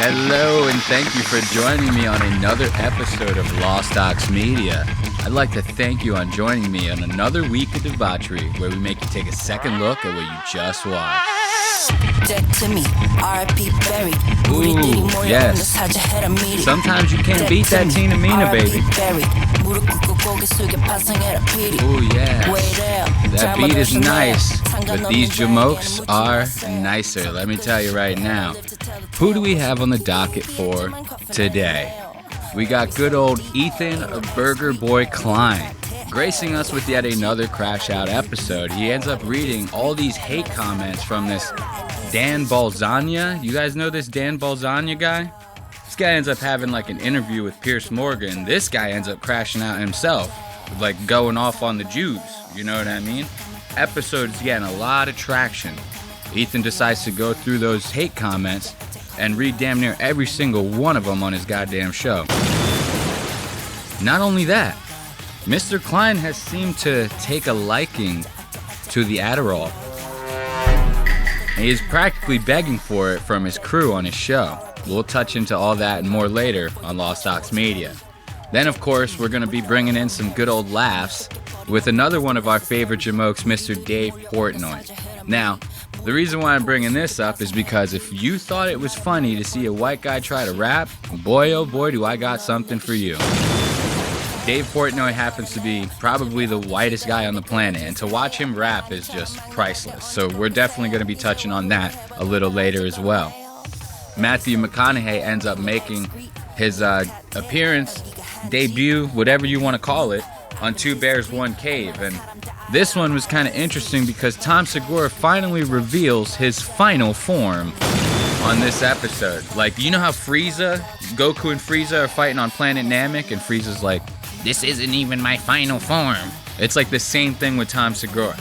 Hello, and thank you for joining me on another episode of Lost Ox Media. I'd like to thank you on joining me on another week of debauchery, where we make you take a second look at what you just watched. Dead to me, R.I.P. Berry. Ooh, yes. Sometimes you can't beat that Tina Mina, baby. Ooh, yeah. That beat is nice, but these jamokes are nicer, let me tell you right now. Who do we have on the docket for today? We got good old Ethan Burger Boy Klein, gracing us with yet another Crash Out episode. He ends up reading all these hate comments from this Dan Balzania. You guys know this Dan Balzania guy? This guy ends up having like an interview with Pierce Morgan. This guy ends up crashing out himself, like going off on the Jews. You know what I mean? Episode's getting a lot of traction. Ethan decides to go through those hate comments and read damn near every single one of them on his goddamn show. Not only that, Mr. Klein has seemed to take a liking to the Adderall. And he is practically begging for it from his crew on his show. We'll touch into all that and more later on Lost Ox Media. Then, of course, we're going to be bringing in some good old laughs with another one of our favorite jamokes, Mr. Dave Portnoy. Now, the reason why I'm bringing this up is because if you thought it was funny to see a white guy try to rap, boy oh boy do I got something for you. Dave Portnoy happens to be probably the whitest guy on the planet, and to watch him rap is just priceless. So we're definitely going to be touching on that a little later as well. Matthew McConaughey ends up making his appearance, debut, whatever you want to call it, on Two Bears, One Cave. And this one was kind of interesting because Tom Segura finally reveals his final form on this episode. Like, you know how Goku and Frieza are fighting on planet Namek, and Frieza's like, this isn't even my final form. It's like the same thing with Tom Segura.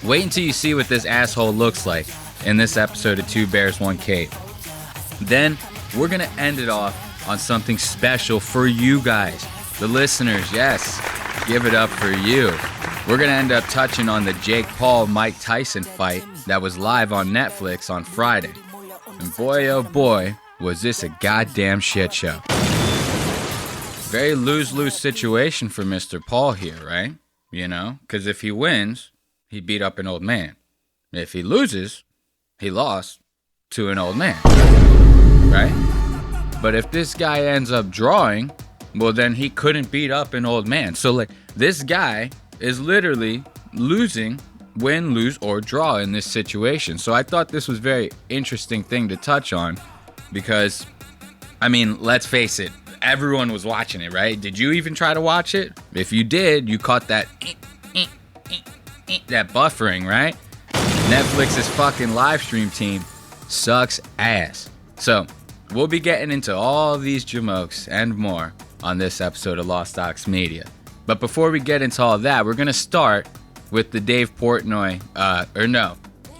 Wait until you see what this asshole looks like in this episode of Two Bears, One Cave. Then we're going to end it off on something special for you guys, the listeners. Yes, give it up for you. We're going to end up touching on the Jake Paul-Mike Tyson fight that was live on Netflix on Friday. And boy, oh boy, was this a goddamn shit show. Very lose-lose situation for Mr. Paul here, right? You know, because if he wins, he beat up an old man. If he loses, he lost to an old man, right? But if this guy ends up drawing, well, then he couldn't beat up an old man. So, like, this guy is literally losing, win, lose, or draw in this situation. So I thought this was a very interesting thing to touch on because, I mean, let's face it, everyone was watching it, right? Did you even try to watch it? If you did, you caught that that buffering, right? Netflix's fucking live stream team sucks ass. So we'll be getting into all these jamokes and more on this episode of Lost Ox Media. But before we get into all that, we're going to start with the Dave Portnoy,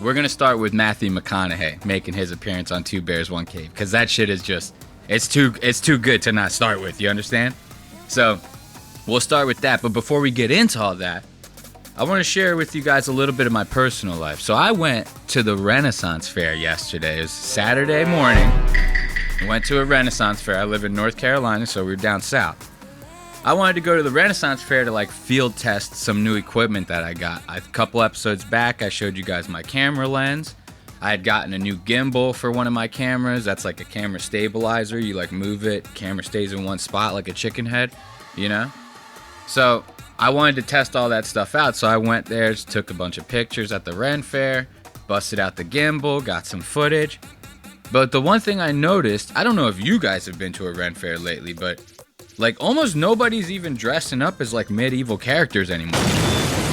we're going to start with Matthew McConaughey making his appearance on Two Bears, One Cave, because that shit is just, it's too good to not start with, you understand? So we'll start with that, but before we get into all that, I want to share with you guys a little bit of my personal life. So I went to the Renaissance Fair yesterday. It was Saturday morning. I went to a Renaissance Fair. I live in North Carolina, so we were down south. I wanted to go to the Renaissance Fair to like field test some new equipment that I got. A couple episodes back, I showed you guys my camera lens. I had gotten a new gimbal for one of my cameras. That's like a camera stabilizer. You like move it, camera stays in one spot like a chicken head, you know? So I wanted to test all that stuff out. So I went there, just took a bunch of pictures at the Ren Fair, busted out the gimbal, got some footage. But the one thing I noticed, I don't know if you guys have been to a Ren Fair lately, but like almost nobody's even dressing up as like medieval characters anymore.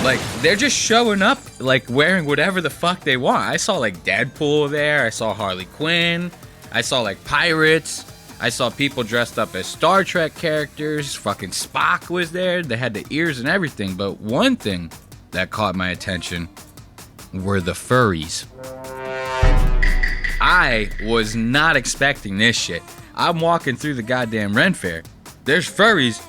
Like they're just showing up like wearing whatever the fuck they want. I saw like Deadpool there. I saw Harley Quinn. I saw like pirates. I saw people dressed up as Star Trek characters. Fucking Spock was there. They had the ears and everything. But one thing that caught my attention were the furries. I was not expecting this shit. I'm walking through the goddamn Ren Fair. There's furries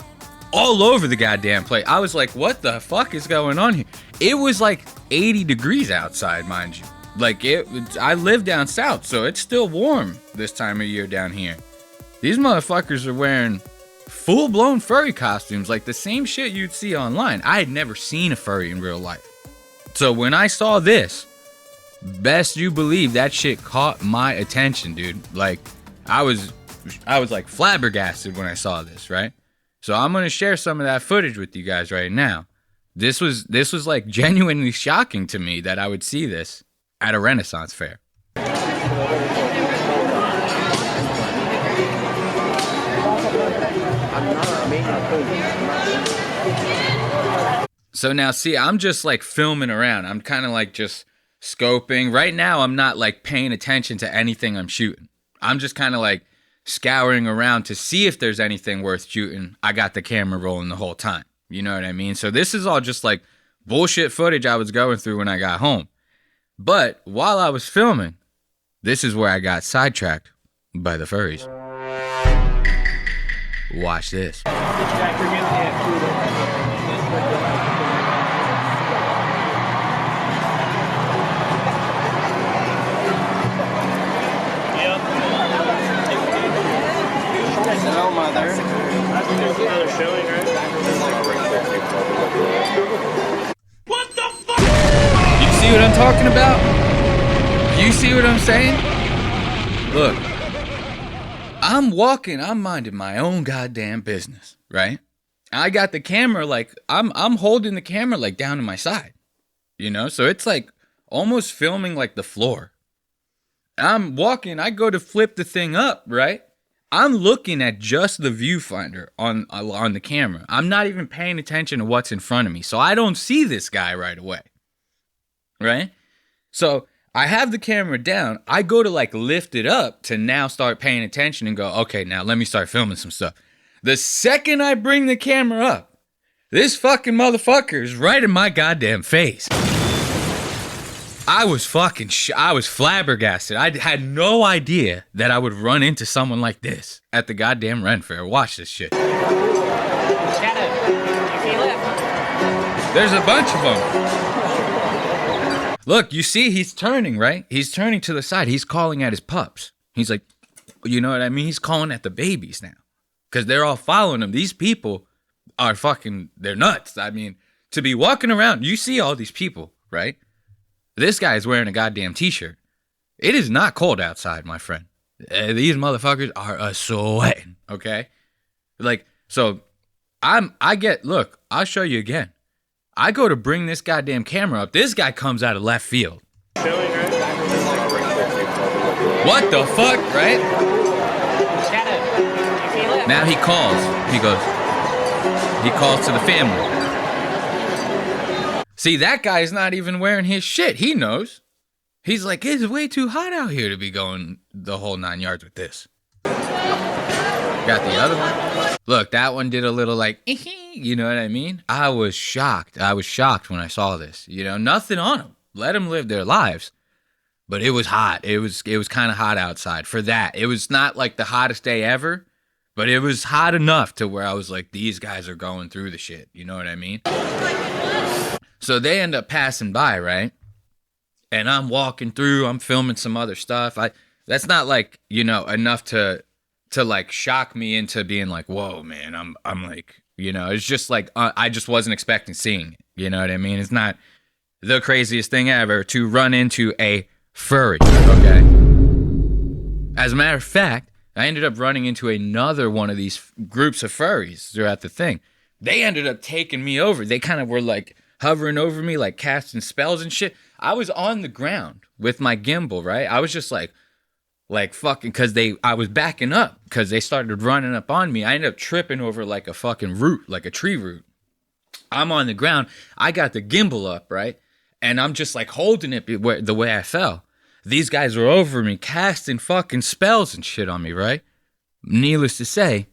all over the goddamn place. I was like, what the fuck is going on here? It was like 80 degrees outside, mind you. Like I live down south, so it's still warm this time of year down here. These motherfuckers are wearing full-blown furry costumes, like the same shit you'd see online. I had never seen a furry in real life. So when I saw this, best you believe that shit caught my attention, dude. Like I was like flabbergasted when I saw this, right? So I'm gonna share some of that footage with you guys right now. This was like genuinely shocking to me that I would see this at a Renaissance fair. So now see, I'm just like filming around. I'm kind of like just scoping. Right now, I'm not like paying attention to anything I'm shooting. I'm just kind of like scouring around to see if there's anything worth shooting. I got the camera rolling the whole time. You know what I mean? So this is all just like bullshit footage I was going through when I got home. But while I was filming, this is where I got sidetracked by the furries. Watch this. Hello, mother. What the fuck? You see what I'm talking about? You see what I'm saying? Look, I'm minding my own goddamn business, right? I got the camera like I'm holding the camera like down to my side, you know? So it's like almost filming like the floor. I'm walking, I go to flip the thing up, right? I'm looking at just the viewfinder on the camera. I'm not even paying attention to what's in front of me. So I don't see this guy right away. Right? So I have the camera down. I go to like lift it up to now start paying attention and go, okay, now let me start filming some stuff. The second I bring the camera up, this fucking motherfucker is right in my goddamn face. I was I was flabbergasted. I had no idea that I would run into someone like this at the goddamn Ren Fair. Watch this shit. There's a bunch of them. Look, you see he's turning, right? He's turning to the side. He's calling at his pups. He's like, you know what I mean? He's calling at the babies now. Because they're all following him. These people are they're nuts. I mean, to be walking around, you see all these people, right? This guy is wearing a goddamn t-shirt. It is not cold outside, my friend. These motherfuckers are sweating, okay? Like, so look, I'll show you again. I go to bring this goddamn camera up. This guy comes out of left field. What the fuck, right? Now he calls. He calls to the family. See, that guy's not even wearing his shit. He knows. He's like, it's way too hot out here to be going the whole 9 yards with this. Got the other one. Look, that one did a little like, you know what I mean? I was shocked. I was shocked when I saw this. You know, nothing on them. Let them live their lives. But it was hot. It was kind of hot outside for that. It was not like the hottest day ever, but it was hot enough to where I was like, these guys are going through the shit. You know what I mean? So they end up passing by, right? And I'm walking through, I'm filming some other stuff. That's not like, you know, enough to like shock me into being like, whoa, man, I'm like, you know, it's just like, I just wasn't expecting seeing it. You know what I mean? It's not the craziest thing ever to run into a furry, okay? As a matter of fact, I ended up running into another one of these groups of furries throughout the thing. They ended up taking me over. They kind of were like hovering over me, like casting spells and shit. I was on the ground with my gimbal, right? I was just like fucking, because I was backing up because they started running up on me. I ended up tripping over like a fucking root, like a tree root. I'm on the ground. I got the gimbal up, right? And I'm just like holding it the way I fell. These guys were over me, casting fucking spells and shit on me, right? Needless to say,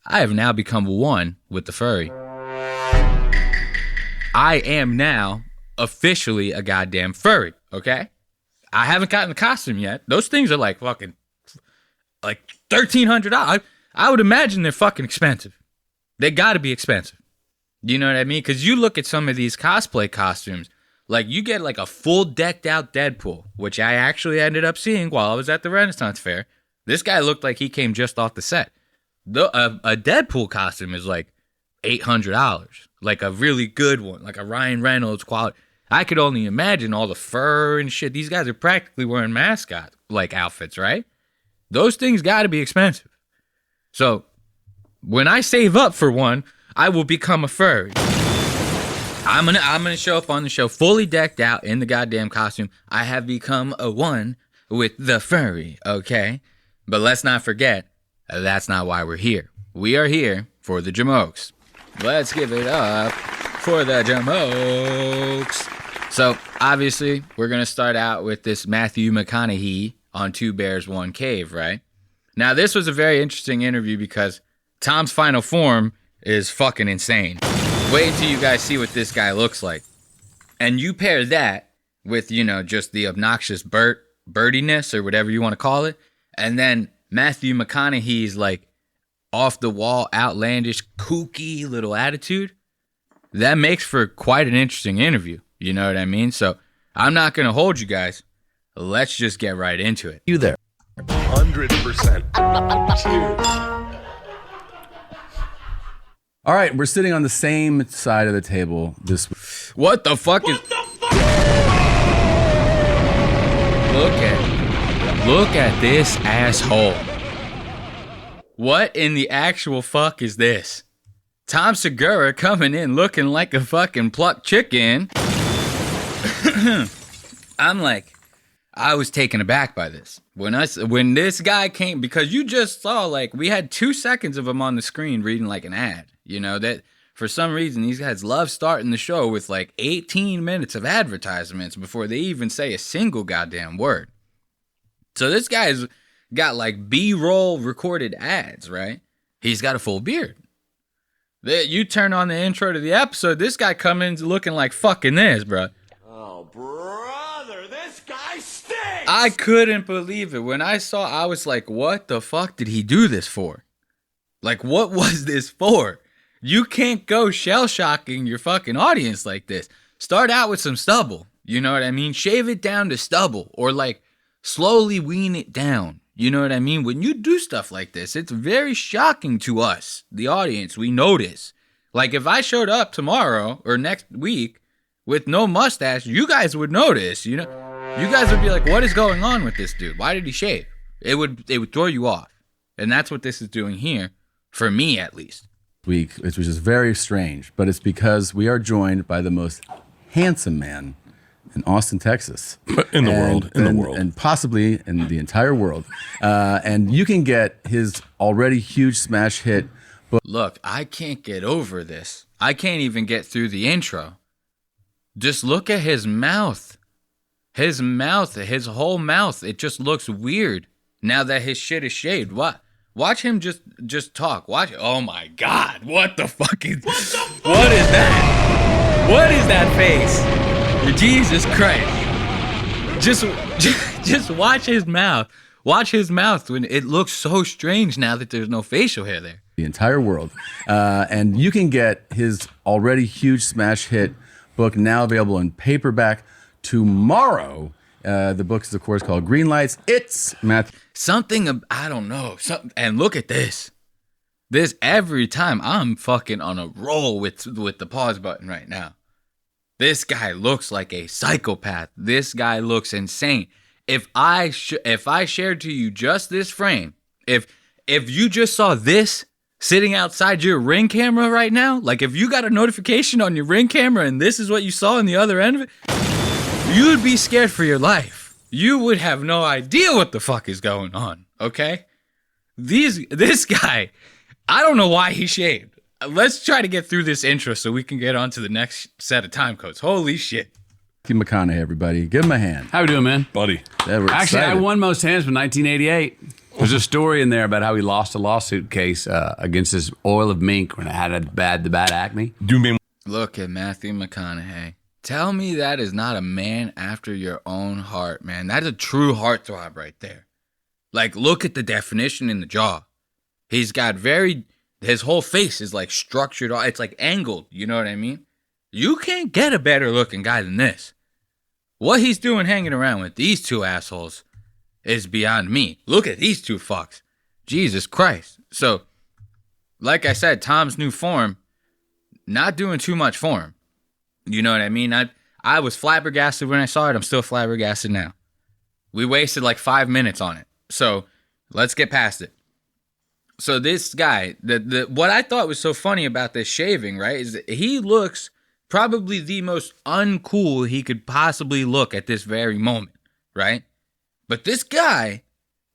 I have now become one with the furry. I am now officially a goddamn furry, okay? I haven't gotten the costume yet. Those things are like fucking, like $1,300. I would imagine they're fucking expensive. They gotta be expensive. You know what I mean? Because you look at some of these cosplay costumes, Like, you get like a full decked out Deadpool, which I actually ended up seeing while I was at the Renaissance Fair. This guy looked like he came just off the set. A Deadpool costume is like $800, like a really good one, like a Ryan Reynolds quality. I could only imagine all the fur and shit. These guys are practically wearing mascot like outfits, right? Those things got to be expensive. So when I save up for one, I will become a furry. I'm gonna show up on the show fully decked out in the goddamn costume. I have become a one with the furry, okay? But let's not forget, that's not why we're here. We are here for the Jamokes. Let's give it up for the Jamokes. So, obviously, we're gonna start out with this Matthew McConaughey on Two Bears, One Cave, right? Now, this was a very interesting interview because Tom's final form is fucking insane. Wait until you guys see what this guy looks like. And you pair that with, just the obnoxious birdiness or whatever you want to call it. And then Matthew McConaughey's like off the wall, outlandish, kooky little attitude. That makes for quite an interesting interview. You know what I mean? So I'm not going to hold you guys. Let's just get right into it. You there. 100%. Cheers. All right, we're sitting on the same side of the table this week. What the fuck is... Look at this asshole. What in the actual fuck is this? Tom Segura coming in looking like a fucking plucked chicken. I was taken aback by this. When this guy came, because you just saw, we had 2 seconds of him on the screen reading like an ad. That for some reason these guys love starting the show with 18 minutes of advertisements before they even say a single goddamn word. So this guy's got B-roll recorded ads, right? He's got a full beard. You turn on the intro to the episode, this guy comes in looking like fucking this, bro. Oh, brother, this guy stinks! I couldn't believe it. When I saw, I was like, what the fuck did he do this for? What was this for? You can't go shell-shocking your fucking audience like this. Start out with some stubble. You know what I mean? Shave it down to stubble. Or, slowly wean it down. You know what I mean? When you do stuff like this, it's very shocking to us, the audience. We notice. If I showed up tomorrow or next week with no mustache, you guys would notice, You guys would be like, what is going on with this dude? Why did he shave? It would throw you off. And that's what this is doing here, for me at least. Week, which is very strange, but it's because we are joined by the most handsome man in Austin, Texas. In the world. And possibly in the entire world. And you can get his already huge smash hit book. Look, I can't get over this. I can't even get through the intro. Just look at his mouth. His whole mouth, it just looks weird now that his shit is shaved. What? Watch him just talk. Watch. Oh my God! What the fuck is? What is that? What is that face? Jesus Christ! Just watch his mouth. Watch his mouth when it looks so strange now that there's no facial hair there. The entire world, and you can get his already huge smash hit book now available in paperback tomorrow. The book is, of course, called Green Lights. It's Matthew. I don't know. And look at this. This every time I'm fucking on a roll with the pause button right now. This guy looks like a psychopath. This guy looks insane. If I shared to you just this frame, if you just saw this sitting outside your Ring camera right now, if you got a notification on your Ring camera and this is what you saw on the other end of it, you'd be scared for your life. You would have no idea what the fuck is going on, okay? This guy, I don't know why he shaved. Let's try to get through this intro so we can get on to the next set of time codes. Holy shit. Matthew McConaughey, everybody. Give him a hand. How we doing, man? Buddy. Yeah, we're Actually, excited. I won most handsome in 1988. There's a story in there about how he lost a lawsuit case against this oil of mink when it had the bad acne. Do you mean... Look at Matthew McConaughey. Tell me that is not a man after your own heart, man. That's a true heartthrob right there. Look at the definition in the jaw. He's got his whole face is structured. It's angled. You know what I mean? You can't get a better looking guy than this. What he's doing hanging around with these two assholes is beyond me. Look at these two fucks. Jesus Christ. So, like I said, Tom's new form, not doing too much for him. You know what I mean? I was flabbergasted when I saw it. I'm still flabbergasted now. We wasted like 5 minutes on it. So, let's get past it. So this guy, what I thought was so funny about this shaving, right, is that he looks probably the most uncool he could possibly look at this very moment, right? But this guy,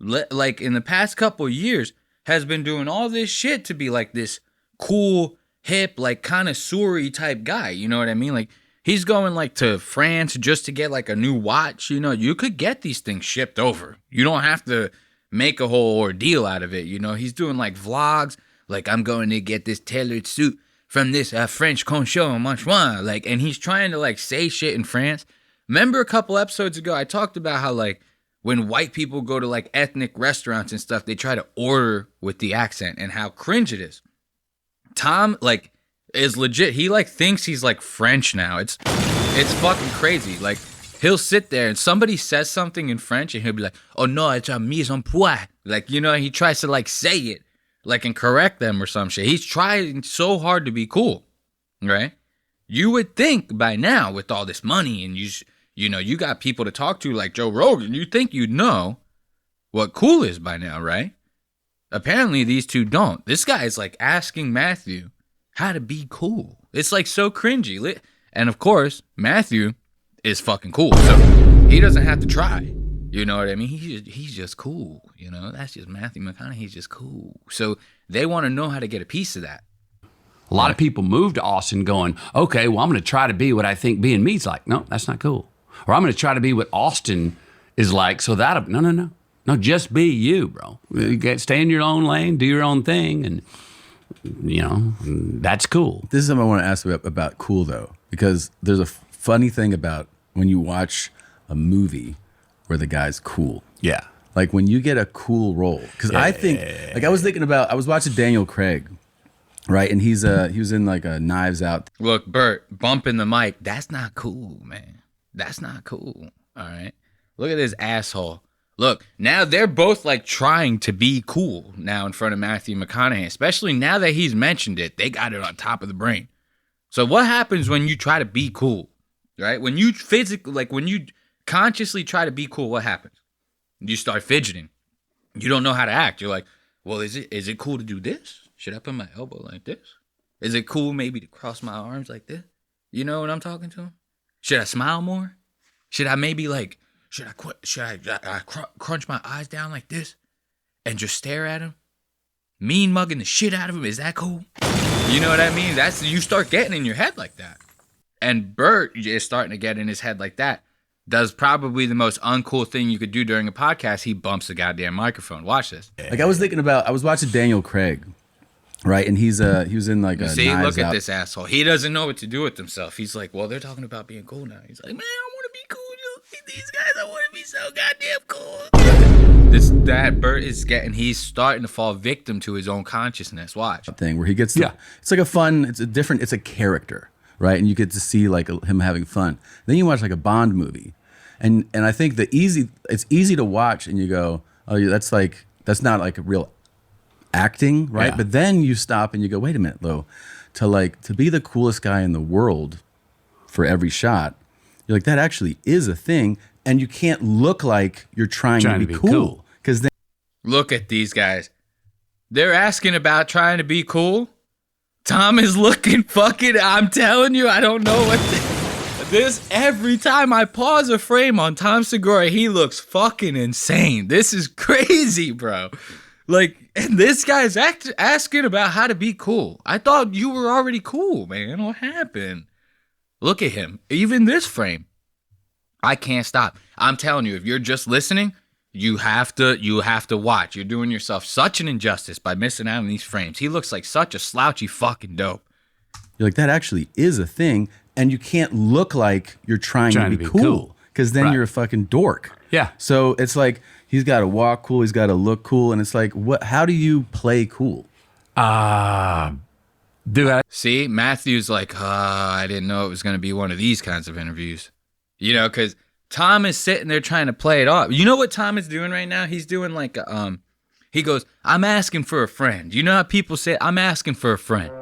like in the past couple of years, has been doing all this shit to be like this cool, hip, like connoisseur type guy. You know what I mean? Like he's going like to France just to get like a new watch. You know, you could get these things shipped over. You don't have to make a whole ordeal out of it. You know, he's doing like vlogs, like I'm going to get this tailored suit from this French concho manchois, like, and he's trying to like say shit in France. Remember a couple episodes ago, I talked about how like when white people go to like ethnic restaurants and stuff, they try to order with the accent and how cringe it is. Tom like is legit. He like thinks he's like French now. It's fucking crazy. Like he'll sit there and somebody says something in French and he'll be like, oh no, it's a mise en point. Like, you know, he tries to like say it like and correct them or some shit. He's trying so hard to be cool, right? You would think by now with all this money and you know, you got people to talk to like Joe Rogan, you think you'd know what cool is by now, right? Apparently these two don't. This guy is like asking Matthew how to be cool. It's like so cringy. And of course, Matthew is fucking cool. So he doesn't have to try. You know what I mean? He's just cool. You know, that's just Matthew McConaughey. He's just cool. So they want to know how to get a piece of that. A lot of people move to Austin going, okay, well, I'm going to try to be what I think being me's like. No, that's not cool. Or I'm going to try to be what Austin is like. So no, just be you, bro. Stay in your own lane, do your own thing. And, you know, that's cool. This is something I want to ask about cool, though, because there's a funny thing about when you watch a movie where the guy's cool. Yeah. Like when you get a cool role. Because I think, like I was watching Daniel Craig, right? And he was in like a Knives Out. Look, Bert, bumping the mic, that's not cool, man. That's not cool, all right? Look at this asshole. Look, now they're both like trying to be cool now in front of Matthew McConaughey, especially now that he's mentioned it. They got it on top of the brain. So what happens when you try to be cool, right? When you consciously try to be cool, what happens? You start fidgeting. You don't know how to act. You're like, well, is it cool to do this? Should I put my elbow like this? Is it cool maybe to cross my arms like this? You know what I'm talking to? Should I smile more? Should I maybe like, should I crunch my eyes down like this and just stare at him? Mean mugging the shit out of him. Is that cool? You know what I mean? You start getting in your head like that. And Bert is starting to get in his head like that. Does probably the most uncool thing you could do during a podcast. He bumps the goddamn microphone. Watch this. Like I was watching Daniel Craig, right? And he was in like a See, Knives look at Out. this asshole. He doesn't know what to do with himself. He's like, well, they're talking about being cool now. He's like, man, I want to be cool. These guys, I want to be so goddamn cool. He's starting to fall victim to his own consciousness. Watch. Thing where he gets it's like it's a character, right? And you get to see like him having fun. Then you watch like a Bond movie. And I think it's easy to watch and you go, oh, that's not like a real acting, right? Yeah. But then you stop and you go, wait a minute, though, to be the coolest guy in the world for every shot, you're like, that actually is a thing, and you can't look like you're trying to be cool. Because then Look at these guys. They're asking about trying to be cool. Tom is looking fucking, I'm telling you, I don't know what this, every time I pause a frame on Tom Segura, he looks fucking insane. This is crazy, bro. Like, and this guy's asking about how to be cool. I thought you were already cool, man. What happened? Look at him. Even this frame. I can't stop. I'm telling you, if you're just listening, you have to watch. You're doing yourself such an injustice by missing out on these frames. He looks like such a slouchy fucking dope. you're like, that actually is a thing, and you can't look like you're trying to be cool. Because then you're a fucking dork. Yeah. So it's like he's got to walk cool, he's got to look cool, and it's like, what? How do you play cool? See, Matthew's like, I didn't know it was going to be one of these kinds of interviews. You know, because Tom is sitting there trying to play it off. You know what Tom is doing right now? He's doing like he goes, I'm asking for a friend. You know how people say, I'm asking for a friend.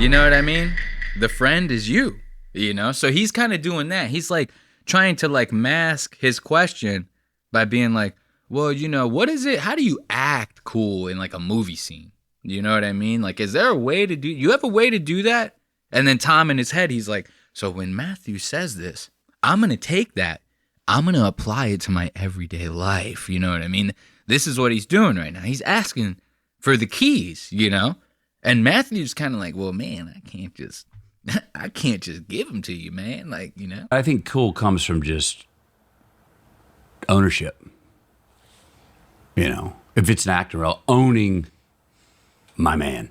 You know what I mean? The friend is you, you know? So he's kind of doing that. He's like trying to like mask his question by being like, well, you know, what is it? How do you act cool in like a movie scene? You know what I mean? Like, is there a way to do, you have a way to do that? And then Tom in his head, he's like, so when Matthew says this, I'm going to take that. I'm going to apply it to my everyday life. You know what I mean? This is what he's doing right now. He's asking for the keys, you know? And Matthew's kind of like, well, man, I can't just give them to you, man. Like, you know? I think cool comes from just ownership. You know, if it's an actor role, owning my man.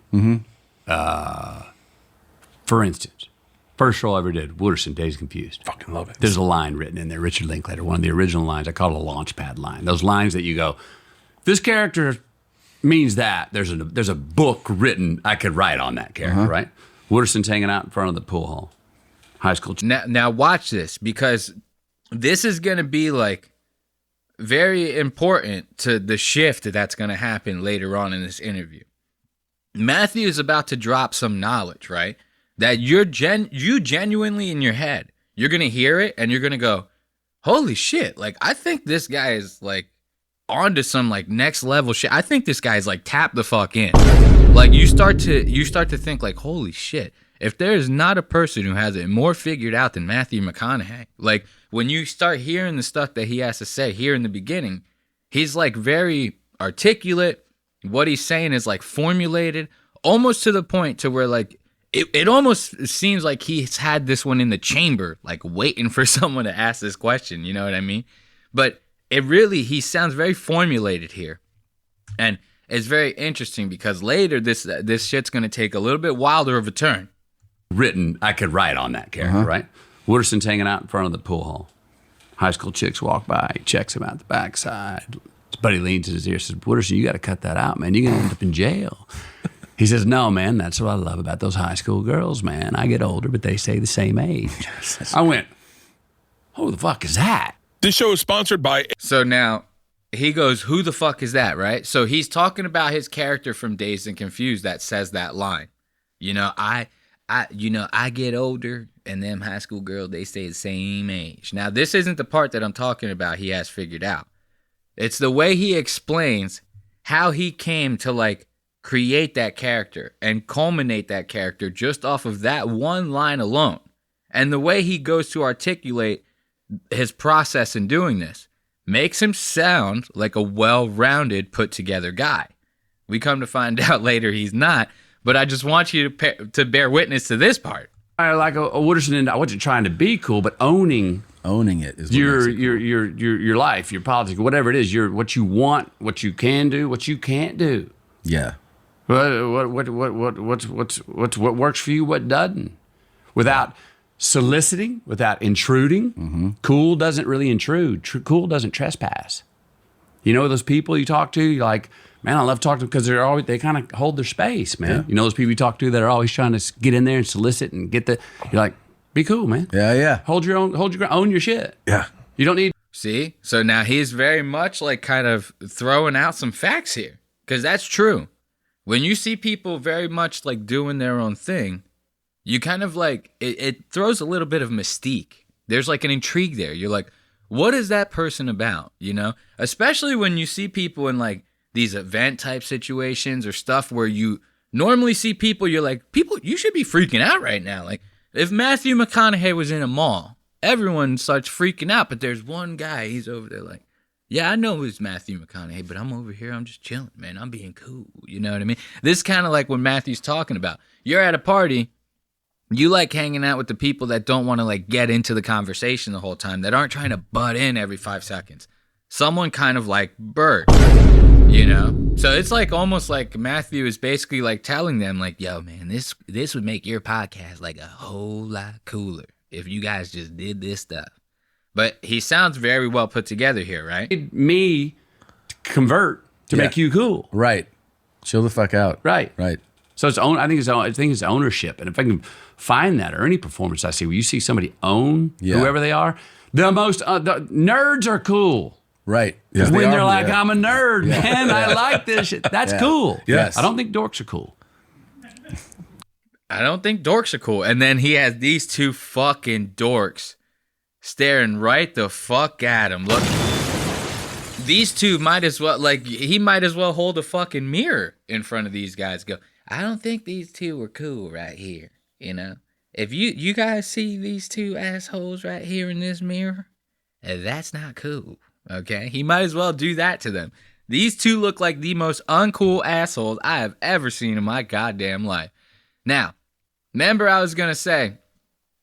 For instance, first role I ever did, Wooderson, Days Confused. Fucking love it. There's a line written in there, Richard Linklater, one of the original lines. I call it a launch pad line. Those lines that you go, this character means that. There's a book written I could write on that character, right? Wooderson's hanging out in front of the pool hall. High school. Now watch this, because this is going to be like very important to the shift that's going to happen later on in this interview. Matthew is about to drop some knowledge, right? That you genuinely in your head, you're going to hear it and you're going to go, holy shit. Like, I think this guy is like onto some like next level shit. I think this guy's like tapped the fuck in. Like you start to think like, holy shit. If there is not a person who has it more figured out than Matthew McConaughey, like when you start hearing the stuff that he has to say here in the beginning, he's like very articulate. What he's saying is like formulated, almost to the point to where like it almost seems like he's had this one in the chamber, like waiting for someone to ask this question. You know what I mean? But he sounds very formulated here. And it's very interesting because later this shit's going to take a little bit wilder of a turn. Written I could write on that character, right? Wooderson's hanging out in front of the pool hall. High school chicks walk by, he checks him out the backside. His buddy leans in his ear and says, Wooderson, you got to cut that out, man. You're going to end up in jail. He says, no, man, that's what I love about those high school girls, man. I get older, but they stay the same age. I went, who the fuck is that? This show is sponsored by... So now he goes, who the fuck is that, right? So he's talking about his character from Dazed and Confused that says that line. You know, I get older and them high school girls, they stay the same age. Now, this isn't the part that I'm talking about he has figured out. It's the way he explains how he came to like create that character and culminate that character just off of that one line alone. And the way he goes to articulate his process in doing this makes him sound like a well-rounded, put-together guy. We come to find out later he's not. But I just want you to bear witness to this part. I like a Wooderson, and I wasn't trying to be cool, but owning it is what your life, your politics, whatever it is, what you want, what you can do, what you can't do. Yeah. What works for you, what doesn't, without soliciting, without intruding. Cool doesn't really intrude. Cool doesn't trespass. You know those people you talk to, you're like, man, I love talking to them because they kind of hold their space, man. Yeah. You know those people you talk to that are always trying to get in there and solicit and get you're like, be cool, man. Yeah. Own your shit. Yeah. You don't need. See? So now he's very much like kind of throwing out some facts here. Because that's true. When you see people very much like doing their own thing, you kind of like, it throws a little bit of mystique. There's like an intrigue there. You're like, what is that person about? You know? Especially when you see people in like these event type situations or stuff where you normally see people, you're like, you should be freaking out right now. Like if Matthew McConaughey was in a mall, everyone starts freaking out, but there's one guy, he's over there like, yeah, I know it's Matthew McConaughey, but I'm over here, I'm just chilling, man. I'm being cool. You know what I mean? This is kind of like what Matthew's talking about. You're at a party, you like hanging out with the people that don't want to like get into the conversation the whole time, that aren't trying to butt in every 5 seconds. Someone kind of like Bert, you know? So it's like almost like Matthew is basically like telling them like, yo, man, this would make your podcast like a whole lot cooler if you guys just did this stuff. But he sounds very well put together here, right? Me to convert to make you cool. Right. Chill the fuck out. Right. So I think it's ownership. And if I can find that or any performance I see where you see somebody own whoever they are, The nerds are cool. Right. Yes, When they they're are, like, yeah. I'm a nerd, man. I like this shit. That's cool. Yes. I don't think dorks are cool. I don't think dorks are cool. And then he has these two fucking dorks staring right the fuck at him. Look, these two might as well, like, he might as well hold a fucking mirror in front of these guys. Go, I don't think these two are cool right here. You know, if you guys see these two assholes right here in this mirror, that's not cool. Okay, he might as well do that to them. These two look like the most uncool assholes I have ever seen in my goddamn life. Now, remember I was gonna say,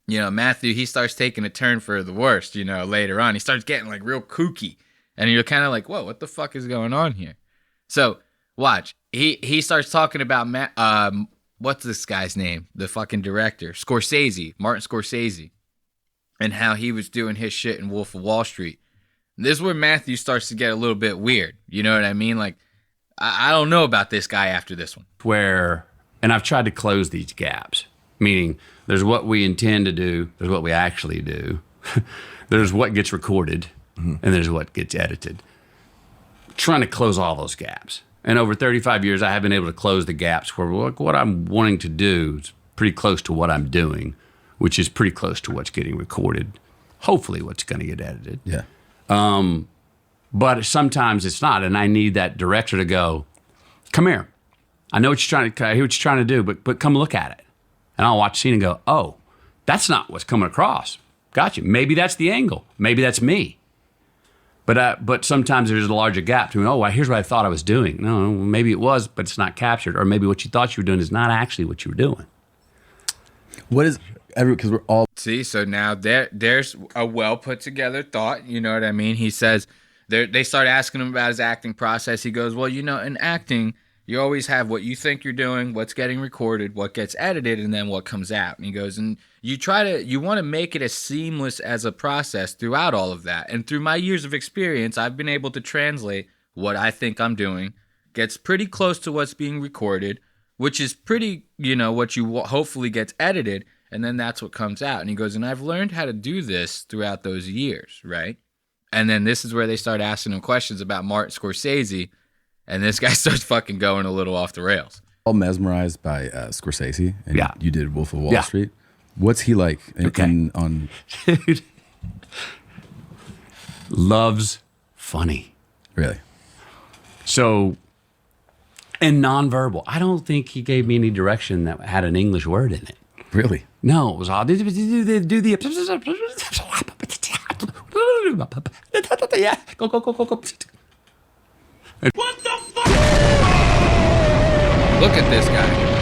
you know, Matthew, he starts taking a turn for the worst, you know, later on. He starts getting like real kooky. And you're kind of like, whoa, what the fuck is going on here? So, watch. He starts talking about, what's this guy's name? The fucking director. Scorsese. Martin Scorsese. And how he was doing his shit in Wolf of Wall Street. This is where Matthew starts to get a little bit weird. You know what I mean? Like, I don't know about this guy after this one. And I've tried to close these gaps, meaning there's what we intend to do, there's what we actually do, there's what gets recorded, and there's what gets edited. Trying to close all those gaps. And over 35 years, I have been able to close the gaps where what I'm wanting to do is pretty close to what I'm doing, which is pretty close to what's getting recorded, hopefully what's going to get edited. Yeah. But sometimes it's not, and I need that director to go, come here. I know what you're trying to, I hear what you're trying to do, but come look at it. And I'll watch the scene and go, oh, that's not what's coming across. Gotcha. Maybe that's the angle. Maybe that's me. But sometimes there's a larger gap between, here's what I thought I was doing. No, maybe it was, but it's not captured. Or maybe what you thought you were doing is not actually what you were doing. Because we're all... See, so now there's a well put together thought. You know what I mean? He says, they start asking him about his acting process. He goes, well, you know, in acting, you always have what you think you're doing, what's getting recorded, what gets edited, and then what comes out. And he goes, and you want to make it as seamless as a process throughout all of that. And through my years of experience, I've been able to translate what I think I'm doing, gets pretty close to what's being recorded, which is pretty, you know, what you hopefully gets edited, and then that's what comes out. And he goes, and I've learned how to do this throughout those years, right? And then this is where they start asking him questions about Martin Scorsese, and this guy starts fucking going a little off the rails. All mesmerized by Scorsese, and Yeah. you did Wolf of Wall Street. What's he like on? Dude. Loves funny. Really? So, and nonverbal. I don't think he gave me any direction that had an English word in it. Really? No, it was all do the yeah, go. What the fuck? Look at this guy.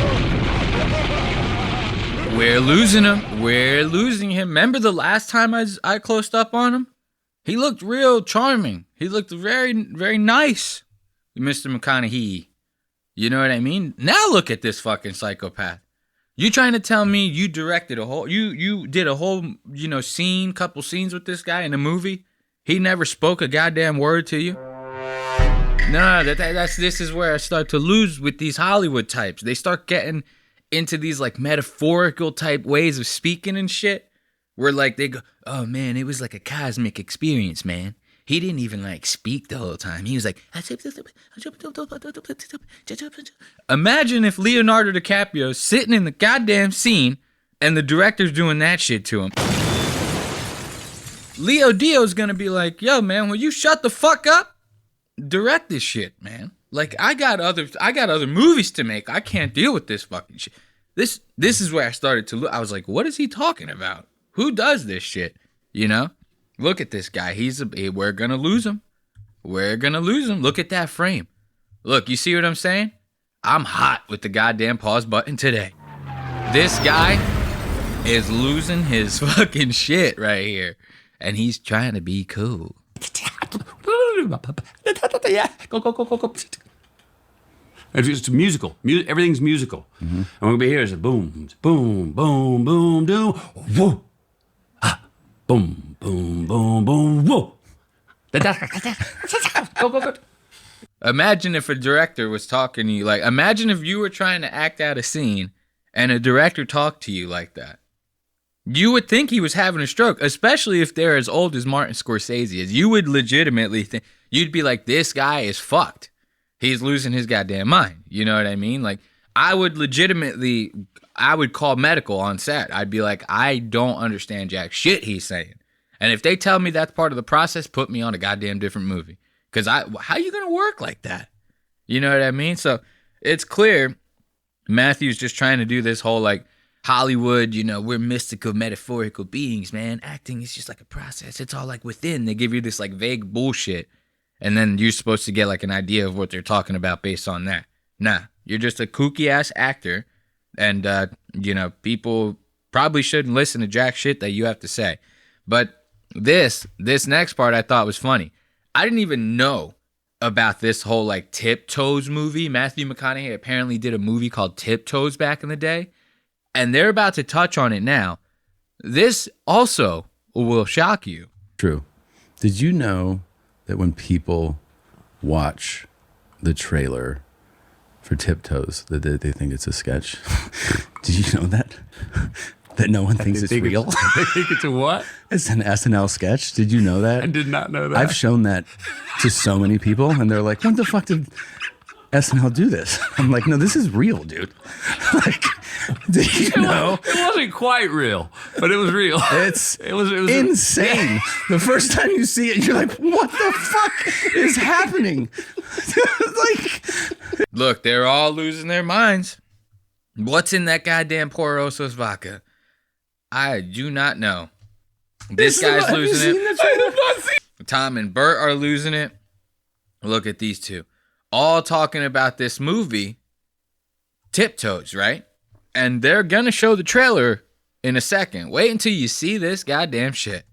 We're losing him. We're losing him. Remember the last time I closed up on him? He looked real charming. He looked very, very nice, Mr. McConaughey. You know what I mean? Now look at this fucking psychopath. You trying to tell me you directed you did a whole, you know, couple scenes with this guy in a movie? He never spoke a goddamn word to you? No, this is where I start to lose with these Hollywood types. They start getting into these like metaphorical type ways of speaking and shit, where like they go, oh man, it was like a cosmic experience, man. He didn't even like speak the whole time. He was like, imagine if Leonardo DiCaprio's sitting in the goddamn scene and the director's doing that shit to him. Leo Dio's gonna be like, yo man, will you shut the fuck up? Direct this shit, man. Like I got other movies to make. I can't deal with this fucking shit. This is where I started to look. I was like, what is he talking about? Who does this shit? You know? Look at this guy. We're gonna lose him. We're gonna lose him. Look at that frame. Look, you see what I'm saying? I'm hot with the goddamn pause button today. This guy is losing his fucking shit right here. And he's trying to be cool. Yeah, go. It's musical. Everything's musical. Mm-hmm. And we're gonna be here is a boom, boom, boom, boom, boom, whoa, boom, boom, boom, boom, whoa. Go. Imagine if a director was talking to you like. Imagine if you were trying to act out a scene, and a director talked to you like that. You would think he was having a stroke, especially if they're as old as Martin Scorsese is. You would legitimately think, you'd be like, this guy is fucked. He's losing his goddamn mind. You know what I mean? Like, I would call medical on set. I'd be like, I don't understand jack shit he's saying. And if they tell me that's part of the process, put me on a goddamn different movie. Because how you going to work like that? You know what I mean? So it's clear Matthew's just trying to do this whole like Hollywood, you know, we're mystical, metaphorical beings, man. Acting is just like a process. It's all like within. They give you this like vague bullshit. And then you're supposed to get like an idea of what they're talking about based on that. Nah, you're just a kooky ass actor. And, you know, people probably shouldn't listen to jack shit that you have to say. But this next part I thought was funny. I didn't even know about this whole like Tiptoes movie. Matthew McConaughey apparently did a movie called Tiptoes back in the day. And they're about to touch on it now. This also will shock you. True. Did you know that when people watch the trailer for Tiptoes, that they think it's a sketch? Did you know that? That no one thinks it's real? They think it's a what? It's an SNL sketch. Did you know that? I did not know that. I've shown that to so many people, and they're like, when the fuck did SNL do this? I'm like, no, this is real, dude. Like, did you know? It wasn't quite real, but it was real. It was insane. The first time you see it, you're like, what the fuck is happening? Like, Look, they're all losing their minds. What's in that goddamn Porosos vodka? I do not know. This guy's losing it. Tom and Bert are losing it. Look at these two. All talking about this movie, Tiptoes, right? And they're going to show the trailer in a second. Wait until you see this goddamn shit.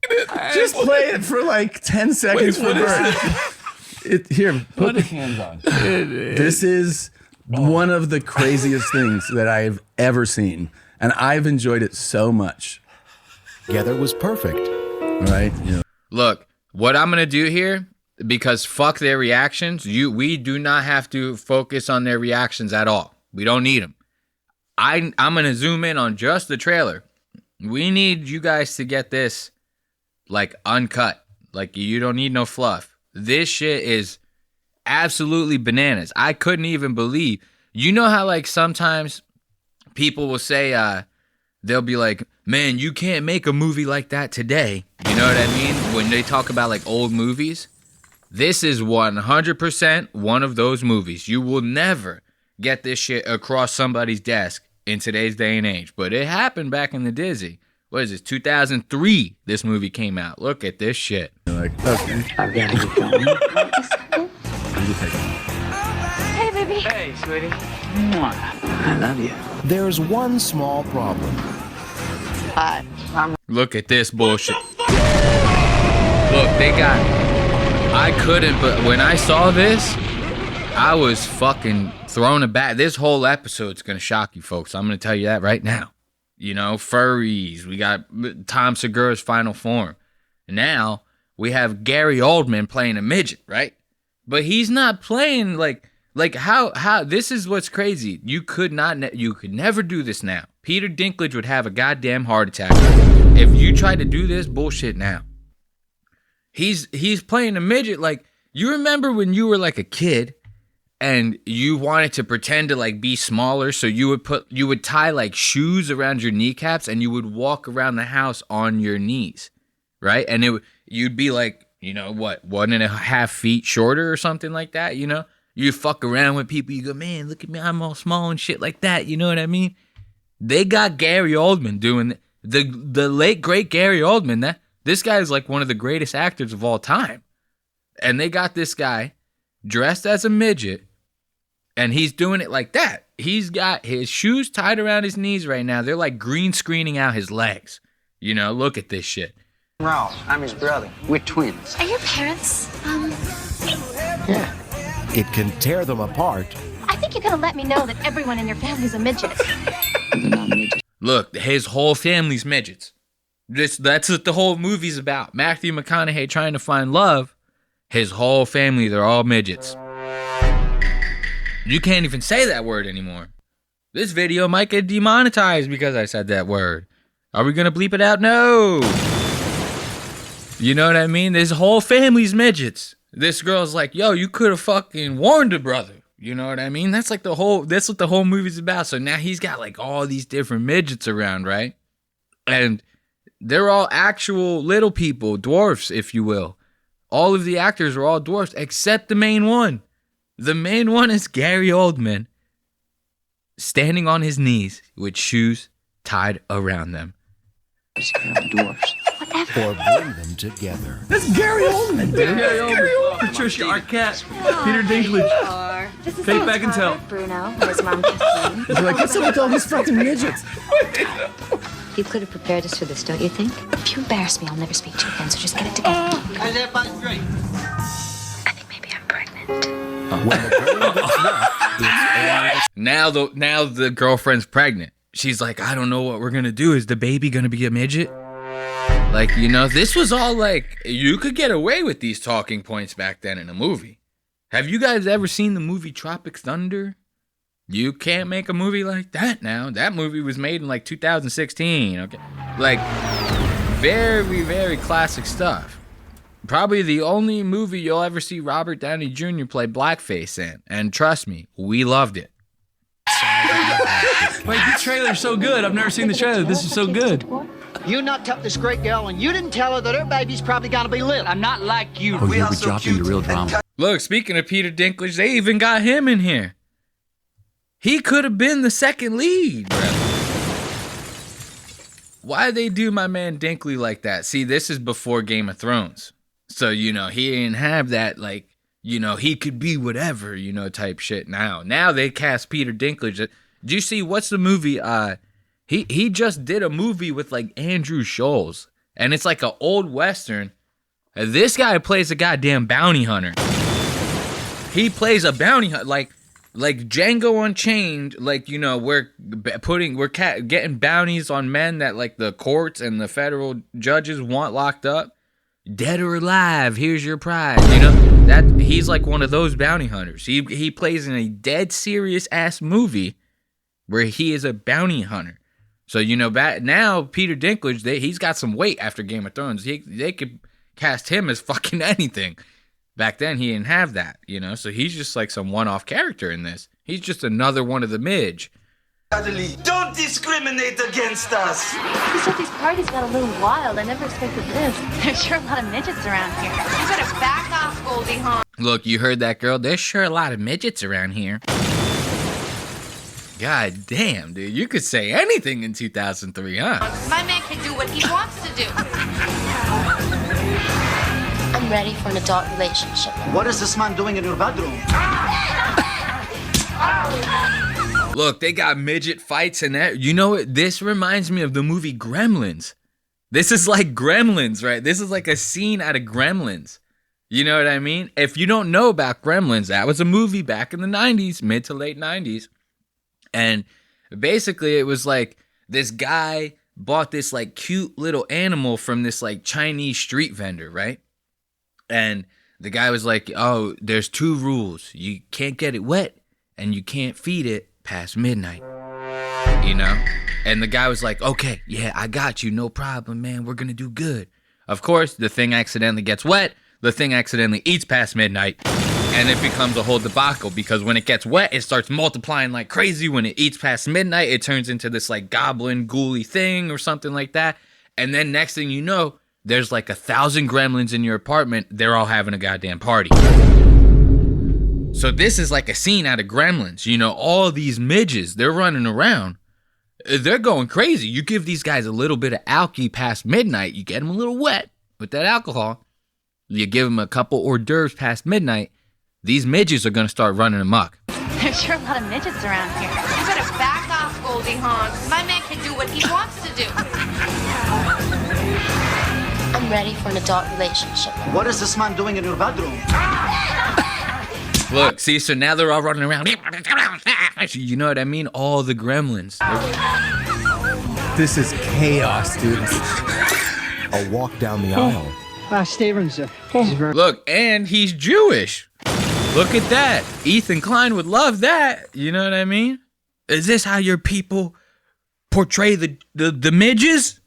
just play it for like 10 seconds for Bert. Here, put the hands on. This is one of the craziest things that I've ever seen. And I've enjoyed it so much. Together was perfect. Right? Yeah. Look, what I'm going to do here, because fuck their reactions, we do not have to focus on their reactions at all. We don't need them. I'm going to zoom in on just the trailer. We need you guys to get this, like, uncut. Like, you don't need no fluff. This shit is absolutely bananas. I couldn't even believe. You know how, like, sometimes people will say, they'll be like, man, you can't make a movie like that today. You know what I mean? When they talk about, like, old movies. This is 100% one of those movies. You will never get this shit across somebody's desk in today's day and age. But it happened back in the Disney. What is this? 2003 this movie came out. Look at this shit. You're like, okay. I've got to get going. Hey, baby. Hey, sweetie. Mwah. I love you. There's one small problem. Hi. Look at this bullshit. Look, they got... I couldn't, but when I saw this, I was fucking thrown aback. This whole episode's going to shock you folks. I'm going to tell you that right now. You know, furries. We got Tom Segura's Final Form. Now, we have Gary Oldman playing a midget, right? But he's not playing like how this is what's crazy. You could never do this now. Peter Dinklage would have a goddamn heart attack if you tried to do this bullshit now. He's playing a midget. Like, you remember when you were like a kid and you wanted to pretend to like be smaller, so you would tie like shoes around your kneecaps and you would walk around the house on your knees, right? And you'd be like, you know what, 1.5 feet shorter or something like that, you know? You fuck around with people, you go, man, look at me, I'm all small and shit like that, you know what I mean? They got Gary Oldman doing the late great Gary Oldman. This guy is like one of the greatest actors of all time. And they got this guy dressed as a midget, and he's doing it like that. He's got his shoes tied around his knees right now. They're like green screening out his legs. You know, look at this shit. Ralph, I'm his brother. We're twins. Are your parents, Yeah. It can tear them apart. I think you're gonna let me know that everyone in your family's a midget. They're not midgets. Look, his whole family's midgets. That's what the whole movie's about. Matthew McConaughey trying to find love. His whole family, they're all midgets. You can't even say that word anymore. This video might get demonetized because I said that word. Are we gonna bleep it out? No. You know what I mean? This whole family's midgets. This girl's like, yo, you could have fucking warned a brother. You know what I mean? That's what the whole movie's about. So now he's got like all these different midgets around, right? And they're all actual little people, dwarfs, if you will. All of the actors are all dwarfs except the main one. The main one is Gary Oldman, standing on his knees with shoes tied around them. Dwarfs. Or bring them together. That's Gary Oldman, dude. Gary Oldman, Patricia Arquette, Peter Dinklage, This is Kate Beckinsale. Bruno, his mom Kathleen. They're like, what's up with all these fucking midgets? You could have prepared us for this, don't you think? If you embarrass me, I'll never speak to you again, so just get it together. How's everybody great? I think maybe I'm pregnant. When the girl gets left, Now the girlfriend's pregnant. She's like, I don't know what we're gonna do. Is the baby gonna be a midget? Like, you know, this was all like, you could get away with these talking points back then in a movie. Have you guys ever seen the movie Tropic Thunder? You can't make a movie like that now. That movie was made in like 2016, okay? Like, very, very classic stuff. Probably the only movie you'll ever see Robert Downey Jr. play blackface in. And trust me, we loved it. Wait, this trailer's so good. I've never seen the trailer. This is so good. You knocked up this great girl, and you didn't tell her that her baby's probably gonna be little. I'm not like you. Oh, yeah, we dropped into real drama. Look, speaking of Peter Dinklage, they even got him in here. He could have been the second lead, bro. Why they do my man Dinklage like that? See, this is before Game of Thrones. So, you know, he didn't have that, like, you know, he could be whatever, you know, type shit now. Now they cast Peter Dinklage. Do you see, what's the movie? He just did a movie with, like, Andrew Scholes. And it's like an old Western. And this guy plays a goddamn bounty hunter. He plays a bounty hunter, like Django Unchained. Like, you know, we're getting bounties on men that like the courts and the federal judges want locked up, dead or alive. Here's your prize. You know that he's like one of those bounty hunters. He plays in a dead serious ass movie where he is a bounty hunter. So, you know, now Peter Dinklage, he's got some weight after Game of Thrones. They could cast him as fucking anything. Back then, he didn't have that, you know? So he's just like some one-off character in this. He's just another one of the midge. Don't discriminate against us. You said these parties got a little wild. I never expected this. There's sure a lot of midgets around here. You better back off, Goldie Hawn. Look, you heard that, girl? There's sure a lot of midgets around here. God damn, dude. You could say anything in 2003, huh? My man can do what he wants to do. I'm ready for an adult relationship. What is this man doing in your bedroom? Look, they got midget fights and that. You know what? This reminds me of the movie Gremlins. This is like Gremlins, right? This is like a scene out of Gremlins. You know what I mean? If you don't know about Gremlins, that was a movie back in the 90s, mid to late 90s. And basically it was like this guy bought this like cute little animal from this like Chinese street vendor, right? And the guy was like, oh, there's 2 rules. You can't get it wet and you can't feed it past midnight, you know? And the guy was like, okay, yeah, I got you. No problem, man. We're going to do good. Of course, the thing accidentally gets wet. The thing accidentally eats past midnight. And it becomes a whole debacle because when it gets wet, it starts multiplying like crazy. When it eats past midnight, it turns into this like goblin ghouly thing or something like that. And then next thing you know, there's like 1,000 gremlins in your apartment. They're all having a goddamn party. So this is like a scene out of Gremlins. You know, all these midges, they're running around. They're going crazy. You give these guys a little bit of alky past midnight, you get them a little wet with that alcohol. You give them a couple hors d'oeuvres past midnight, these midges are going to start running amok. There's sure a lot of midgets around here. You better back off, Goldie Hawn. My man can do what he wants to do. I'm ready for an adult relationship. What is this man doing in your bedroom? Look, see, so now they're all running around. You know what I mean? All the gremlins. This is chaos, dude. a walk down the aisle. Stevens. Look, and he's Jewish. Look at that. Ethan Klein would love that. You know what I mean? Is this how your people portray the midges?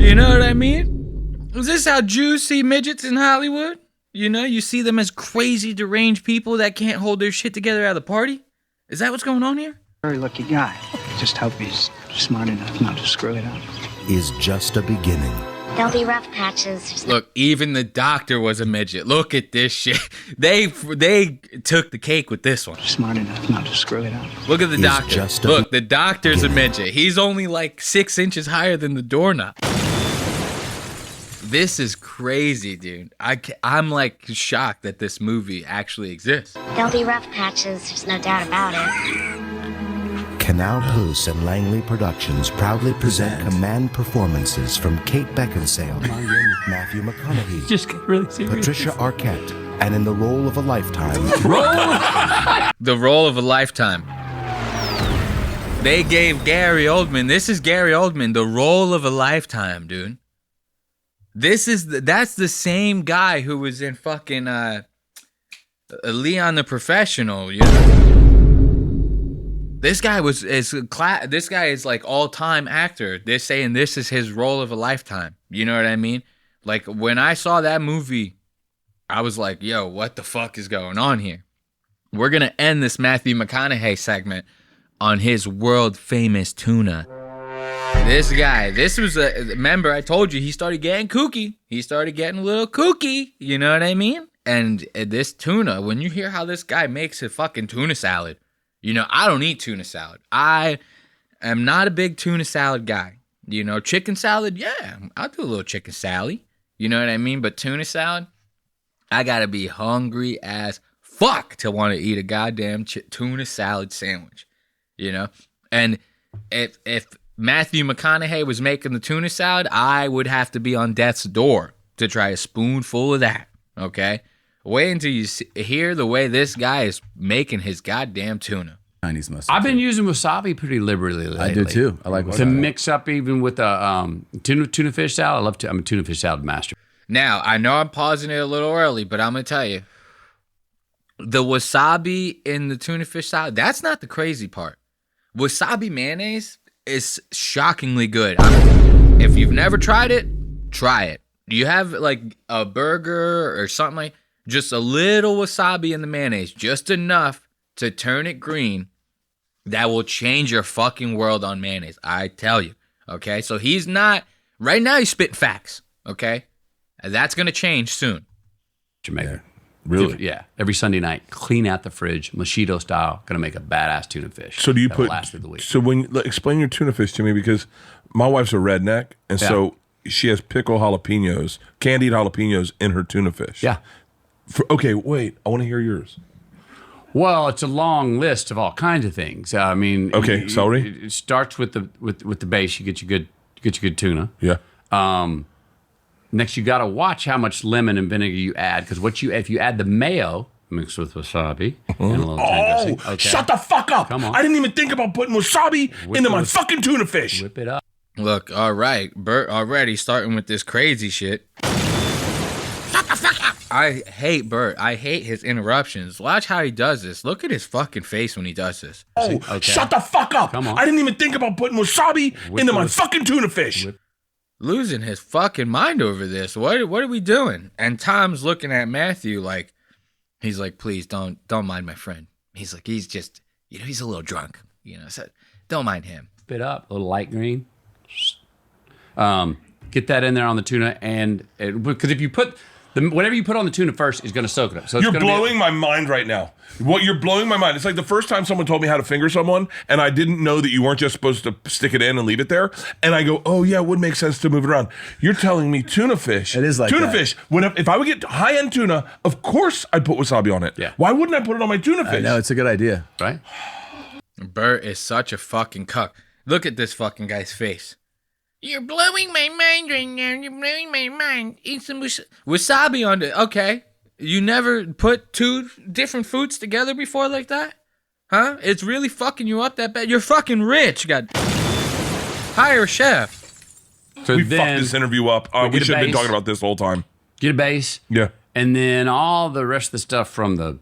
You know what I mean? Is this how Jews see midgets in Hollywood? You know, you see them as crazy, deranged people that can't hold their shit together at the party? Is that what's going on here? Very lucky guy. Just hope he's smart enough not to screw it up. Is just a beginning. There'll be rough patches. Look, even the doctor was a midget. Look at this shit. They took the cake with this one. Smart enough not to screw it up. Look at the doctor. Look, the doctor's a midget. He's only like 6 inches higher than the doorknob. This is crazy, dude. I'm like shocked that this movie actually exists. There'll be rough patches, there's no doubt about it. Canal House and Langley Productions proudly present command performances from Kate Beckinsale, Matthew McConaughey, Just get really serious. Patricia Arquette, and in the role of a lifetime, The role of a lifetime. They gave Gary Oldman, this is Gary Oldman, the role of a lifetime, dude. That's the same guy who was in fucking Leon the Professional, you know? This guy is like all-time actor. They're saying this is his role of a lifetime. You know what I mean? Like when I saw that movie, I was like, yo, what the fuck is going on here? We're going to end this Matthew McConaughey segment on his world-famous tuna. This guy, remember I told you he started getting kooky. He started getting a little kooky. You know what I mean? And this tuna, when you hear how this guy makes a fucking tuna salad, you know, I don't eat tuna salad. I am not a big tuna salad guy. You know, chicken salad, yeah, I'll do a little chicken salad. You know what I mean? But tuna salad, I gotta be hungry as fuck to want to eat a goddamn tuna salad sandwich. You know? And if Matthew McConaughey was making the tuna salad, I would have to be on death's door to try a spoonful of that, okay? Wait until you hear the way this guy is making his goddamn tuna. Chinese mustard. I've been using wasabi pretty liberally lately. I do too. I like wasabi. To mix up even with a tuna fish salad. I'm a tuna fish salad master. Now, I know I'm pausing it a little early, but I'm going to tell you. The wasabi in the tuna fish salad, that's not the crazy part. Wasabi mayonnaise is shockingly good. If you've never tried it, try it. You have like a burger or something like just a little wasabi in the mayonnaise, just enough to turn it green. That will change your fucking world on mayonnaise. I tell you. Okay? So he's not, right now he's spitting facts. Okay? And that's going to change soon. Jamaica. Yeah. Really? Yeah. Every Sunday night, clean out the fridge, mosquito style. Gonna make a badass tuna fish. So do you That'll put? last through the week. So explain your tuna fish to me, because my wife's a redneck, and so she has pickled jalapenos, candied jalapenos in her tuna fish. Yeah. Okay, wait. I want to hear yours. Well, it's a long list of all kinds of things. I mean, Okay, celery? It starts with the base. You get your good tuna. Yeah. Next, you got to watch how much lemon and vinegar you add, because if you add the mayo mixed with wasabi and a little tang dressing, Shut the fuck up! Come on. I didn't even think about putting wasabi into my it. fucking tuna fish. Whip it up. Look, all right, Bert already starting with this crazy shit. Shut the fuck up! I hate Bert. I hate his interruptions. Watch how he does this. Look at his fucking face when he does this. Shut the fuck up! Come on. I didn't even think about putting wasabi into my it. fucking tuna fish. Losing his fucking mind over this. What are we doing? And Tom's looking at Matthew like, he's like, please don't mind my friend. He's like, he's just, he's a little drunk, so don't mind him. Whip it up, a little light green. Get that in there on the tuna, and because if you put whatever you put on the tuna first is going to soak it up. So You're blowing my mind right now. You're blowing my mind. It's like the first time someone told me how to finger someone, and I didn't know that you weren't just supposed to stick it in and leave it there. And I go, oh yeah, it would make sense to move it around. You're telling me tuna fish. It is like tuna that. fish. If I would get high-end tuna, of course I'd put wasabi on it. Yeah. Why wouldn't I put it on my tuna fish? I know, it's a good idea. right. Bert is such a fucking cuck. Look at this fucking guy's face. You're blowing my mind right now. You're blowing my mind. Eat some wasabi on it. Okay. You never put two different foods together before like that? Huh? It's really fucking you up that bad? You're fucking rich. God. Hire a chef. So we then fucked this interview up. We get a should have been base. talking about this the whole time. get a base. Yeah. And then all the rest of the stuff from the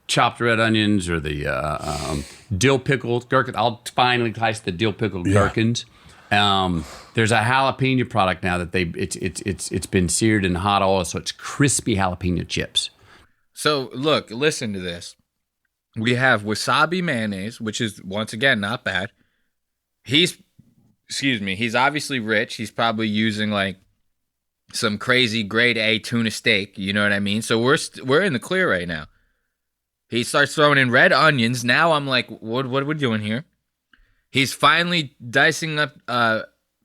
chopped red onions or the dill pickled gherkins. I'll finally slice the dill pickled gherkins. There's a jalapeno product now that it's been seared in hot oil, so it's crispy jalapeno chips. So look, listen to this. We have wasabi mayonnaise, which is once again not bad. He's obviously rich. He's probably using like some crazy grade A tuna steak. You know what I mean? So we're in the clear right now. He starts throwing in red onions. Now I'm like, what are we doing here? He's finally dicing up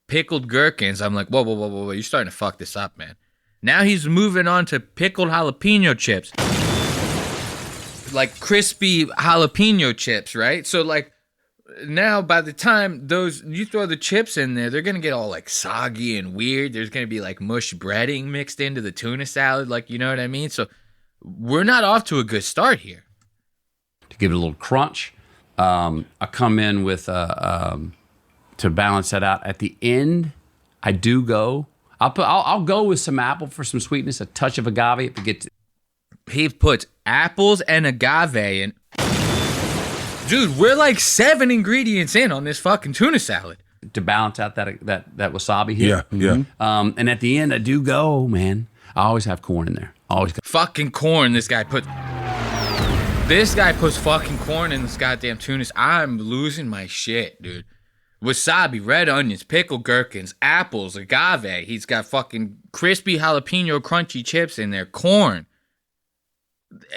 pickled gherkins. I'm like, whoa. You're starting to fuck this up, man. Now he's moving on to pickled jalapeno chips. Like crispy jalapeno chips, right? So like now by the time you throw the chips in there, they're going to get all like soggy and weird. There's going to be like mush breading mixed into the tuna salad. Like, you know what I mean? So we're not off to a good start here. To give it a little crunch, I come in with to balance that out. At the end, I do go. I'll go with some apple for some sweetness, a touch of agave if it gets. He puts apples and agave in. Dude, we're like 7 ingredients in on this fucking tuna salad to balance out that wasabi here. Yeah. And at the end, I do go, man. I always have corn in there. Always. Fucking corn. This guy puts fucking corn in this goddamn tuna. I'm losing my shit, dude. Wasabi, red onions, pickled gherkins, apples, agave. He's got fucking crispy jalapeno crunchy chips in there. Corn.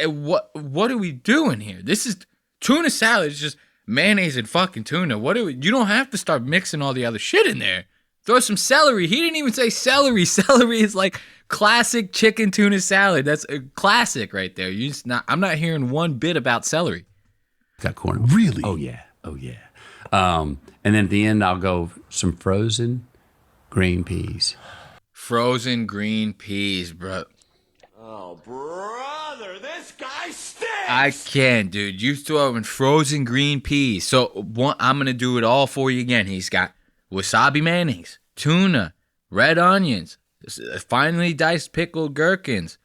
What are we doing here? This is tuna salad. It's just mayonnaise and fucking tuna. You don't have to start mixing all the other shit in there. Throw some celery. He didn't even say celery. Celery is like classic chicken tuna salad. That's a classic right there. I'm not hearing one bit about celery. Got corn. Really? Oh yeah. And then at the end, I'll go some frozen green peas. Frozen green peas, bro. Oh, brother, this guy stinks! I can't, dude. You throw in frozen green peas. So I'm going to do it all for you again. He's got wasabi mayonnaise, tuna, red onions, finely diced pickled gherkins,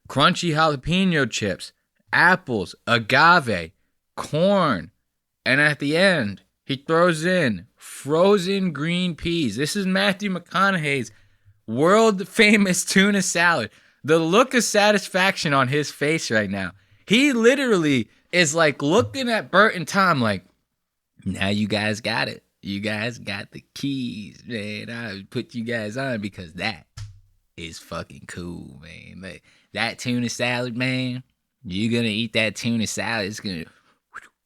crunchy jalapeno chips, apples, agave, corn, and at the end, he throws in frozen green peas. This is Matthew McConaughey's world-famous tuna salad. The look of satisfaction on his face right now. He literally is like looking at Bert and Tom like, now you guys got it. You guys got the keys, man. I put you guys on because that is fucking cool, man. Like, that tuna salad, man, you're going to eat that tuna salad. It's going to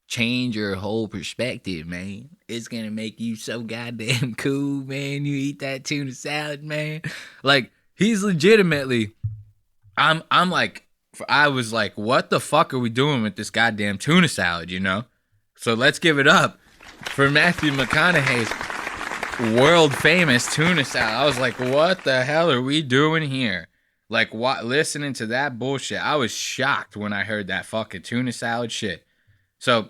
change your whole perspective, man. It's going to make you so goddamn cool, man. You eat that tuna salad, man. Like, he's legitimately... I was like, what the fuck are we doing with this goddamn tuna salad, you know? So let's give it up for Matthew McConaughey's world famous tuna salad. I was like, what the hell are we doing here? Like, what? Listening to that bullshit. I was shocked when I heard that fucking tuna salad shit. So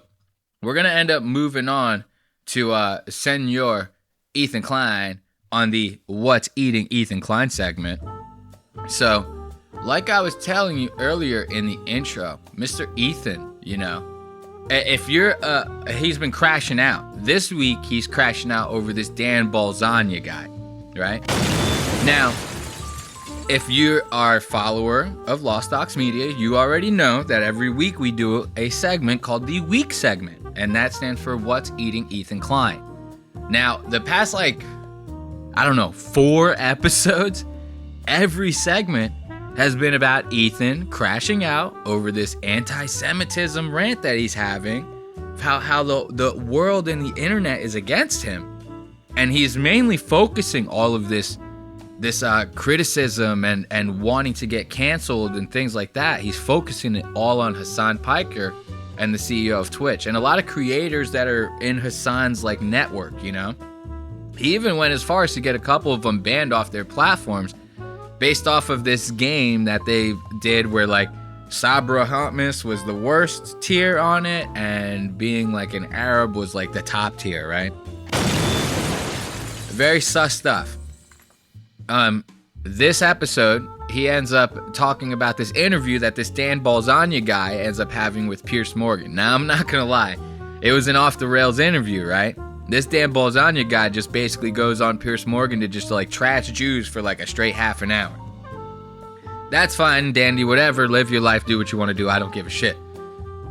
we're going to end up moving on to Senor Ethan Klein on the What's Eating Ethan Klein segment. So... like I was telling you earlier in the intro, Mr. Ethan, you know, if you're, he's been crashing out. This week, he's crashing out over this Dan Balzania guy, right? Now, if you are a follower of Lost Docs Media, you already know that every week we do a segment called the Week segment, and that stands for What's Eating Ethan Klein. Now, the past, 4 episodes, every segment has been about Ethan crashing out over this anti-Semitism rant that he's having, how the world and the internet is against him. And he's mainly focusing all of this criticism and wanting to get canceled and things like that. He's focusing it all on Hassan Piker and the CEO of Twitch. And a lot of creators that are in Hassan's network, you know. He even went as far as to get a couple of them banned off their platforms based off of this game that they did where Sabra Hummus was the worst tier on it and being an Arab was the top tier, right? Very sus stuff. This episode, he ends up talking about this interview that this Dan Balzania guy ends up having with Piers Morgan. Now, I'm not gonna lie, it was an off the rails interview, right? This Dan Balzania guy just basically goes on Piers Morgan to just like trash Jews for like a straight half an hour. That's fine, dandy, whatever. Live your life, do what you want to do. I don't give a shit.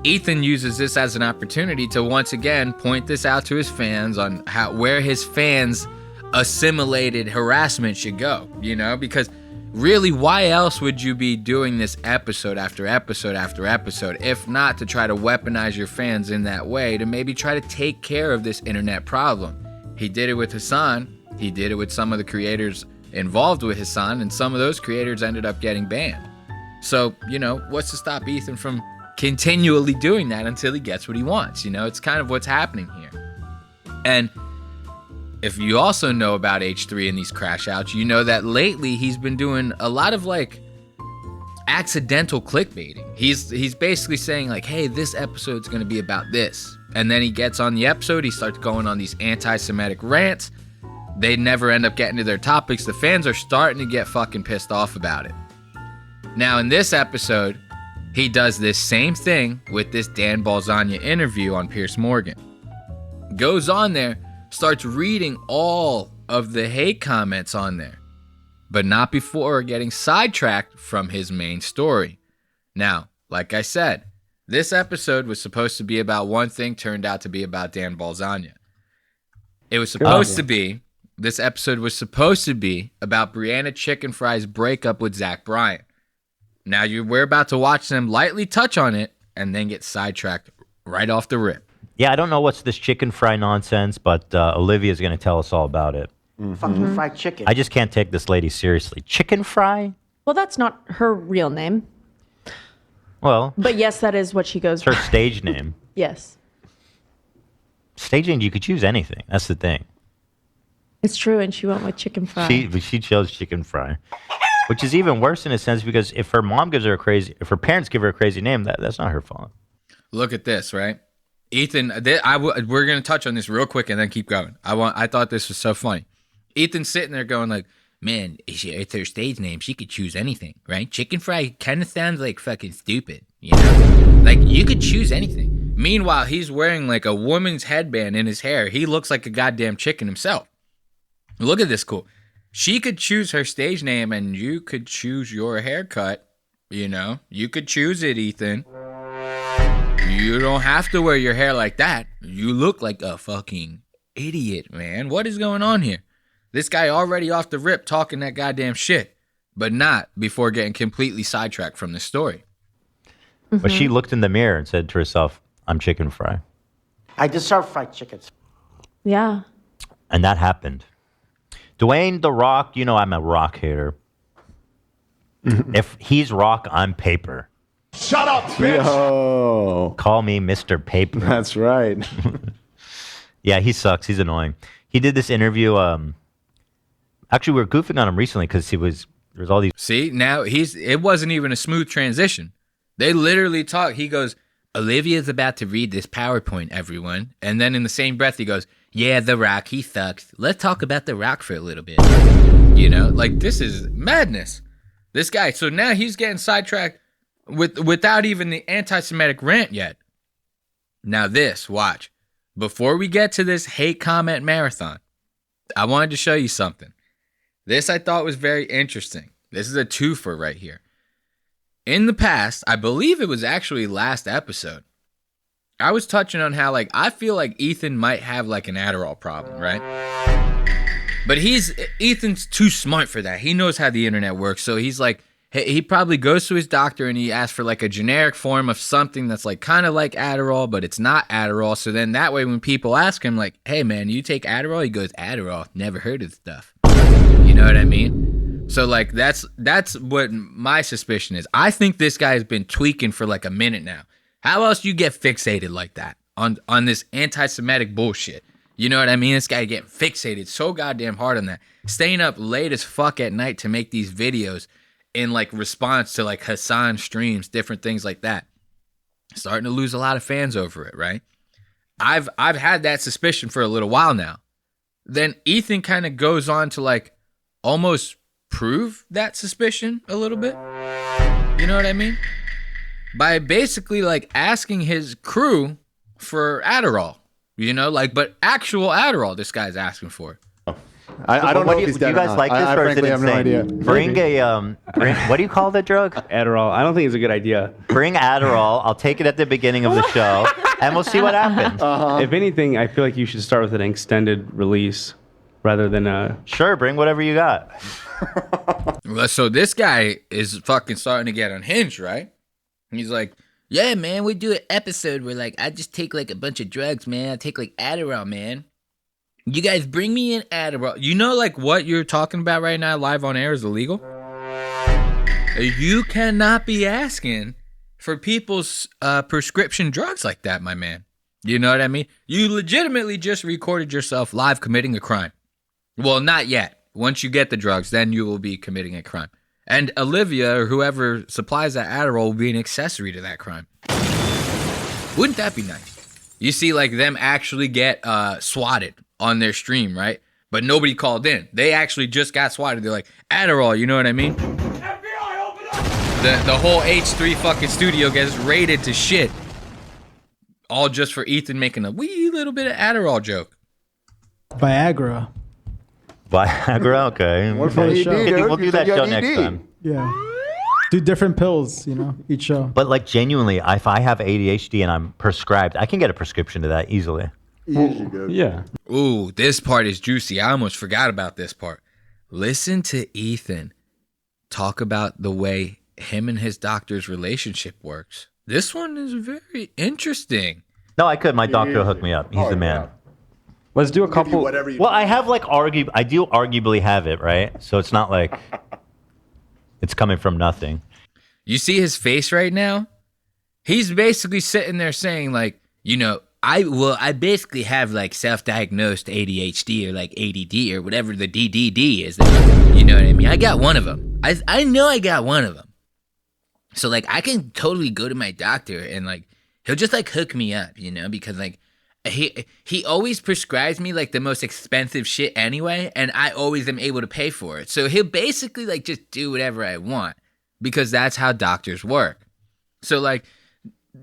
Ethan uses this as an opportunity to once again point this out to his fans on where his fans assimilated harassment should go, you know, because really, why else would you be doing this episode after episode after episode, if not to try to weaponize your fans in that way to maybe try to take care of this internet problem? He did it with Hassan. He did it with some of the creators involved with Hassan, and some of those creators ended up getting banned. So, you know, what's to stop Ethan from continually doing that until he gets what he wants? You know, it's kind of what's happening here. And if you also know about H3 and these crash outs, you know that lately he's been doing a lot of like accidental clickbaiting. He's basically saying like, hey, this episode's going to be about this. And then he gets on the episode, he starts going on these anti-Semitic rants. They never end up getting to their topics. The fans are starting to get fucking pissed off about it. Now in this episode, he does this same thing with this Dan Balzania interview on Piers Morgan. Goes on there, starts reading all of the hate comments on there, but not before getting sidetracked from his main story. Now, like I said, this episode was supposed to be about one thing, turned out to be about Dan Balzania. It was supposed to be, this episode was supposed to be about Brianna Chicken Fry's breakup with Zach Bryan. Now we're about to watch them lightly touch on it and then get sidetracked right off the rip. Yeah, I don't know what's this chicken fry nonsense, but Olivia's going to tell us all about it. Fucking fried chicken. I just can't take this lady seriously. Chicken fry? Well, that's not her real name. Well, but yes, that is what she goes her by. stage name. Yes. Stage name, you could choose anything. That's the thing. It's true, and she went with chicken fry. She chose chicken fry, which is even worse in a sense because if her mom gives her if her parents give her a crazy name, that's not her fault. Look at this, right? Ethan, we're going to touch on this real quick and then keep going. I thought this was so funny. Ethan's sitting there going like, man, it's her stage name. She could choose anything, right? Chicken fry kind of sounds like fucking stupid, you know? Like, you could choose anything. Meanwhile, he's wearing like a woman's headband in his hair. He looks like a goddamn chicken himself. Look at this cool. She could choose her stage name and you could choose your haircut, you know? You could choose it, Ethan. You don't have to wear your hair like that. You look like a fucking idiot, man. What is going on here? This guy already off the rip talking that goddamn shit, but not before getting completely sidetracked from the story. But she looked in the mirror and said to herself, I'm chicken fry. I deserve fried chickens. Yeah. And that happened. Dwayne The Rock, you know I'm a rock hater. If he's rock, I'm paper. Shut up, bitch! Yo. Call me Mr. Paper. That's right. Yeah, he sucks. He's annoying. He did this interview. Actually, we were goofing on him recently because there's all these. See, now it wasn't even a smooth transition. They literally talk. He goes, Olivia's about to read this PowerPoint, everyone. And then in the same breath, he goes, yeah, The Rock, he sucks. Let's talk about The Rock for a little bit. You know, like this is madness. This guy. So now he's getting sidetracked without even the anti-Semitic rant yet. Now this, watch. Before we get to this hate comment marathon, I wanted to show you something. This I thought was very interesting. This is a twofer right here. In the past, I believe it was actually last episode, I was touching on how like I feel like Ethan might have like an Adderall problem, right? But Ethan's too smart for that. He knows how the internet works, so he's like, he probably goes to his doctor and he asks for like a generic form of something that's like kind of like Adderall, but it's not Adderall. So then that way when people ask him like, hey man, you take Adderall? He goes, Adderall, never heard of the stuff. You know what I mean? So like that's what my suspicion is. I think this guy has been tweaking for like a minute now. How else do you get fixated like that on this anti-Semitic bullshit? You know what I mean? This guy getting fixated so goddamn hard on that. Staying up late as fuck at night to make these videos in like response to like Hassan streams, different things like that. Starting to lose a lot of fans over it, right? I've had that suspicion for a little while now. Then Ethan kind of goes on to like almost prove that suspicion a little bit. You know what I mean? By basically like asking his crew for Adderall. You know, like, but actual Adderall this guy's asking for. I don't know if he's do dead you guys or not. like this, I or is it frankly have no idea. insane? Bring what do you call that drug? Adderall. I don't think it's a good idea. Bring Adderall. I'll take it at the beginning of the show, and we'll see what happens. If anything, I feel like you should start with an extended release rather than Sure, bring whatever you got. So this guy is fucking starting to get unhinged, right? He's like, yeah, man, we do an episode where, like, I just take, like, a bunch of drugs, man. I take, like, Adderall, man. You guys bring me in Adderall. You know, like, what you're talking about right now live on air is illegal? You cannot be asking for people's prescription drugs like that, my man. You know what I mean? You legitimately just recorded yourself live committing a crime. Well, not yet. Once you get the drugs, then you will be committing a crime. And Olivia, or whoever supplies that Adderall, will be an accessory to that crime. Wouldn't that be nice? You see, like, them actually get swatted on their stream, right? But nobody called in. They actually just got swatted. They're like, Adderall, you know what I mean? FBI, open up! The whole H3 fucking studio gets raided to shit. All just for Ethan making a wee little bit of Adderall joke. Viagra. Viagra, okay. We'll do that show next time. Yeah. Do different pills, you know, each show. But like genuinely, if I have ADHD and I'm prescribed, I can get a prescription to that easily. Yeah. Ooh, this part is juicy. I almost forgot about this part. Listen to Ethan talk about the way him and his doctor's relationship works. This one is very interesting. No, I could. My doctor will hook me up. He's the man. Let's do a couple. Well, I have like I do arguably have it, right? So it's not like it's coming from nothing. You see his face right now? He's basically sitting there saying, like, you know, I basically have like self-diagnosed ADHD or like ADD or whatever the DDD is. You know what I mean? I got one of them. I know I got one of them. So like I can totally go to my doctor and like he'll just like hook me up, you know, because like he always prescribes me like the most expensive shit anyway, and I always am able to pay for it. So he'll basically like just do whatever I want because that's how doctors work. So like,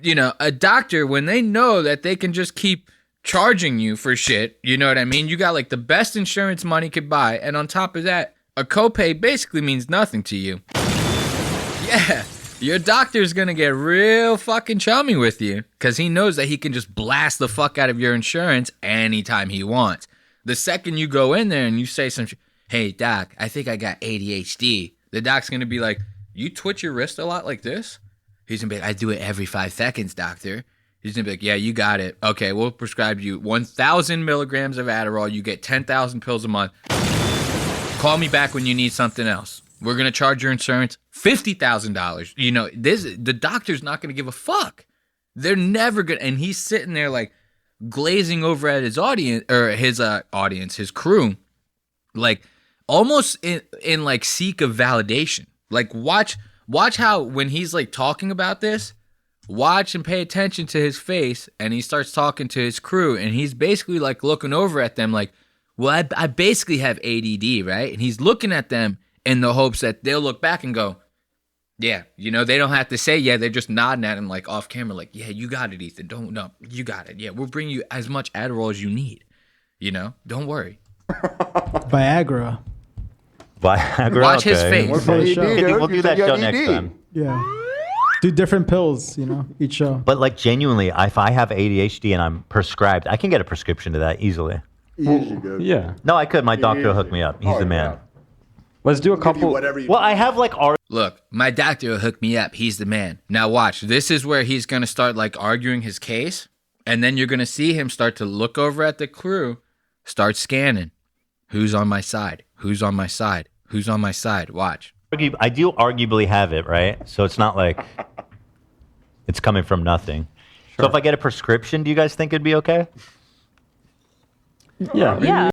you know, a doctor, when they know that they can just keep charging you for shit, you know what I mean? You got like the best insurance money could buy, and on top of that, a copay basically means nothing to you. Yeah, your doctor's gonna get real fucking chummy with you because he knows that he can just blast the fuck out of your insurance anytime he wants. The second you go in there and you say some shit, hey doc, I think I got ADHD, the doc's gonna be like, you twitch your wrist a lot like this? He's gonna be like, I do it every 5 seconds, doctor. He's gonna be like, yeah, you got it. Okay, we'll prescribe you 1,000 milligrams of Adderall. You get 10,000 pills a month. Call me back when you need something else. We're gonna charge your insurance $50,000. You know, the doctor's not gonna give a fuck. They're never gonna. And he's sitting there like glazing over at his audience or his crew, like almost in like seek of validation. Like watch how when he's like talking about this, watch and pay attention to his face, and he starts talking to his crew, and he's basically like looking over at them like, well, I basically have ADD, right? And he's looking at them in the hopes that they'll look back and go, yeah, you know, they don't have to say yeah, they're just nodding at him like off camera, like, yeah, you got it, Ethan. You got it. Yeah, we'll bring you as much Adderall as you need. You know, don't worry. Viagra. Watch his face. We'll do that show next time. Yeah. Do different pills, you know, each show. But like genuinely, if I have ADHD and I'm prescribed, I can get a prescription to that easily. Yeah. No, I could. My doctor will hook me up. He's the man. Let's do a couple. Well, I have like Look, my doctor will hook me up. He's the man. Now watch. This is where he's going to start like arguing his case. And then you're going to see him start to look over at the crew, start scanning. Who's on my side? Who's on my side? Who's on my side? Watch. I do arguably have it, right? So it's not like it's coming from nothing. Sure. So if I get a prescription, do you guys think it'd be okay? Yeah. Yeah.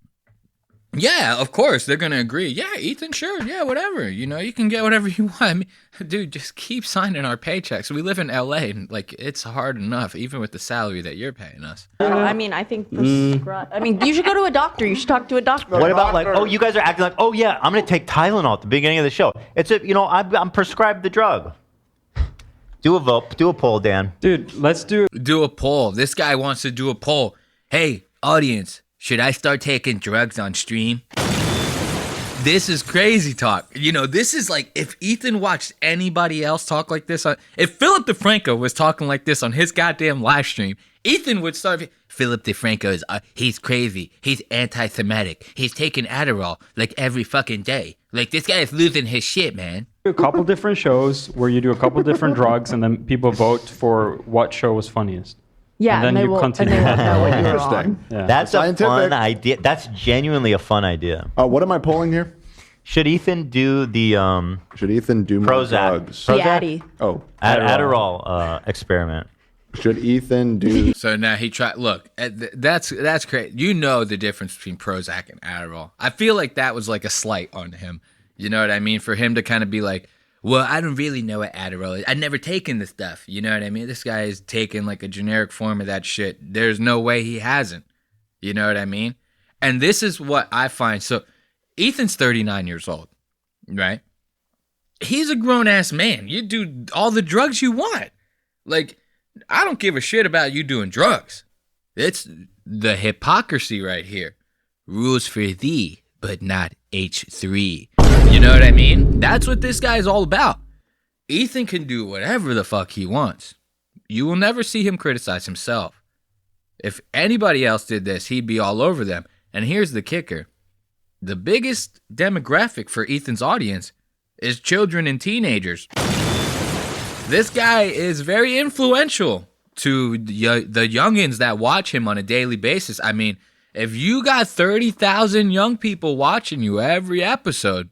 Yeah, of course. They're going to agree. Yeah, Ethan, sure. Yeah, whatever. You know, you can get whatever you want. I mean, dude, just keep signing our paychecks. We live in LA, and, like, it's hard enough, even with the salary that you're paying us. I mean, I think I mean, you should go to a doctor. You should talk to a doctor. What about, like, oh, you guys are acting like, oh, yeah, I'm going to take Tylenol at the beginning of the show. It's a, you know, I'm prescribed the drug. Do a vote. Do a poll, Dan. Dude, let's do a poll. This guy wants to do a poll. hey, audience, should I start taking drugs on stream? This is crazy talk. You know, this is like if Ethan watched anybody else talk like this. If Philip DeFranco was talking like this on his goddamn live stream, Ethan would start. Philip DeFranco is, he's crazy. He's anti-Semitic. He's taking Adderall like every fucking day. Like this guy is losing his shit, man. A couple different shows where you do a couple different drugs and then people vote for what show was funniest. Yeah, and then you continue. And they won't know what you were on. Yeah. That's a fun idea. That's genuinely a fun idea. What am I polling here? Should Ethan do the Should Ethan do more Prozac? drugs? The Addy. Oh, Adderall experiment? should Ethan do? So now he tried. Look, that's crazy. You know the difference between Prozac and Adderall. I feel like that was like a slight on him. You know what I mean? For him to kind of be like, well, I don't really know what Adderall is. I've never taken the stuff. You know what I mean? This guy is taking like a generic form of that shit. There's no way he hasn't. You know what I mean? And this is what I find. So Ethan's 39 years old, right? He's a grown-ass man. You do all the drugs you want. Like, I don't give a shit about you doing drugs. It's the hypocrisy right here. Rules for thee, but not H3. You know what I mean? That's what this guy's all about. Ethan can do whatever the fuck he wants. You will never see him criticize himself. If anybody else did this, he'd be all over them. And here's the kicker. The biggest demographic for Ethan's audience is children and teenagers. This guy is very influential to the youngins that watch him on a daily basis. I mean, if you got 30,000 young people watching you every episode,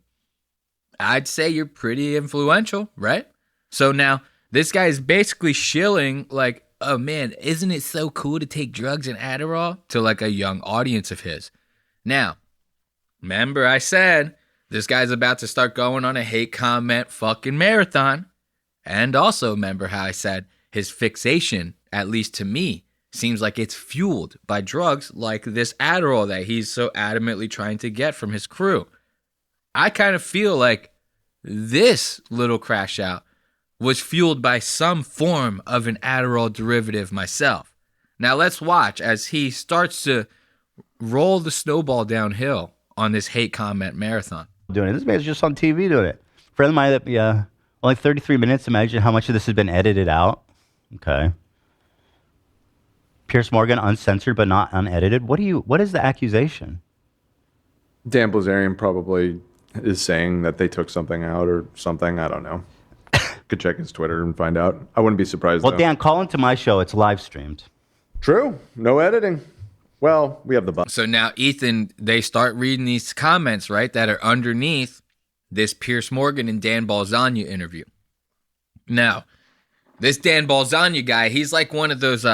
I'd say you're pretty influential, right? So now this guy is basically shilling like, oh man, isn't it so cool to take drugs and Adderall to like a young audience of his. Now, remember I said this guy's about to start going on a hate comment fucking marathon. And also remember how I said his fixation, at least to me, seems like it's fueled by drugs like this Adderall that he's so adamantly trying to get from his crew. I kind of feel like this little crash out was fueled by some form of an Adderall derivative myself. Now let's watch as he starts to roll the snowball downhill on this hate comment marathon. Doing it. This man's just on TV doing it. Friend of mine that only 33 minutes. Imagine how much of this has been edited out. Okay. Pierce Morgan, uncensored but not unedited. What is the accusation? Dan Blazarian probably is saying that they took something out or something. I don't know. Could check his Twitter and find out. I wouldn't be surprised. Well, though. Dan, call into my show. It's live streamed. True. No editing. Well, we have the button. So now, Ethan, they start reading these comments, right, that are underneath this Pierce Morgan and Dan Balzania interview. Now, this Dan Balzania guy, he's like one of those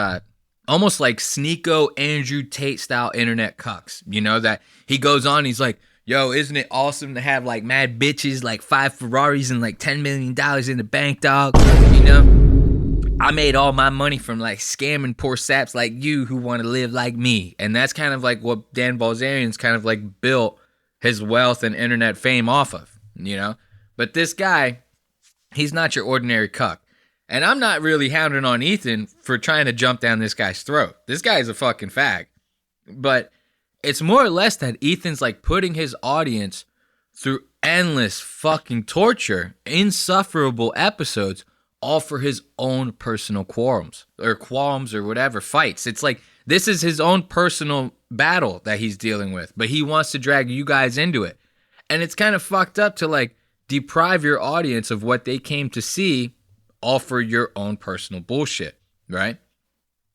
almost like Sneeko Andrew Tate style internet cucks. You know, that he goes on, he's like, yo, isn't it awesome to have like mad bitches, like 5 Ferraris and like $10 million in the bank, dog? You know, I made all my money from like scamming poor saps like you who want to live like me. And that's kind of like what Dan Balzarian's kind of like built his wealth and internet fame off of, you know? But this guy, he's not your ordinary cuck. And I'm not really hounding on Ethan for trying to jump down this guy's throat. This guy's a fucking fag. But it's more or less that Ethan's like putting his audience through endless fucking torture, insufferable episodes, all for his own personal qualms or whatever, fights. It's like this is his own personal battle that he's dealing with, but he wants to drag you guys into it. And it's kind of fucked up to like deprive your audience of what they came to see, all for your own personal bullshit, right?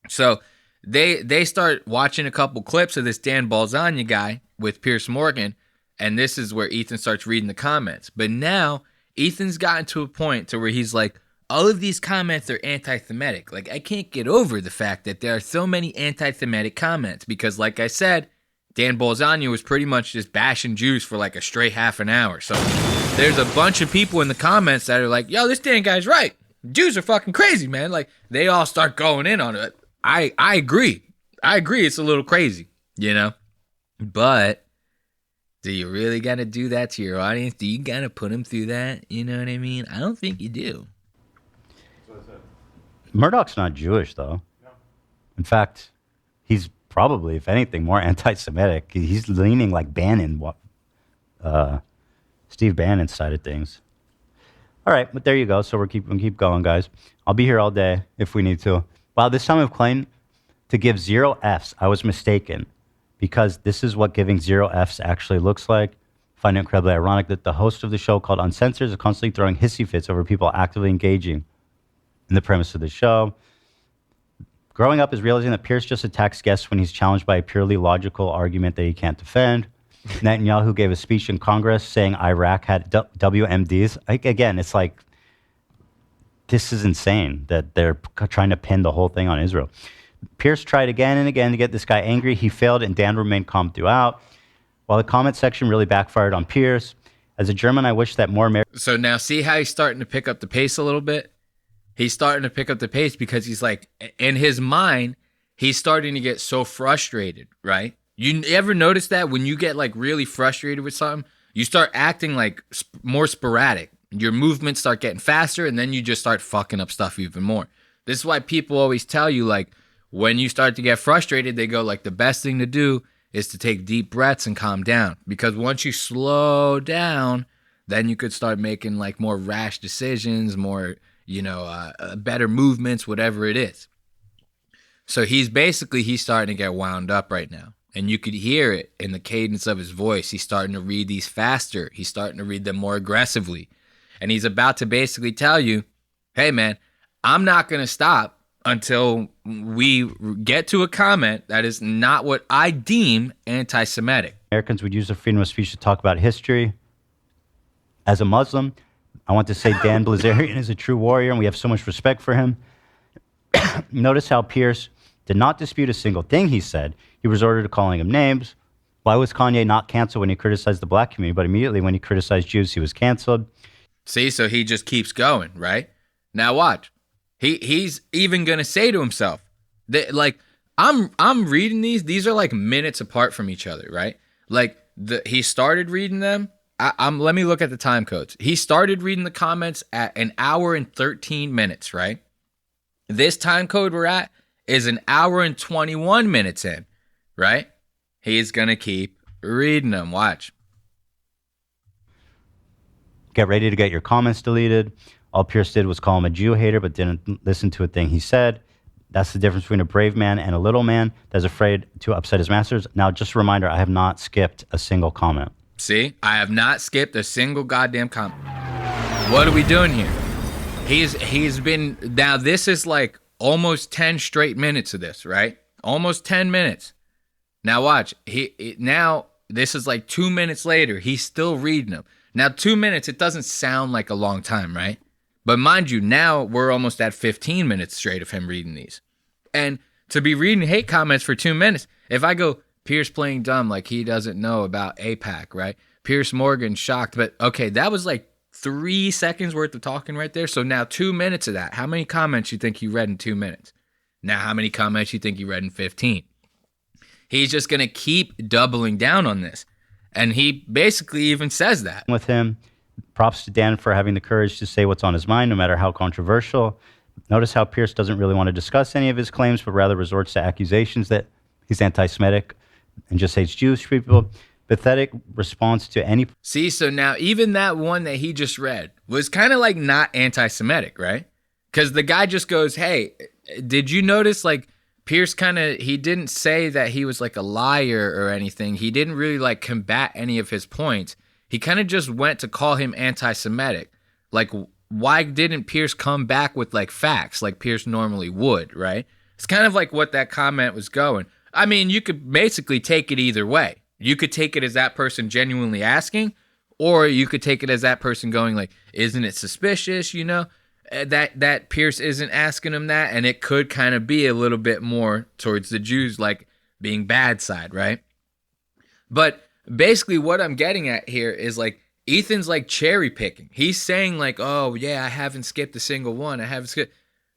So they start watching a couple clips of this Dan Balzania guy with Pierce Morgan, and this is where Ethan starts reading the comments. But now Ethan's gotten to a point to where he's like, all of these comments are anti-Semitic. Like, I can't get over the fact that there are so many anti-Semitic comments because, like I said, Dan Balzania was pretty much just bashing Jews for like a straight half an hour. So there's a bunch of people in the comments that are like, yo, this Dan guy's right. Jews are fucking crazy, man. Like, they all start going in on it. I agree. I agree it's a little crazy, you know? But do you really got to do that to your audience? Do you got to put them through that? You know what I mean? I don't think you do. Murdoch's not Jewish, though. No. In fact, he's probably, if anything, more anti-Semitic. He's leaning like Bannon, Steve Bannon's side of things. All right, but there you go. So we'll keep going, guys. I'll be here all day if we need to. Wow, this time I've claimed to give 0 Fs. I was mistaken, because this is what giving 0 Fs actually looks like. I find it incredibly ironic that the host of the show called Uncensored is constantly throwing hissy fits over people actively engaging in the premise of the show. Growing up is realizing that Pierce just attacks guests when he's challenged by a purely logical argument that he can't defend. Netanyahu gave a speech in Congress saying Iraq had WMDs. Again, it's like, this is insane that they're trying to pin the whole thing on Israel. Pierce tried again and again to get this guy angry. He failed, and Dan remained calm throughout. While the comment section really backfired on Pierce, as a German, I wish that more Americans... So now see how he's starting to pick up the pace a little bit? He's starting to pick up the pace because he's like, in his mind, he's starting to get so frustrated, right? You ever notice that when you get like really frustrated with something, you start acting like more sporadic. Your movements start getting faster, and then you just start fucking up stuff even more. This is why people always tell you, like, when you start to get frustrated, they go like, the best thing to do is to take deep breaths and calm down. Because once you slow down, then you could start making like more rash decisions, more, better movements, whatever it is. So he's starting to get wound up right now. And you could hear it in the cadence of his voice. He's starting to read these faster. He's starting to read them more aggressively. And he's about to basically tell you, hey, man, I'm not going to stop until we get to a comment that is not what I deem anti-Semitic. Americans would use their freedom of speech to talk about history. As a Muslim, I want to say Dan Bilzerian is a true warrior, and we have so much respect for him. Notice how Pierce did not dispute a single thing he said. He resorted to calling him names. Why was Kanye not canceled when he criticized the black community, but immediately when he criticized Jews, he was canceled? See, so he just keeps going, right? Now watch. He's even gonna say to himself, that, like, I'm reading these are like minutes apart from each other, right? Like he started reading them. Let me look at the time codes. He started reading the comments at 1 hour and 13 minutes, right? This time code we're at is 1 hour and 21 minutes in, right? He's going to keep reading them. Watch. Get ready to get your comments deleted. All Pierce did was call him a Jew hater, but didn't listen to a thing he said. That's the difference between a brave man and a little man that's afraid to upset his masters. Now, just a reminder, I have not skipped a single comment. See, I have not skipped a single goddamn comment. What are we doing here? He's been, now this is like almost 10 straight minutes of this, right? Almost 10 minutes. Now watch, now this is like 2 minutes later, he's still reading them. Now 2 minutes, it doesn't sound like a long time, right? But mind you, now we're almost at 15 minutes straight of him reading these. And to be reading hate comments for 2 minutes, if I go, Pierce playing dumb like he doesn't know about AIPAC, right? Pierce Morgan shocked, but okay, that was like 3 seconds worth of talking right there. So now 2 minutes of that. How many comments you think you read in 2 minutes? Now how many comments you think you read in 15? He's just going to keep doubling down on this. And he basically even says that. With him, props to Dan for having the courage to say what's on his mind, no matter how controversial. Notice how Pierce doesn't really want to discuss any of his claims, but rather resorts to accusations that he's anti-Semitic and just hates Jewish people. Pathetic response to any... See, so now even that one that he just read was kind of like not anti-Semitic, right? Because the guy just goes, hey, did you notice like Pierce he didn't say that he was like a liar or anything. He didn't really like combat any of his points. He kind of just went to call him anti-Semitic. Like, why didn't Pierce come back with like facts like Pierce normally would, right? It's kind of like what that comment was going. I mean, you could basically take it either way. You could take it as that person genuinely asking, or you could take it as that person going like, isn't it suspicious, that Pierce isn't asking him that? And it could kind of be a little bit more towards the Jews, like being bad side, right? But basically what I'm getting at here is like, Ethan's like cherry picking. He's saying like, oh yeah, I haven't skipped a single one. I haven't skipped.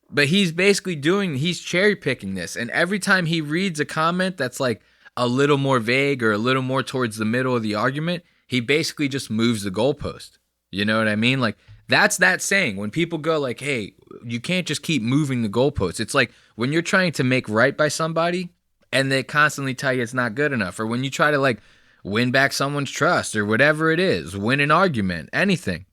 But he's basically he's cherry picking this. And every time he reads a comment that's like a little more vague or a little more towards the middle of the argument, he basically just moves the goalpost. You know what I mean? Like, that's that saying. When people go like, hey, you can't just keep moving the goalpost. It's like when you're trying to make right by somebody and they constantly tell you it's not good enough. Or when you try to like win back someone's trust or whatever it is, win an argument, anything,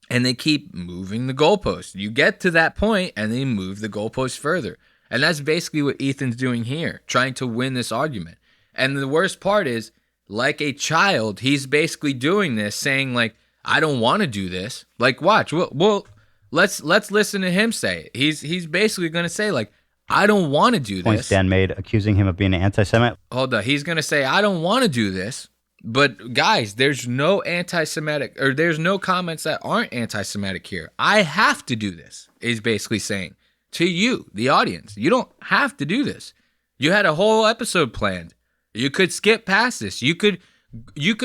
and they keep moving the goalpost. You get to that point and they move the goalpost further. And that's basically what Ethan's doing here, trying to win this argument. And the worst part is, like a child, he's basically doing this, saying like, I don't want to do this. Like, watch. Well, let's listen to him say it. He's basically going to say like, I don't want to do Points this. Dan made accusing him of being an anti-Semite. Hold on. He's going to say, I don't want to do this. But guys, there's no anti-Semitic, or there's no comments that aren't anti-Semitic here. I have to do this, is basically saying to you, the audience. You don't have to do this. You had a whole episode planned. You could skip past this. You could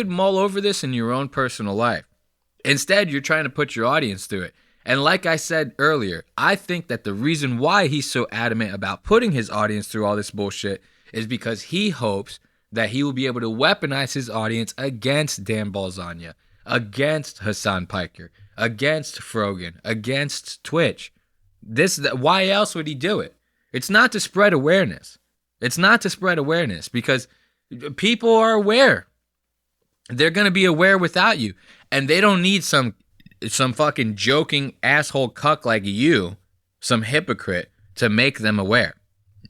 mull over this in your own personal life. Instead, you're trying to put your audience through it. And like I said earlier, I think that the reason why he's so adamant about putting his audience through all this bullshit is because he hopes that he will be able to weaponize his audience against Dan Balzania, against Hassan Piker, against Frogan, against Twitch. Why else would he do it? It's not to spread awareness. It's not to spread awareness because people are aware. They're going to be aware without you. And they don't need some fucking joking asshole cuck like you, some hypocrite, to make them aware.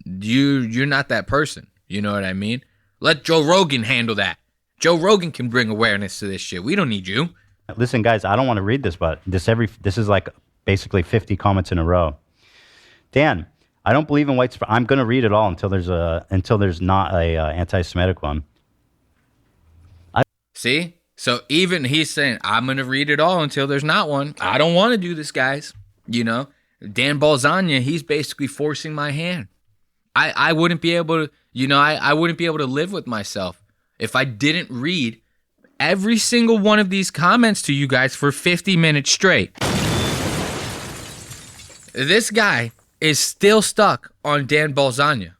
You're not that person. You know what I mean? Let Joe Rogan handle that. Joe Rogan can bring awareness to this shit. We don't need you. Listen, guys, I don't want to read this, but this is like basically 50 comments in a row. Dan, I don't believe in white supremacy. I'm going to read it all until there's not a anti-Semitic one. See? So even he's saying, I'm going to read it all until there's not one. I don't want to do this, guys. You know, Dan Balzania, he's basically forcing my hand. I wouldn't be able to, I wouldn't be able to live with myself if I didn't read every single one of these comments to you guys for 50 minutes straight. This guy is still stuck on Dan Balzania.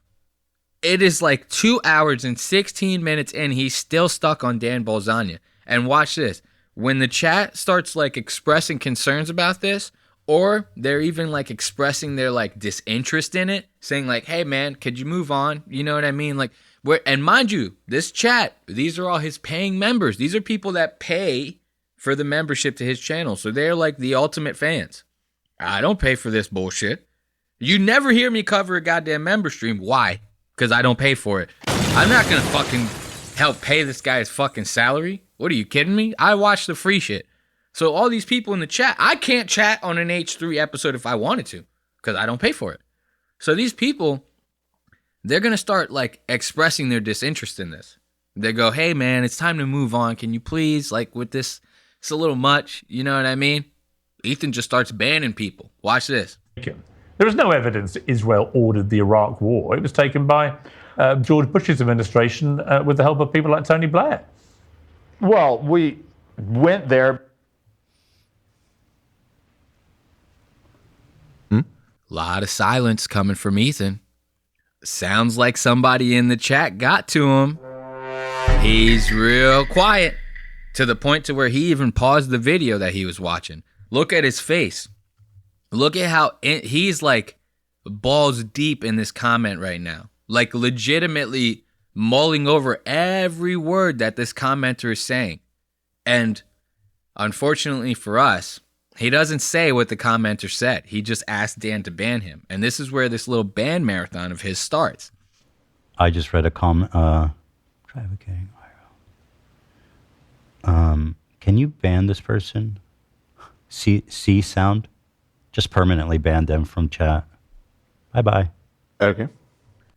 It is like 2 hours and 16 minutes in, he's still stuck on Dan Balzania. And watch this. When the chat starts like expressing concerns about this, or they're even like expressing their like disinterest in it, saying like, hey man, could you move on? You know what I mean? Like, and mind you, this chat, these are all his paying members. These are people that pay for the membership to his channel. So they're like the ultimate fans. I don't pay for this bullshit. You never hear me cover a goddamn member stream. Why? Because I don't pay for it. I'm not going to fucking help pay this guy's fucking salary. What are you kidding me? I watch the free shit. So all these people in the chat, I can't chat on an H3 episode if I wanted to because I don't pay for it. So these people, they're going to start like expressing their disinterest in this. They go, hey man, it's time to move on. Can you please, like with this, it's a little much. You know what I mean? Ethan just starts banning people. Watch this. There is no evidence that Israel ordered the Iraq war. It was taken by George Bush's administration with the help of people like Tony Blair. Well, we went there. Lot of silence coming from Ethan. Sounds like somebody in the chat got to him. He's real quiet to the point to where he even paused the video that he was watching. Look at his face. Look at how he's like balls deep in this comment right now. Like legitimately mulling over every word that this commenter is saying. And unfortunately for us, he doesn't say what the commenter said. He just asked Dan to ban him. And this is where this little ban marathon of his starts. I just read a comment. Can you ban this person? C sound? Just permanently ban them from chat. Bye-bye. Okay.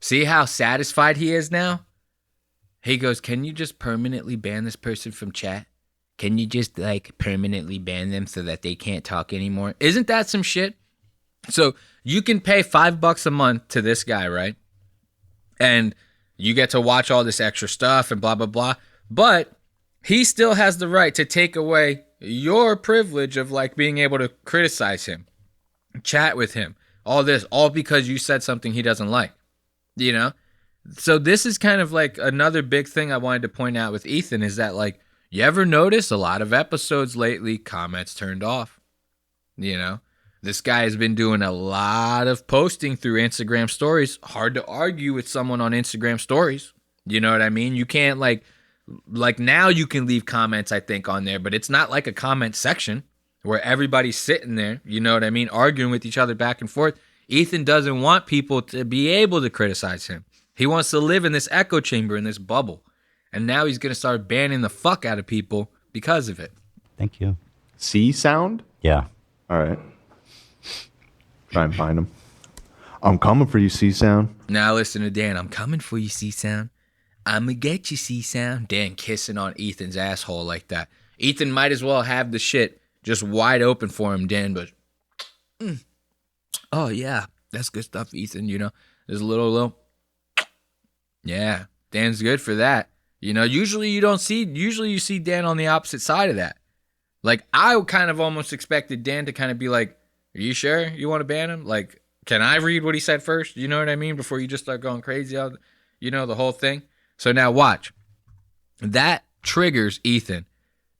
See how satisfied he is now? He goes, can you just permanently ban this person from chat? Can you just like permanently ban them so that they can't talk anymore? Isn't that some shit? So you can pay $5 a month to this guy, right? And you get to watch all this extra stuff and blah, blah, blah. But he still has the right to take away your privilege of like being able to criticize him, chat with him, all this, all because you said something he doesn't like, you know? So this is kind of like another big thing I wanted to point out with Ethan is that like, you ever notice a lot of episodes lately, comments turned off, you know? This guy has been doing a lot of posting through Instagram stories. Hard to argue with someone on Instagram stories. You know what I mean? You can't like now you can leave comments, I think, on there, but it's not like a comment section where everybody's sitting there, you know what I mean, arguing with each other back and forth. Ethan doesn't want people to be able to criticize him. He wants to live in this echo chamber, in this bubble. And now he's going to start banning the fuck out of people because of it. Thank you. C sound? Yeah. All right. Try and find him. I'm coming for you, C sound. Now listen to Dan. I'm coming for you, C sound. I'm going to get you, C sound. Dan kissing on Ethan's asshole like that. Ethan might as well have the shit just wide open for him, Dan, but oh yeah, that's good stuff, Ethan. You know, there's a little, yeah, Dan's good for that. You know, usually you see Dan on the opposite side of that. Like, I kind of almost expected Dan to kind of be like, are you sure you want to ban him? Like, can I read what he said first? You know what I mean? Before you just start going crazy out, you know, the whole thing. So now watch. That triggers Ethan.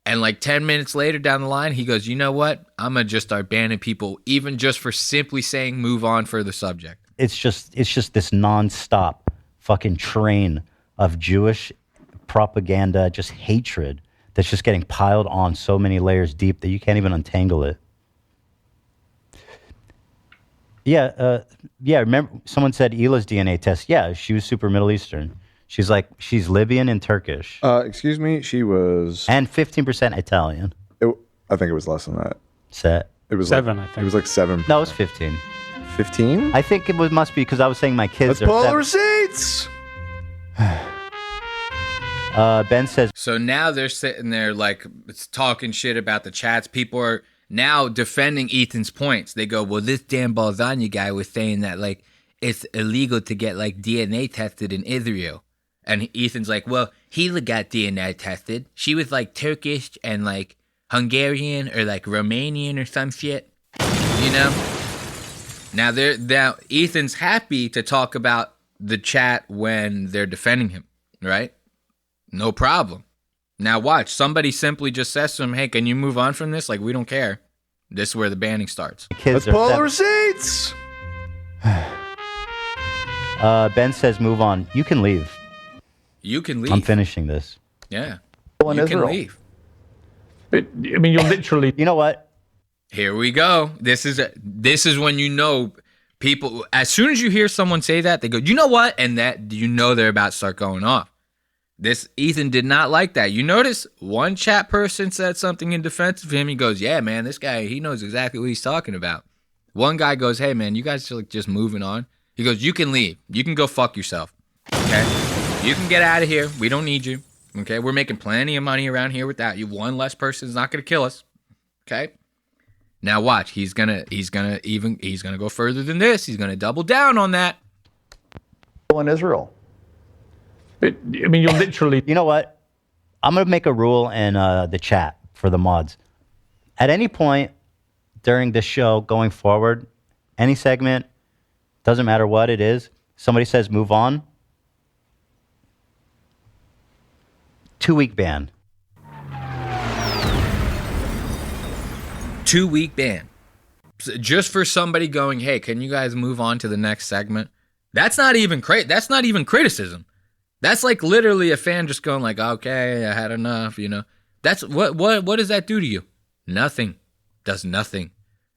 And like 10 minutes later down the line, he goes, you know what? I'm going to just start banning people, even just for simply saying move on for the subject. It's just this nonstop fucking train of Jewish propaganda, just hatred that's just getting piled on so many layers deep that you can't even untangle it. Yeah, remember someone said Hila's DNA test. Yeah, she was super Middle Eastern. She's Libyan and Turkish. Excuse me, she was... And 15% Italian. I think it was less than that. Set. It was 7, like, I think. It was like 7. No, it was 15. 15? I think it must be because I was saying my kids Let's are pull the 7. receipts! Ben says... So now they're sitting there like talking shit about the chats. People are now defending Ethan's points. They go, well, this Dan Balzania guy was saying that like it's illegal to get like DNA tested in Israel. And Ethan's like, well, Hila got DNA tested. She was like Turkish and like Hungarian or like Romanian or some shit, you know? Now Ethan's happy to talk about the chat when they're defending him, right? No problem. Now watch, somebody simply just says to him, hey, can you move on from this? Like, we don't care. This is where the banning starts. Let's pull the receipts! Ben says move on. You can leave. You can leave. I'm finishing this. Yeah. In You Israel. can leave. I mean, you're literally... You know what? Here we go. This is when you know people, as soon as you hear someone say that, they go, you know what? And that, you know, they're about to start going off. This Ethan did not like that. You notice one chat person said something in defense of him. He goes, yeah, man, this guy, he knows exactly what he's talking about. One guy goes, hey, man, you guys are like just moving on. He goes, you can leave. You can go fuck yourself. Okay? You can get out of here. We don't need you. Okay? We're making plenty of money around here without you. One less person is not going to kill us. Okay? Now watch. He's gonna go further than this. He's gonna double down on that. In Israel. I mean, you're literally... You know what? I'm going to make a rule in the chat for the mods. At any point during this show going forward, any segment, doesn't matter what it is, somebody says move on, 2-week ban. 2-week ban. Just for somebody going, hey, can you guys move on to the next segment? That's not even criticism. That's like literally a fan just going like, okay, I had enough, you know. That's what does that do to you? Nothing. Does nothing,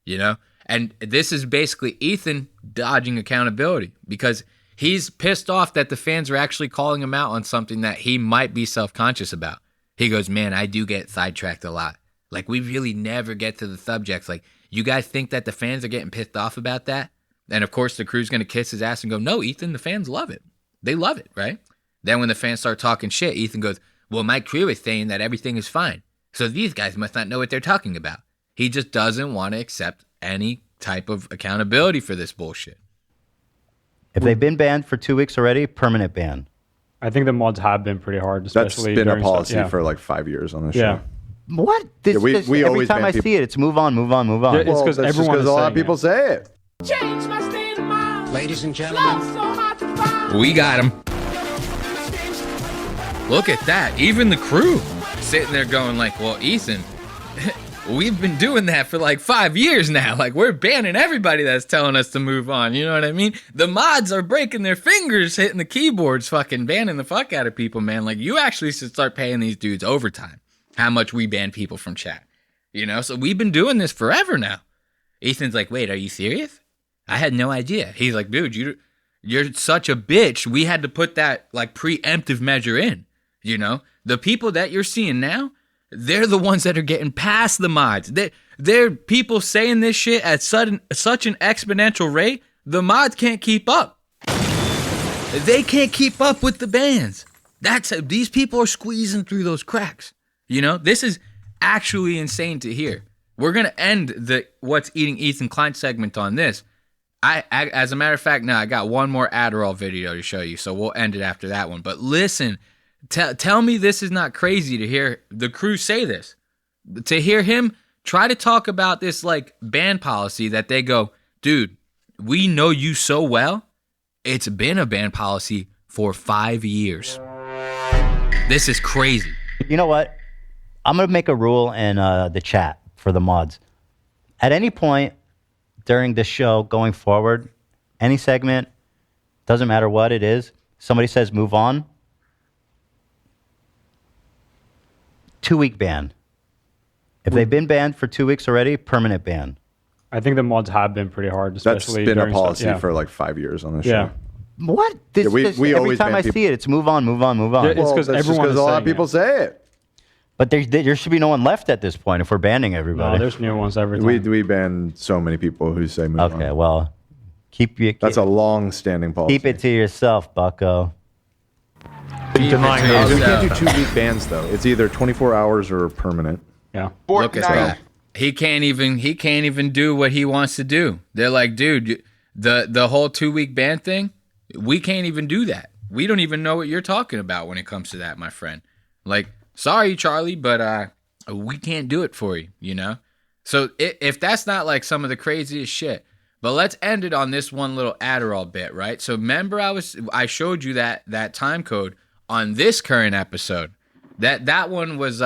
you know? And this is basically Ethan dodging accountability because he's pissed off that the fans are actually calling him out on something that he might be self-conscious about. He goes, man, I do get sidetracked a lot. Like, we really never get to the subjects. Like, you guys think that the fans are getting pissed off about that? And of course, the crew's going to kiss his ass and go, no, Ethan, the fans love it. They love it, right? Then when the fans start talking shit, Ethan goes, well, my crew is saying that everything is fine. So these guys must not know what they're talking about. He just doesn't want to accept any type of accountability for this bullshit. If they've been banned for 2 weeks already, permanent ban. I think the mods have been pretty hard, especially That's been a during policy stuff. for like 5 years on this Yeah. show. What? We every always time ban I people. see it, it's move on, move on, move on. Yeah, it's 'cause That's just everyone is a lot of saying people it. say it. Change my state of mind. Ladies and gentlemen. We got him. Look at that. Even the crew sitting there going like, well, Ethan, we've been doing that for like 5 years now. Like, we're banning everybody that's telling us to move on. You know what I mean? The mods are breaking their fingers, hitting the keyboards, fucking banning the fuck out of people, man. Like, you actually should start paying these dudes overtime. How much we ban people from chat. You know? So we've been doing this forever now. Ethan's like, wait, are you serious? I had no idea. He's like, dude, you're such a bitch. We had to put that like preemptive measure in. You know? The people that you're seeing now, they're the ones that are getting past the mods. They're people saying this shit at such an exponential rate, the mods can't keep up. They can't keep up with the bans. These people are squeezing through those cracks. You know, this is actually insane to hear. We're going to end the What's Eating Ethan Klein segment on this. I as a matter of fact, now I got one more Adderall video to show you, so we'll end it after that one. But listen, tell me this is not crazy to hear the crew say this. To hear him try to talk about this like ban policy that they go, dude, we know you so well. It's been a ban policy for 5 years. This is crazy. You know what? I'm going to make a rule in the chat for the mods. At any point during this show going forward, any segment, doesn't matter what it is, somebody says move on, 2-week ban. If they've been banned for 2 weeks already, permanent ban. I think the mods have been pretty hard, especially That's been a during policy for like 5 years on this show. What? We every always time ban I people. see it, it's move on, move on, move on. Yeah, it's 'cause everyone is a lot saying of people say it. But there should be no one left at this point if we're banning everybody. No, there's new ones every time. We ban so many people who say move on. Okay, well, That's a long-standing policy. keep it to yourself, bucko. We can't do 2-week bans though. It's either 24 hours or permanent. Yeah. Look at that. He can't even do what he wants to do. They're like, dude, the whole 2-week ban thing, we can't even do that. We don't even know what you're talking about when it comes to that, my friend. Like, sorry, Charlie, but we can't do it for you, you know? So if that's not like some of the craziest shit, but let's end it on this one little Adderall bit, right? So remember I showed you that time code on this current episode. That one was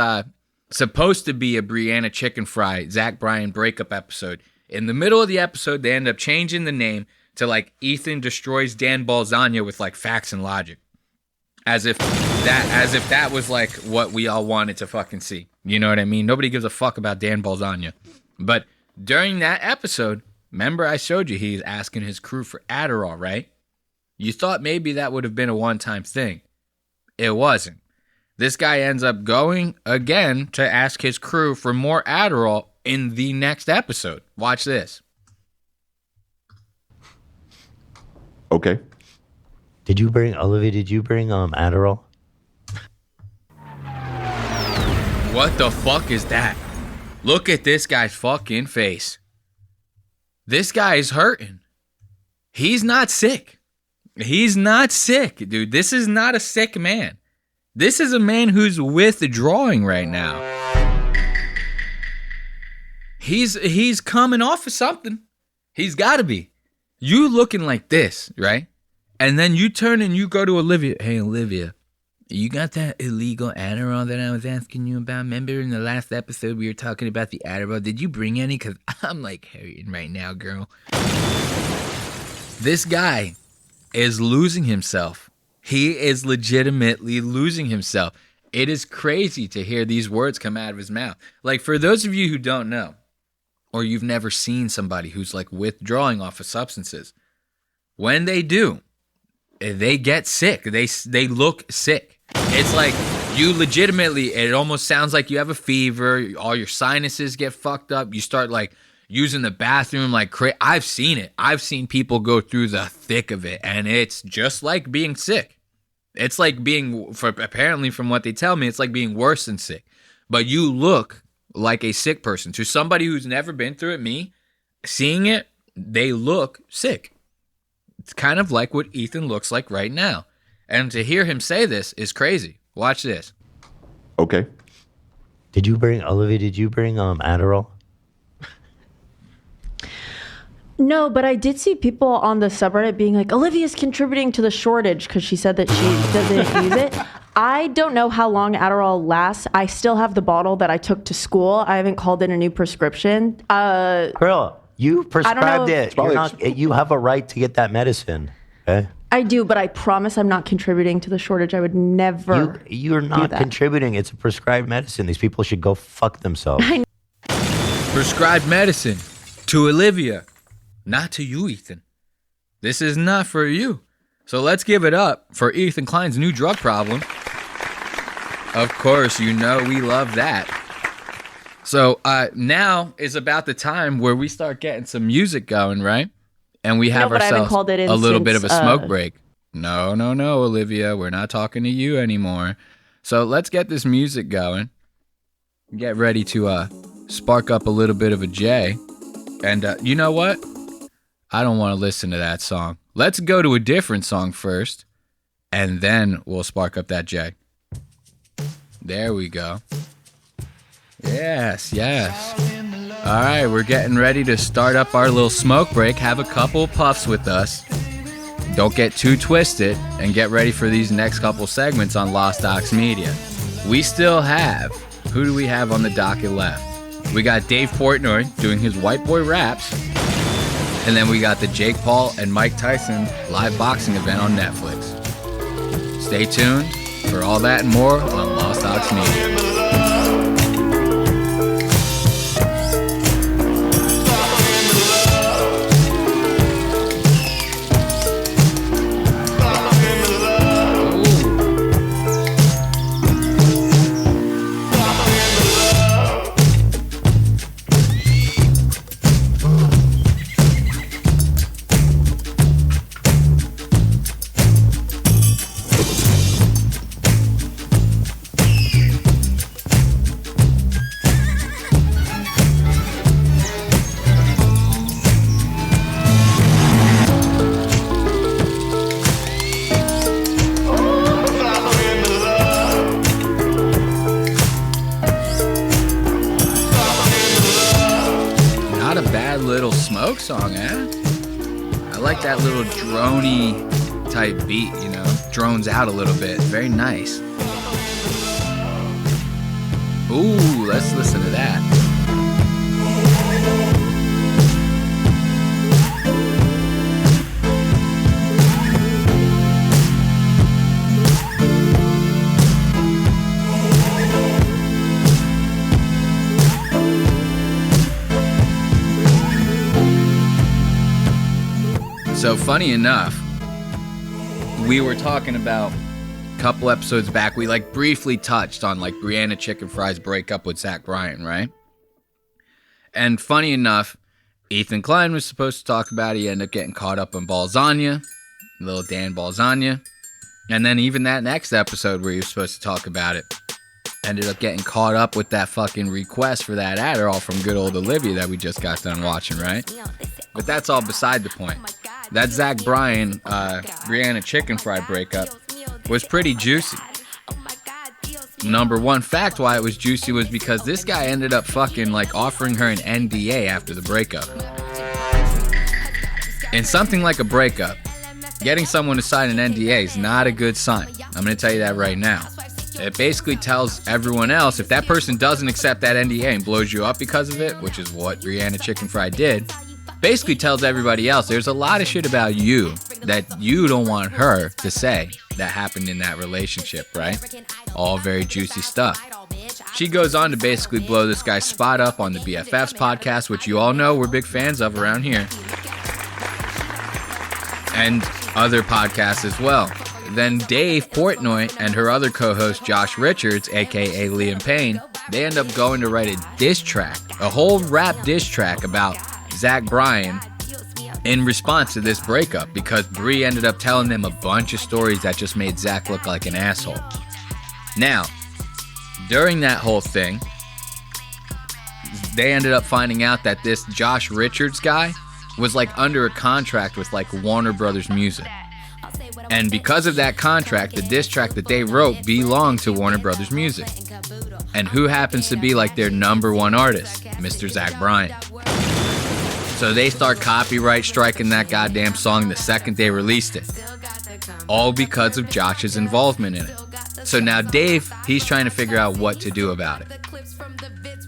supposed to be a Brianna Chicken Fry, Zach Bryan breakup episode. In the middle of the episode, they end up changing the name to like Ethan destroys Dan Balzania with like facts and logic. As if that was like what we all wanted to fucking see. You know what I mean? Nobody gives a fuck about Dan Balzania. But during that episode, remember I showed you he's asking his crew for Adderall, right? You thought maybe that would have been a one-time thing. It wasn't. This guy ends up going again to ask his crew for more Adderall in the next episode. Watch this. Okay. Did you bring Adderall? What the fuck is that? Look at this guy's fucking face. This guy is hurting. He's not sick. He's not sick, dude. This is not a sick man. This is a man who's withdrawing right now. He's coming off of something. He's got to be. You looking like this, right? And then you turn and you go to Olivia. Hey, Olivia, you got that illegal Adderall that I was asking you about? Remember in the last episode we were talking about the Adderall? Did you bring any? Because I'm like hurting right now, girl. This guy is losing himself. He is legitimately losing himself. It is crazy to hear these words come out of his mouth. Like, for those of you who don't know, or you've never seen somebody who's like withdrawing off of substances, when they do, they get sick. They look sick. It's like you legitimately, it almost sounds like you have a fever. All your sinuses get fucked up. You start like using the bathroom like crazy. I've seen it. I've seen people go through the thick of it, and it's just like being sick. It's like being, apparently from what they tell me, it's like being worse than sick. But you look like a sick person. To somebody who's never been through it, me, seeing it, they look sick. It's kind of like what Ethan looks like right now. And to hear him say this is crazy. Watch this. Okay. Did you bring Adderall? No, but I did see people on the subreddit being like, Olivia's contributing to the shortage because she said that she doesn't use it. I don't know how long Adderall lasts. I still have the bottle that I took to school. I haven't called in a new prescription. Girl, you prescribed if- it. You're not, you have a right to get that medicine. Okay? I do, but I promise I'm not contributing to the shortage. I would never. You're do not that. contributing. It's a prescribed medicine. These people should go fuck themselves. Prescribed medicine to Olivia, not to you, Ethan. This is not for you. So let's give it up for Ethan Klein's new drug problem. Of course, you know we love that. So now is about the time where we start getting some music going, right? And we have but I haven't ourselves called it in a little bit of since, a smoke break. No, Olivia. We're not talking to you anymore. So let's get this music going. Get ready to spark up a little bit of a J. And you know what? I don't want to listen to that song. Let's go to a different song first, and then we'll spark up that J. There we go. Yes. All right, we're getting ready to start up our little smoke break. Have a couple puffs with us. Don't get too twisted, and get ready for these next couple segments on Lost Ox Media. We still have, who do we have on the docket left? We got Dave Portnoy doing his white boy raps. And then we got the Jake Paul and Mike Tyson live boxing event on Netflix. Stay tuned for all that and more on Lost Ox Media. Little smoke song, eh? I like that little drony type beat, you know, drones out a little bit. Very nice. Ooh, let's listen to that. So funny enough, we were talking about a couple episodes back, we like briefly touched on like Brianna Chicken Fry's breakup with Zach Bryan, right? And funny enough, Ethan Klein was supposed to talk about it. He ended up getting caught up on Balzania, little Dan Balzania. And then even that next episode where he was supposed to talk about it, ended up getting caught up with that fucking request for that Adderall from good old Olivia that we just got done watching, right? But that's all beside the point. That Zach Bryan, Brianna Chicken Fry breakup was pretty juicy. Number one fact why it was juicy was because this guy ended up fucking like offering her an NDA after the breakup. In something like a breakup, getting someone to sign an NDA is not a good sign. I'm going to tell you that right now. It basically tells everyone else, if that person doesn't accept that NDA and blows you up because of it, which is what Brianna Chicken Fry did, basically tells everybody else there's a lot of shit about you that you don't want her to say that happened in that relationship, right? All very juicy stuff. She goes on to basically blow this guy's spot up on the BFFs podcast, which you all know we're big fans of around here, and other podcasts as well. Then Dave Portnoy and her other co-host Josh Richards, aka Liam Payne, they end up going to write a diss track, a whole rap diss track about Zach Bryan in response to this breakup, because Bree ended up telling them a bunch of stories that just made Zach look like an asshole. Now, during that whole thing, they ended up finding out that this Josh Richards guy was like under a contract with like Warner Brothers Music. And because of that contract, the diss track that they wrote belonged to Warner Brothers Music. And who happens to be like their number one artist? Mr. Zach Bryan. So they start copyright striking that goddamn song the second they released it. All because of Josh's involvement in it. So now Dave, he's trying to figure out what to do about it.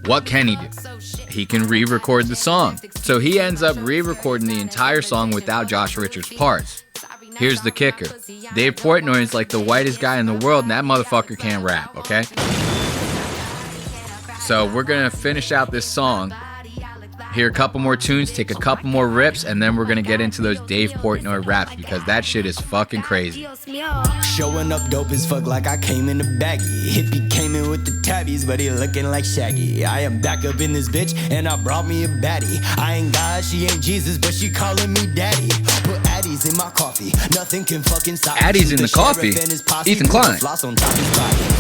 What can he do? He can re-record the song. So he ends up re-recording the entire song without Josh Richards' parts. Here's the kicker. Dave Portnoy is like the whitest guy in the world, and that motherfucker can't rap, okay? So we're going to finish out this song, hear a couple more tunes, take a couple more rips, and then we're going to get into those Dave Portnoy raps because that shit is fucking crazy. Showing up dope as fuck like I came in a baggy. Hippie came in with the tabbies, but he looking like Shaggy. I am back up in this bitch, and I brought me a baddie. I ain't God, she ain't Jesus, but she calling me daddy. Put Addies in my coffee, nothing can fucking stop me. Addies in the coffee? Ethan Klein.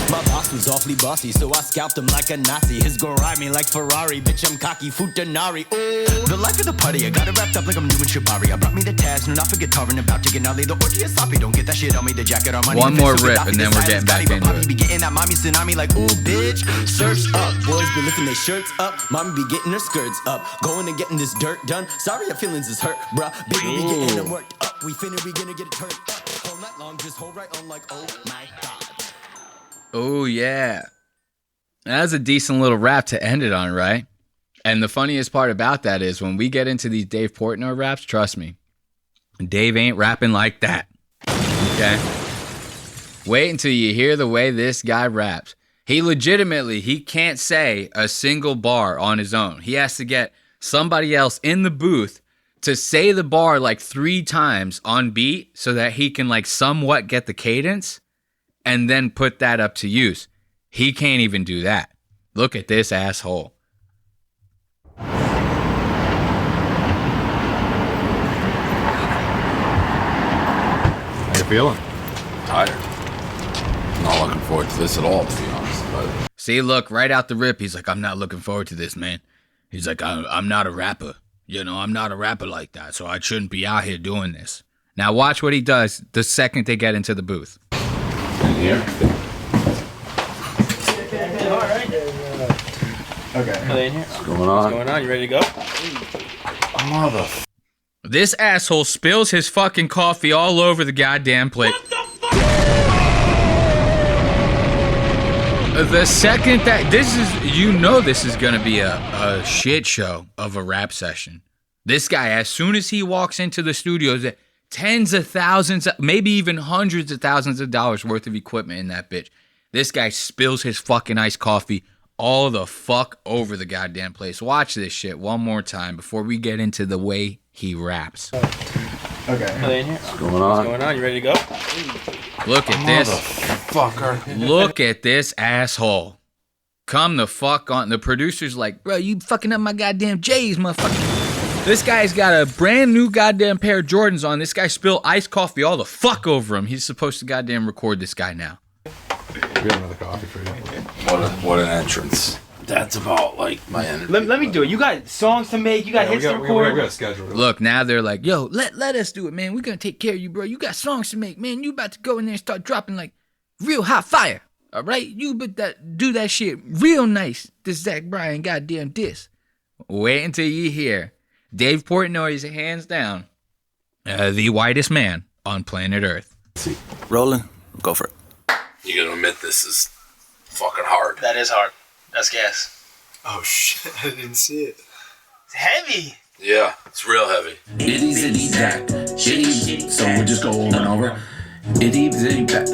My boss was awfully bossy, so I scalped him like a Nazi. His go ride me like Ferrari, bitch, I'm cocky, Futanari. Ooh. The life of the party, I got it wrapped up like I'm doing Shibari. I brought me the tabs, no, not for guitar and about to get gnarly. The orgy is sloppy, don't get that shit on me. The jacket on my one more rip, and then we're getting back into it. Be getting that mommy tsunami like, ooh, bitch. Search up, boys be lifting their shirts up. Mommy be getting her skirts up. Going and getting this dirt done. Sorry, your feelings is hurt, bruh. Baby be getting them worked up. We finna, we gonna get it turned up. All night long, just hold right on like, oh my god. Oh, yeah. That's a decent little rap to end it on, right? And the funniest part about that is when we get into these Dave Portnoy raps, trust me, Dave ain't rapping like that. Okay? Wait until you hear the way this guy raps. He can't say a single bar on his own. He has to get somebody else in the booth to say the bar like 3 times on beat so that he can like somewhat get the cadence and then put that up to use. He can't even do that. Look at this asshole. How you feeling? Tired. Not looking forward to this at all, to be honest. But See, look, right out the rip, he's like, I'm not looking forward to this, man. He's like, I'm not a rapper. You know, I'm not a rapper like that, so I shouldn't be out here doing this. Now watch what he does the second they get into the booth. In here? Okay. What's going on? What's going on? You ready to go? Mother. This asshole spills his fucking coffee all over the goddamn plate. The second that this is gonna be a shit show of a rap session. This guy, as soon as he walks into the studios, tens of thousands, maybe even hundreds of thousands of dollars worth of equipment in that bitch. This guy spills his fucking iced coffee all the fuck over the goddamn place. Watch this shit one more time before we get into the way he raps. Okay. What's going on? What's going on? You ready to go? Look at this. Motherfucker. Look at this asshole. Come the fuck on. The producer's like, bro, you fucking up my goddamn J's, motherfucker. This guy's got a brand new goddamn pair of Jordans on. This guy spilled iced coffee all the fuck over him. He's supposed to goddamn record this guy now. We have another coffee for you. What an entrance. That's about like my energy. Let me do it. You got songs to make. You got hits to record. We got a schedule. Look, now they're like, yo, let us do it, man. We're going to take care of you, bro. You got songs to make, man. You about to go in there and start dropping like real hot fire. All right? You do that shit real nice. This Zach Bryan goddamn diss. Wait until you hear Dave Portnoy is hands down the whitest man on planet Earth. Rolling, go for it. You gotta admit this is fucking hard. That is hard. That's gas. Oh shit, I didn't see it. It's heavy. Yeah, it's real heavy. Itty zitty zack, itty. So we'll just go over and over. Itty zitty zack.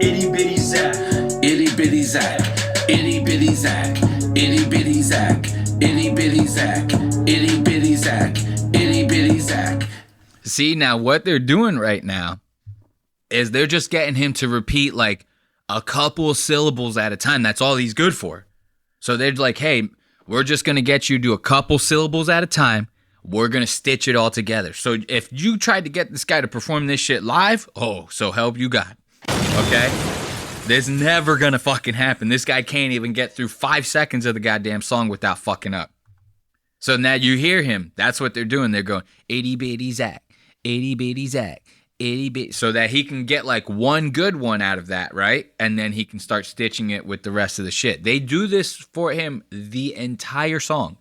Itty bitty Zach. Itty bitty Zach. Itty bitty Zach. Itty bitty Zach. Itty bitty Zach. Itty bitty Zach. Itty bitty Zach. See, now what they're doing right now is they're just getting him to repeat like a couple syllables at a time. That's all he's good for. So they're like, hey, we're just going to get you to do a couple syllables at a time. We're going to stitch it all together. So if you tried to get this guy to perform this shit live, oh, so help you God. Okay? This never going to fucking happen. This guy can't even get through 5 seconds of the goddamn song without fucking up. So now you hear him. That's what they're doing. They're going, itty bitty Zach, itty bitty Zach. So that he can get like one good one out of that, right? And then he can start stitching it with the rest of the shit. They do this for him the entire song.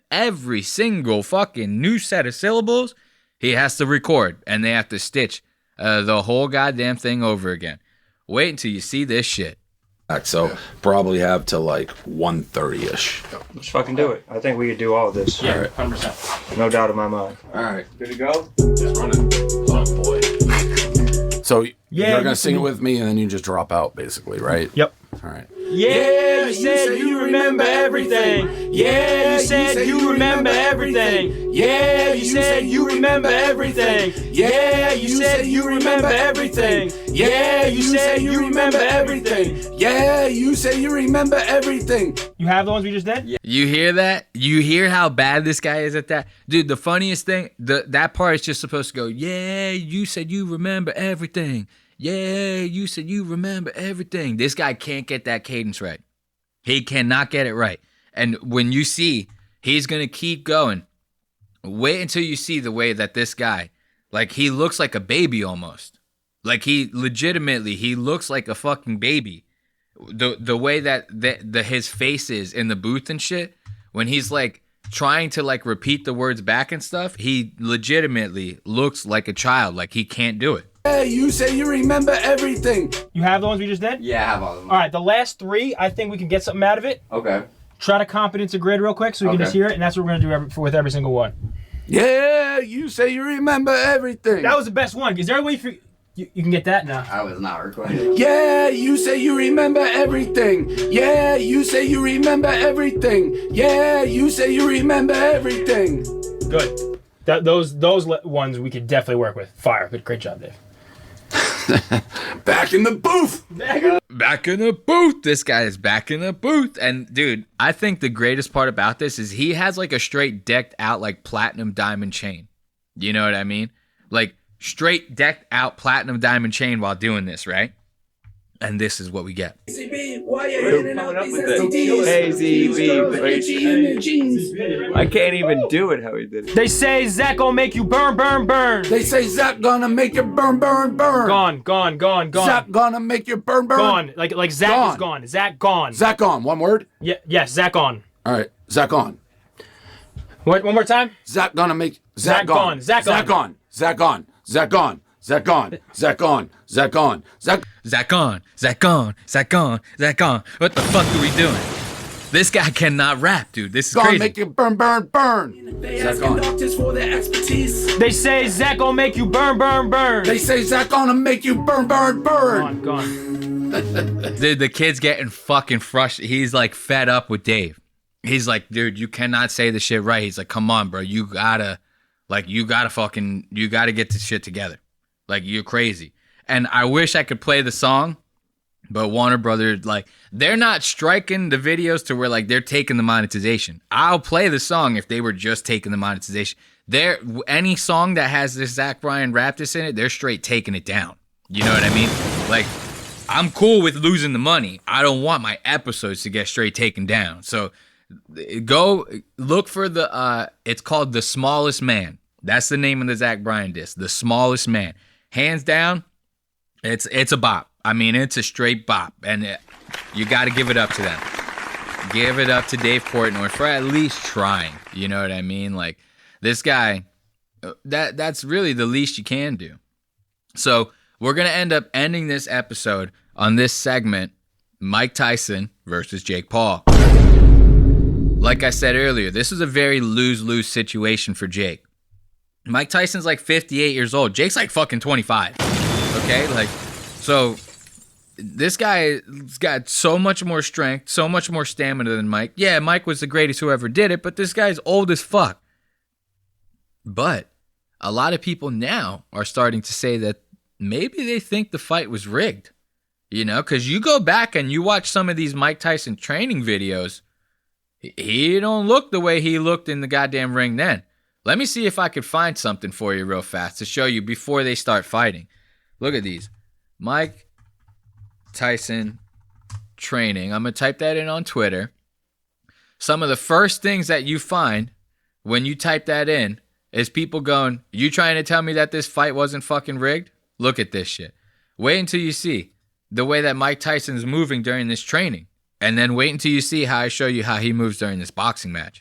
Every single fucking new set of syllables he has to record, and they have to stitch the whole goddamn thing over again. Wait until you see this shit. So probably have till like 1:30ish. Let's fucking do it. I think we could do all of this. Yeah, 100%. No doubt in my mind. All right. Good to go? Just run it. Oh boy. So Yeah, you're gonna you sing it can- with me, and then you just drop out, basically, right? Yep. All right. Yeah, you said you remember everything. Yeah, you said you remember everything. Yeah, you said you remember everything. Yeah, you said you remember everything. Yeah, you said you remember everything. Yeah, you say you remember everything. You have the ones we just did? Yeah. You hear that? You hear how bad this guy is at that? Dude, the funniest thing, that part is just supposed to go, yeah, you said you remember everything. Yeah, you said you remember everything. This guy can't get that cadence right. He cannot get it right. And when you see, he's going to keep going. Wait until you see the way that this guy, like, he looks like a baby almost. Like, he legitimately, he looks like a fucking baby. The way that his face is in the booth and shit, when he's like trying to like repeat the words back and stuff, he legitimately looks like a child. Like, he can't do it. Yeah, you say you remember everything. You have the ones we just did? Yeah, I have all of them. All right, the last three, I think we can get something out of it. Okay. Try to competence a grid real quick so we can Okay. just hear it, and that's what we're going to do with every single one. Yeah, you say you remember everything. That was the best one. Is there a way for you can get that now? I was not recording. Yeah, you say you remember everything. Yeah, you say you remember everything. Yeah, you say you remember everything. Good. Those ones we could definitely work with. Fire. Good, great job, Dave. Back in the booth. Back in the booth. This guy is back in the booth. And dude, I think the greatest part about this is he has like a straight decked out like platinum diamond chain. You know what I mean? Like straight decked out platinum diamond chain while doing this, right? And this is what we get. Why you handing out these STDs? I can't even do it how he did it. They say Zach gonna make you burn, burn, burn. They say Zach gonna make you burn, burn, burn. Gone, gone, gone, gone. Zach gonna make you burn, burn. Gone. Like Zach Gone. is gone. Zach gone. Zach on. One word. Yeah. Yes. Zach on. All right. Zach on. What? One more time. Zach gonna make Zach gone. Zach Zach on. on. Zach on. Zach on. Zach on. Zach on. Zach on. Zach. Zach on. Zach on. Zach on. Zach on. What the fuck are we doing? This guy cannot rap, dude. This is Gonna crazy. make you burn, burn, burn. Zach on. Doctors for their expertise. They say Zach gonna make you burn, burn, burn. They say Zach gonna make you burn, burn, burn. Gone. Dude, the kid's getting fucking frustrated. He's like fed up with Dave. He's like, dude, you cannot say the shit right. He's like, come on, bro. You gotta get this shit together. Like, you're crazy. And I wish I could play the song, but Warner Brothers, like, they're not striking the videos to where, like, they're taking the monetization. I'll play the song if they were just taking the monetization. Any song that has this Zach Bryan rap this in it, they're straight taking it down. You know what I mean? Like, I'm cool with losing the money. I don't want my episodes to get straight taken down. So go look for it's called The Smallest Man. That's the name of the Zach Bryan disc, The Smallest Man. Hands down, it's a bop. I mean, it's a straight bop, and you got to give it up to them. Give it up to Dave Portnoy for at least trying. You know what I mean? Like, this guy, that's really the least you can do. So we're gonna end up ending this episode on this segment: Mike Tyson versus Jake Paul. Like I said earlier, this is a very lose-lose situation for Jake. Mike Tyson's like 58 years old. Jake's like fucking 25. Okay? Like, so this guy's got so much more strength, so much more stamina than Mike. Yeah, Mike was the greatest who ever did it, but this guy's old as fuck. But a lot of people now are starting to say that maybe they think the fight was rigged. You know, because you go back and you watch some of these Mike Tyson training videos, he don't look the way he looked in the goddamn ring then. Let me see if I could find something for you real fast to show you before they start fighting. Look at these. Mike Tyson training. I'm going to type that in on Twitter. Some of the first things that you find when you type that in is people going, you trying to tell me that this fight wasn't fucking rigged? Look at this shit. Wait until you see the way that Mike Tyson's moving during this training. And then wait until you see how I show you how he moves during this boxing match.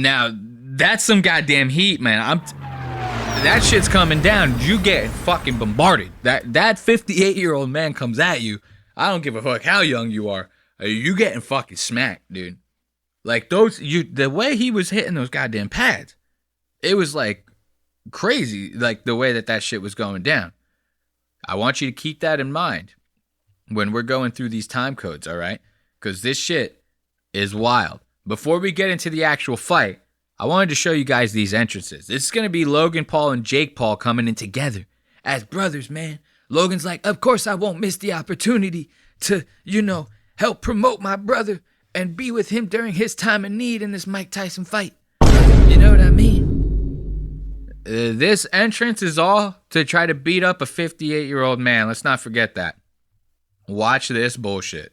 Now, that's some goddamn heat, man. That shit's coming down. You getting fucking bombarded. That 58-year-old man comes at you. I don't give a fuck how young you are. You getting fucking smacked, dude. Like the way he was hitting those goddamn pads, it was like crazy. Like the way that shit was going down. I want you to keep that in mind when we're going through these time codes, all right? Because this shit is wild. Before we get into the actual fight, I wanted to show you guys these entrances. This is going to be Logan Paul and Jake Paul coming in together as brothers, man. Logan's like, of course I won't miss the opportunity to, help promote my brother and be with him during his time of need in this Mike Tyson fight. You know what I mean? This entrance is all to try to beat up a 58-year-old man. Let's not forget that. Watch this bullshit.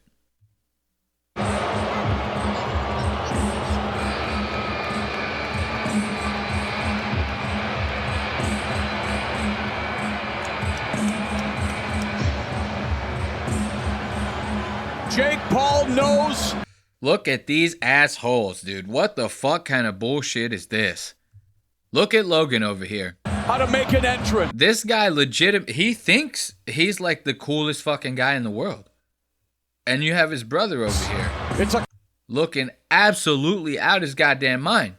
Jake Paul knows. Look at these assholes, dude. What the fuck kind of bullshit is this? Look at Logan over here. How to make an entrance. This guy he thinks he's like the coolest fucking guy in the world. And you have his brother over here. Looking absolutely out his goddamn mind.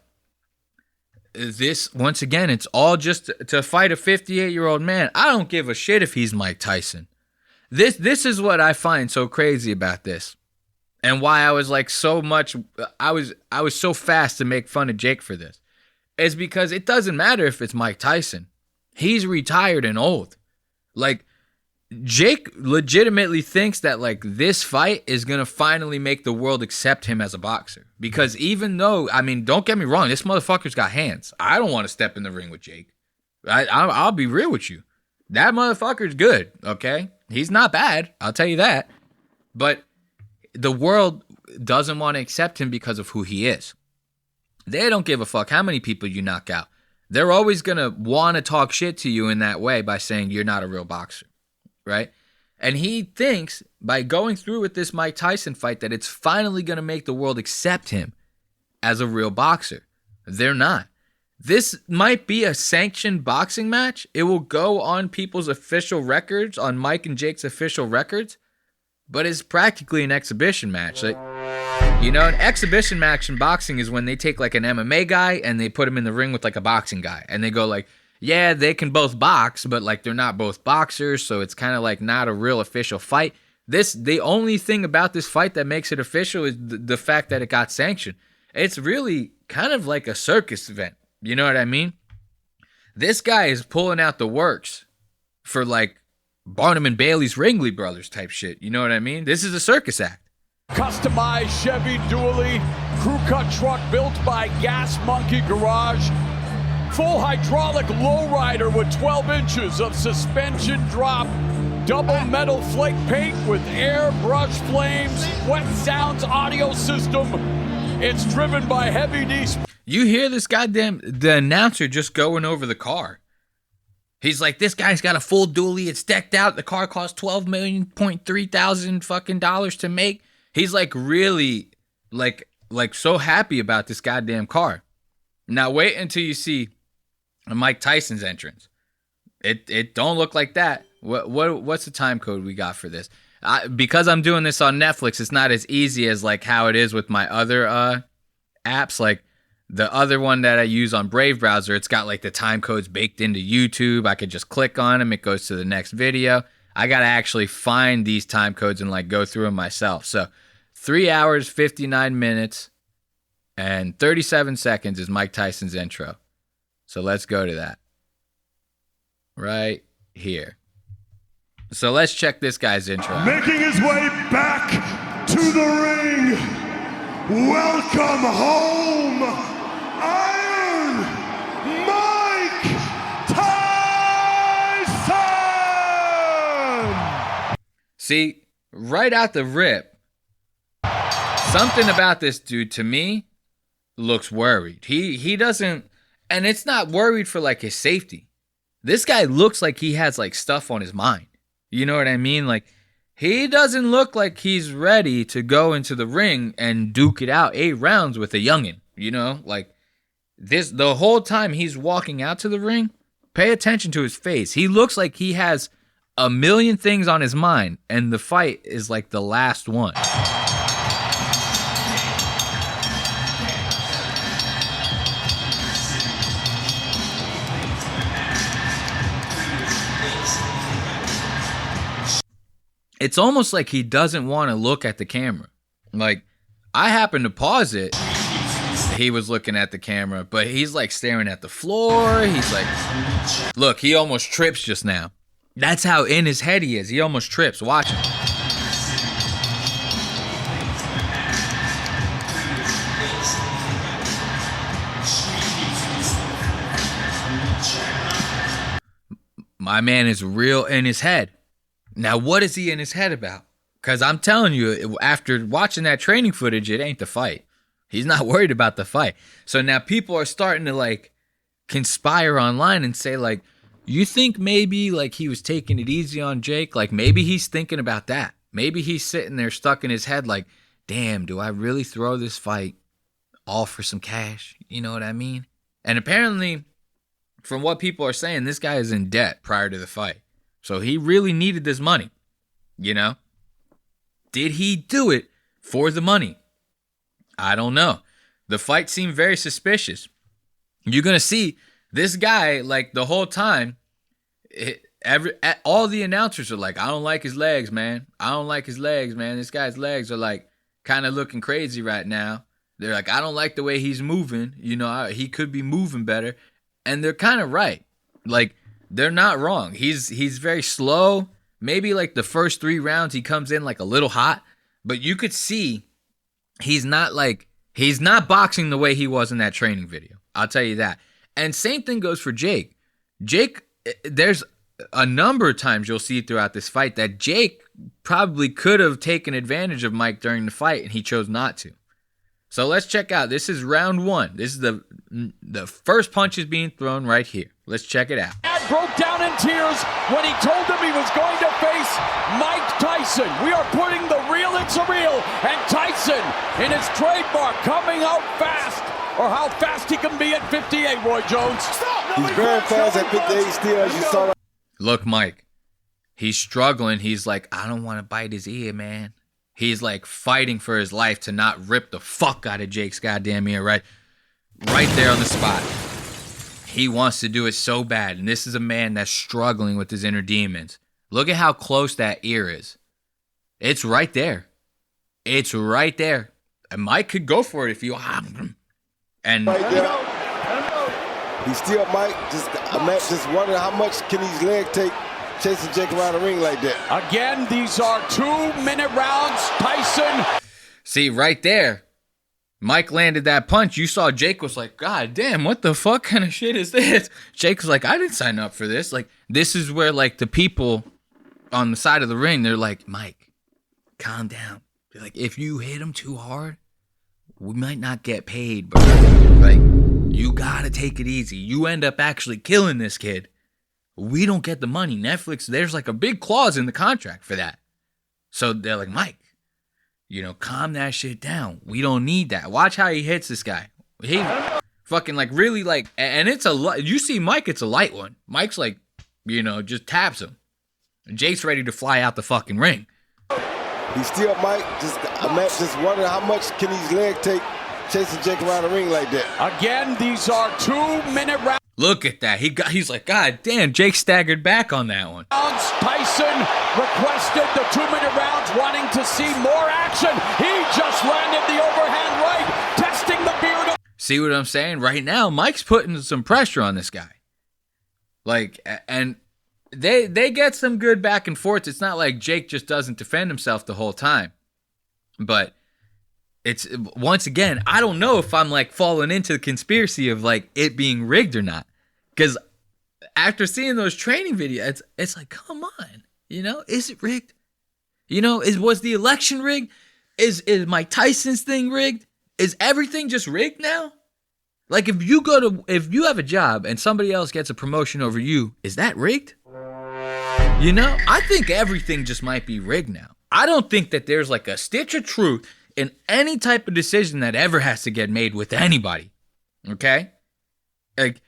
This, once again, it's all just to fight a 58-year-old man. I don't give a shit if he's Mike Tyson. This is what I find so crazy about this. And why I was like I was so fast to make fun of Jake for this. Is because it doesn't matter if it's Mike Tyson. He's retired and old. Like, Jake legitimately thinks that like this fight is going to finally make the world accept him as a boxer. Because even though, don't get me wrong, this motherfucker's got hands. I don't want to step in the ring with Jake. I'll be real with you. That motherfucker's good, okay? He's not bad, I'll tell you that. But the world doesn't want to accept him because of who he is. They don't give a fuck how many people you knock out. They're always going to want to talk shit to you in that way by saying you're not a real boxer, right? And he thinks by going through with this Mike Tyson fight that it's finally going to make the world accept him as a real boxer. They're not. This might be a sanctioned boxing match. It will go on people's official records, on Mike and Jake's official records, but it's practically an exhibition match. Like, an exhibition match in boxing is when they take like an MMA guy and they put him in the ring with like a boxing guy. And they go like, yeah, they can both box, but like they're not both boxers, so it's kind of like not a real official fight. The only thing about this fight that makes it official is the fact that it got sanctioned. It's really kind of like a circus event. You know what I mean? This guy is pulling out the works for like Barnum and Bailey's Ringley Brothers type shit. You know what I mean? This is a circus act. Customized Chevy dually, crew cut truck built by Gas Monkey Garage. Full hydraulic lowrider with 12 inches of suspension drop. Double metal flake paint with airbrush flames. Wet Sounds audio system. It's driven by heavy D. You hear this the announcer just going over the car. He's like, this guy's got a full dually. It's decked out. The car cost $12,300,000 fucking dollars to make. He's like really like so happy about this goddamn car. Now wait until you see Mike Tyson's entrance. It don't look like that. What's the time code we got for this? Because I'm doing this on Netflix, it's not as easy as like how it is with my other apps. Like the other one that I use on Brave browser, it's got like the time codes baked into YouTube. I could just click on them. It goes to the next video. I got to actually find these time codes and like go through them myself. So 3 hours, 59 minutes, and 37 seconds is Mike Tyson's intro. So let's go to that. Right here. So let's check this guy's intro. Making his way back to the ring. Welcome home, Iron Mike Tyson! See, right out the rip, something about this dude to me looks worried. He doesn't, and it's not worried for like his safety. This guy looks like he has like stuff on his mind. You know what I mean? Like, he doesn't look like he's ready to go into the ring and duke it out 8 rounds with a youngin'. You know, like, the whole time he's walking out to the ring, pay attention to his face. He looks like he has a million things on his mind, and the fight is like the last one. It's almost like he doesn't want to look at the camera. Like, I happened to pause it. He was looking at the camera, but he's like staring at the floor. He's like, look, he almost trips just now. That's how in his head he is. He almost trips. Watch him. My man is real in his head. Now, what is he in his head about? Because I'm telling you, after watching that training footage, it ain't the fight. He's not worried about the fight. So now people are starting to like conspire online and say like, you think maybe like he was taking it easy on Jake? Like maybe he's thinking about that. Maybe he's sitting there stuck in his head like, damn, do I really throw this fight all for some cash? You know what I mean? And apparently, from what people are saying, this guy is in debt prior to the fight. So he really needed this money, you know? Did he do it for the money? I don't know. The fight seemed very suspicious. You're going to see this guy, like, the whole time, all the announcers are like, I don't like his legs, man. I don't like his legs, man. This guy's legs are, like, kind of looking crazy right now. They're like, I don't like the way he's moving. You know, he could be moving better. And they're kind of right. Like, they're not wrong. He's very slow. Maybe like the first 3 rounds he comes in like a little hot, but you could see he's not boxing the way he was in that training video. I'll tell you that. And same thing goes for Jake. Jake, there's a number of times you'll see throughout this fight that Jake probably could have taken advantage of Mike during the fight and he chose not to. So let's check out. This is round 1. This is the first punch is being thrown right here. Let's check it out. Dad broke down in tears when he told him he was going to face Mike Tyson. We are putting the real in surreal, and Tyson in his trademark coming out fast, or how fast he can be at 58, Roy Jones. He's very fast at 58 still, as you saw. Look, Mike, he's struggling. He's like, I don't want to bite his ear, man. He's like fighting for his life to not rip the fuck out of Jake's goddamn ear, right there on the spot. He wants to do it so bad, and this is a man that's struggling with his inner demons. Look at how close that ear is. It's right there. It's right there. And Mike could go for it if you... And... He's still Mike. I'm just wondering how much can these legs take chasing Jake around the ring like that. Again, these are 2-minute rounds. Tyson. See, right there, Mike landed that punch. You saw Jake was like, God damn, what the fuck kind of shit is this? Jake was like, I didn't sign up for this. Like, this is where, like, the people on the side of the ring, they're like, Mike, calm down. They're like, if you hit him too hard, we might not get paid, bro. Like, you gotta take it easy. You end up actually killing this kid. We don't get the money. Netflix, there's like a big clause in the contract for that. So they're like, Mike, you know, calm that shit down. We don't need that. Watch how he hits this guy. He fucking like really like, and it's you see Mike, it's a light one. Mike's like, you know, just taps him. Jake's ready to fly out the fucking ring. He's still Mike. I'm just wondering how much can these legs take chasing Jake around the ring like that. Again, these are 2-minute rounds. Look at that. He's like, God damn, Jake staggered back on that one. Tyson requested the 2-minute rounds, wanting to see more action. He just landed the overhand right, testing the beard. See what I'm saying? Right now, Mike's putting some pressure on this guy. Like, and they get some good back and forth. It's not like Jake just doesn't defend himself the whole time. But it's, once again, I don't know if I'm like falling into the conspiracy of like it being rigged or not. Because after seeing those training videos, it's like, come on, you know, is it rigged? You know, was the election rigged? Is Mike Tyson's thing rigged? Is everything just rigged now? Like if you have a job and somebody else gets a promotion over you, is that rigged? You know, I think everything just might be rigged now. I don't think that there's like a stitch of truth in any type of decision that ever has to get made with anybody. Okay? Like,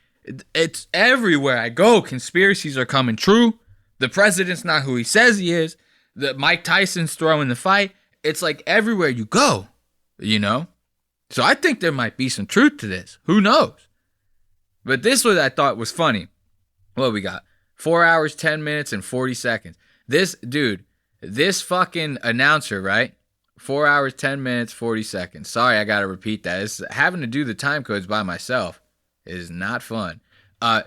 it's everywhere I go. Conspiracies are coming true. The president's not who he says he is. The Mike Tyson's throwing the fight. It's like everywhere you go, you know? So I think there might be some truth to this. Who knows? But this was I thought was funny. What we got? 4 hours, 10 minutes, and 40 seconds. This fucking announcer, right? 4 hours, 10 minutes, 40 seconds. Sorry, I got to repeat that. It's having to do the time codes by myself is not fun.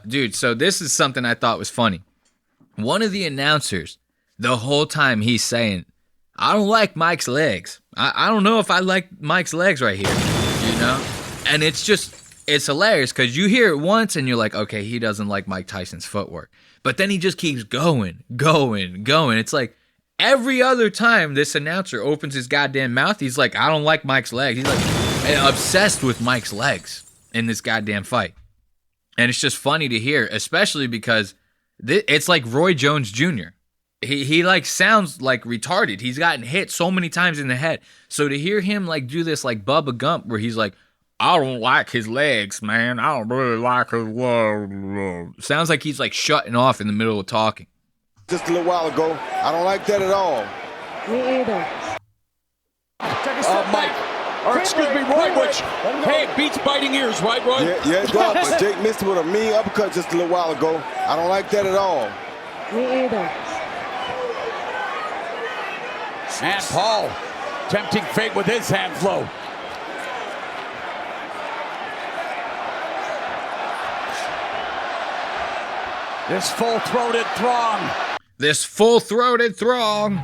Dude, so this is something I thought was funny. One of the announcers, the whole time he's saying, I don't like Mike's legs. I don't know if I like Mike's legs right here, you know? And it's hilarious because you hear it once and you're like, okay, he doesn't like Mike Tyson's footwork. But then he just keeps going. It's like every other time this announcer opens his goddamn mouth, he's like, I don't like Mike's legs. He's like obsessed with Mike's legs in this goddamn fight. And it's just funny to hear, especially because it's like Roy Jones Jr. He like sounds like retarded. He's gotten hit so many times in the head. So to hear him like do this like Bubba Gump where he's like, I don't like his legs, man. I don't really like his legs. Sounds like he's like shutting off in the middle of talking. Just a little while ago, I don't like that at all. Me either. Mike. Or excuse me, Roy, which, hey, it beats biting ears, right, Roy? Yeah, it does, but Jake missed it with a mean uppercut just a little while ago. I don't like that at all. Me either. And Paul, tempting fate with his hand flow. This full-throated throng.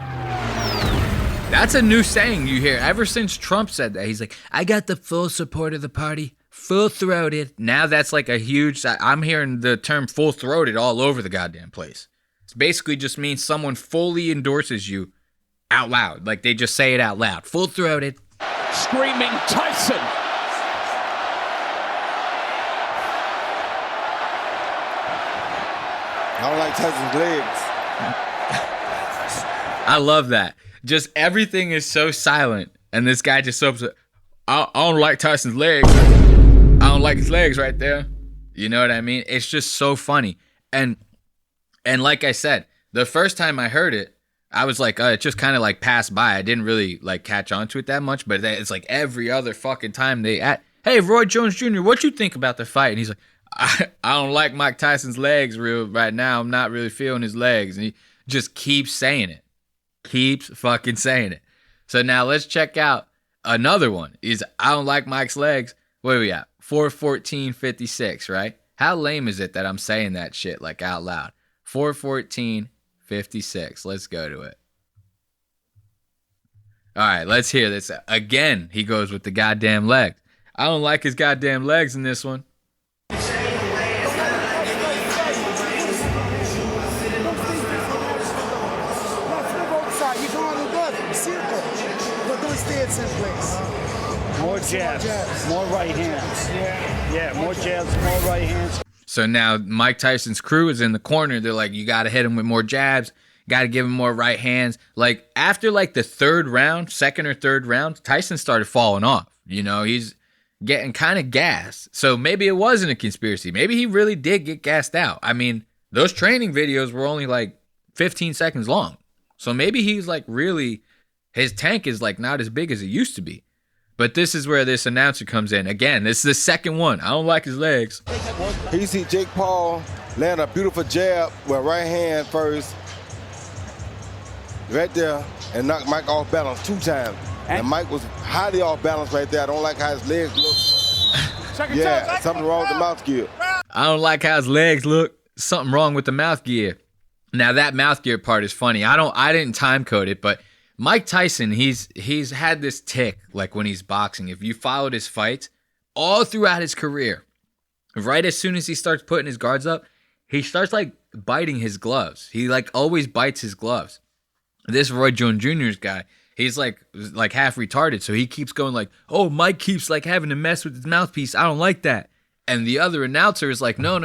That's a new saying you hear ever since Trump said that. He's like, I got the full support of the party, full-throated. Now that's like a huge, I'm hearing the term full-throated all over the goddamn place. It basically just means someone fully endorses you out loud. Like they just say it out loud. Full-throated. Screaming Tyson. I don't like Tyson's legs. I love that. Just everything is so silent, and this guy just so upset. I don't like Tyson's legs. I don't like his legs right there. You know what I mean? It's just so funny. And like I said, the first time I heard it, I was like, it just kind of like passed by. I didn't really like catch on to it that much, but it's like every other fucking time hey, Roy Jones Jr., what you think about the fight? And he's like, I don't like Mike Tyson's legs right now. I'm not really feeling his legs. And he just keeps saying it. Keeps fucking saying it. So now let's check out another one. I don't like Mike's legs. Where are we at? 4:14:56, right? How lame is it that I'm saying that shit like out loud? 4:14:56. Let's go to it. All right, let's hear this. Again, he goes with the goddamn legs. I don't like his goddamn legs in this one. More jabs, more right hands. Yeah, more jabs, more right hands. So now Mike Tyson's crew is in the corner. They're like, you got to hit him with more jabs. Got to give him more right hands. Like after like the second or third round, Tyson started falling off. You know, he's getting kind of gassed. So maybe it wasn't a conspiracy. Maybe he really did get gassed out. I mean, those training videos were only like 15 seconds long. So maybe he's like really, his tank is like not as big as it used to be. But this is where this announcer comes in. Again, this is the second one. I don't like his legs. You see Jake Paul land a beautiful jab with right hand first. Right there. And knock Mike off balance 2 times. And Mike was highly off balance right there. I don't like how his legs look. Something wrong with the mouth gear. I don't like how his legs look. Something wrong with the mouth gear. Now that mouth gear part is funny. I didn't time code it, but Mike Tyson, he's had this tick, like when he's boxing. If you followed his fights, all throughout his career, right as soon as he starts putting his guards up, he starts like biting his gloves. He like always bites his gloves. This Roy Jones Jr.'s guy, he's like half retarded, so he keeps going like, oh, Mike keeps like having to mess with his mouthpiece. I don't like that. And the other announcer is like, no.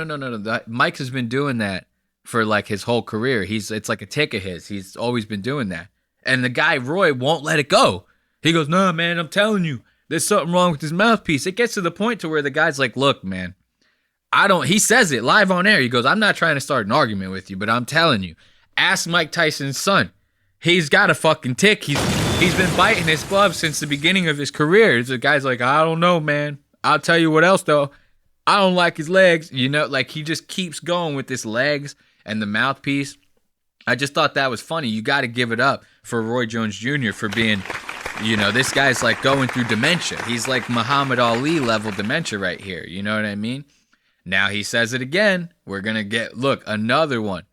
Mike has been doing that for like his whole career. It's like a tick of his. He's always been doing that. And the guy, Roy, won't let it go. He goes, nah, man, I'm telling you, there's something wrong with his mouthpiece. It gets to the point to where the guy's like, look, man, he says it live on air. He goes, I'm not trying to start an argument with you, but I'm telling you, ask Mike Tyson's son. He's got a fucking tick. He's been biting his glove since the beginning of his career. The guy's like, I don't know, man. I'll tell you what else, though. I don't like his legs. You know, like he just keeps going with his legs and the mouthpiece. I just thought that was funny. You got to give it up for Roy Jones Jr. for being, you know, this guy's like going through dementia. He's like Muhammad Ali level dementia right here. You know what I mean? Now he says it again. We're going to get, look, another one.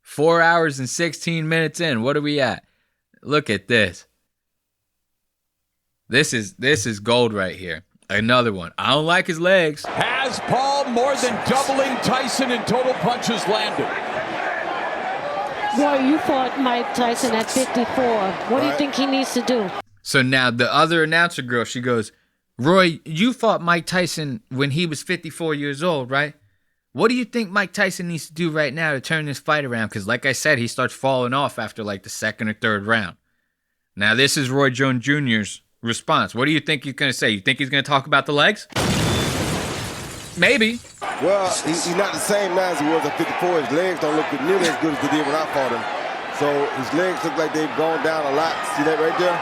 4 hours and 16 minutes in. What are we at? Look at this. This is gold right here. Another one. I don't like his legs. Has Paul more than doubling Tyson in total punches landed? Roy, you fought Mike Tyson at 54. What do you think he needs to do? So now the other announcer girl, she goes, Roy, you fought Mike Tyson when he was 54 years old, right? What do you think Mike Tyson needs to do right now to turn this fight around? Because like I said, he starts falling off after like the second or third round. Now this is Roy Jones Jr.'s response. What do you think he's going to say? You think he's going to talk about the legs? Maybe. Well, he's not the same now as he was at 54. His legs don't look nearly as good as they did when I fought him. So his legs look like they've gone down a lot. See that right there?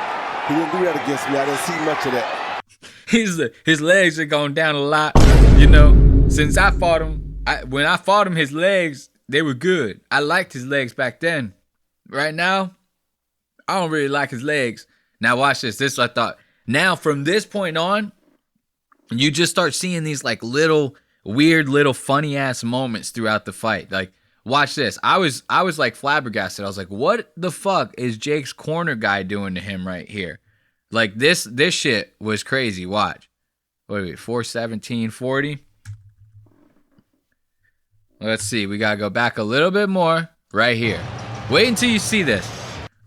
He didn't do that against me. I didn't see much of that. His legs are going down a lot. You know, since I fought him, when I fought him, his legs, they were good. I liked his legs back then. Right now, I don't really like his legs. Now watch this. This is what I thought. Now from this point on, you just start seeing these like little weird little funny ass moments throughout the fight. Like watch this. I was like flabbergasted. I was like, what the fuck is Jake's corner guy doing to him right here? Like this shit was crazy. Watch. Wait, 4:17:40. Let's see. We gotta go back a little bit more right here. Wait until you see this.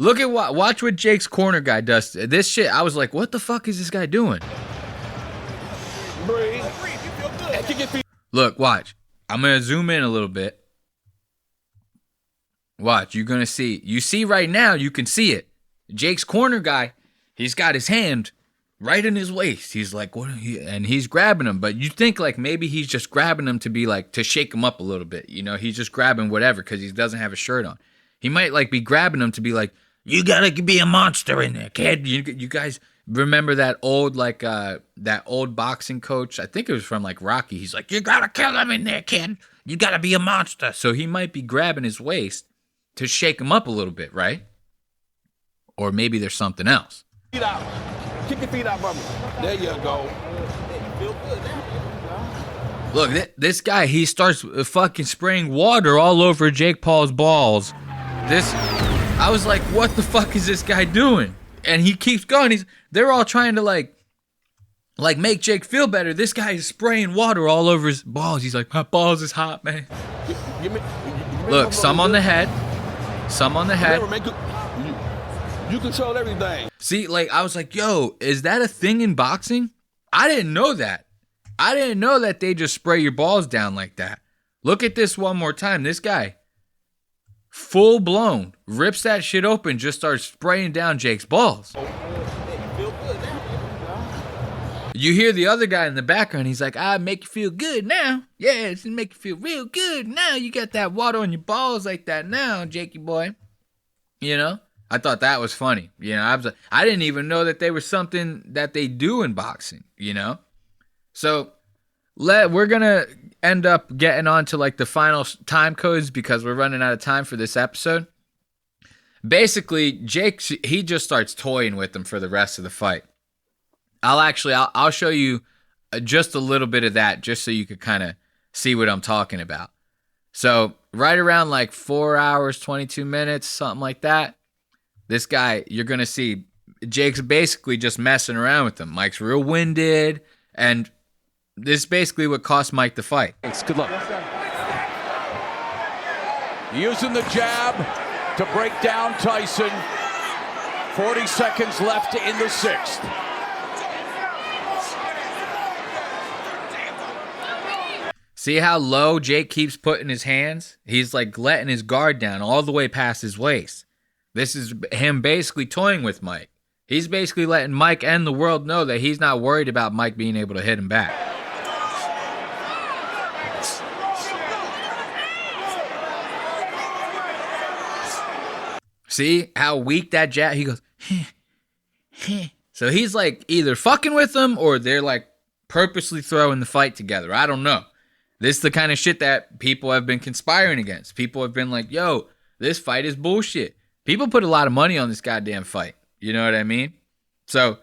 Look at watch what Jake's corner guy does. This shit, I was like, what the fuck is this guy doing? Look, watch. I'm going to zoom in a little bit. Watch, you're going to see. You see right now, you can see it. Jake's corner guy, he's got his hand right in his waist. He's like, what? And he's grabbing him. But you think like maybe he's just grabbing him to be like, to shake him up a little bit. You know, he's just grabbing whatever because he doesn't have a shirt on. He might like be grabbing him to be like, you gotta be a monster in there, kid. You guys remember that old that old boxing coach? I think it was from like Rocky. He's like, you gotta kill him in there, kid. You gotta be a monster. So he might be grabbing his waist to shake him up a little bit, right? Or maybe there's something else. Feet out. Kick your feet out, brother. There you go. Look, this guy, he starts fucking spraying water all over Jake Paul's balls. I was like, what the fuck is this guy doing? And he keeps going. They're all trying to like make Jake feel better. This guy is spraying water all over his balls. He's like, my balls is hot, man. Look, some on the head. Some on the head. You control everything. See, like, I was like, yo, is that a thing in boxing? I didn't know that. I didn't know that they just spray your balls down like that. Look at this one more time. This guy, full blown, rips that shit open, just starts spraying down Jake's balls. You hear the other guy in the background. He's like, make you feel good now. Yeah, it's gonna make you feel real good now. You got that water on your balls like that now, Jakey boy. You know? I thought that was funny. You know, I didn't even know that they were something that they do in boxing, you know? So we're going to end up getting on to like the final time codes because we're running out of time for this episode. Basically, Jake, he just starts toying with them for the rest of the fight. I'll show you just a little bit of that just so you could kind of see what I'm talking about. So right around like 4 hours, 22 minutes, something like that. This guy, you're going to see Jake's basically just messing around with him. Mike's real winded, and this is basically what cost Mike the fight. Thanks. Good luck. Using the jab to break down Tyson. 40 seconds left in the sixth. See how low Jake keeps putting his hands? He's like letting his guard down all the way past his waist. This is him basically toying with Mike. He's basically letting Mike and the world know that he's not worried about Mike being able to hit him back. See how weak that jab? He goes, so he's like either fucking with them or they're like purposely throwing the fight together. I don't know. This is the kind of shit that people have been conspiring against. People have been like, yo, this fight is bullshit. People put a lot of money on this goddamn fight. You know what I mean? So,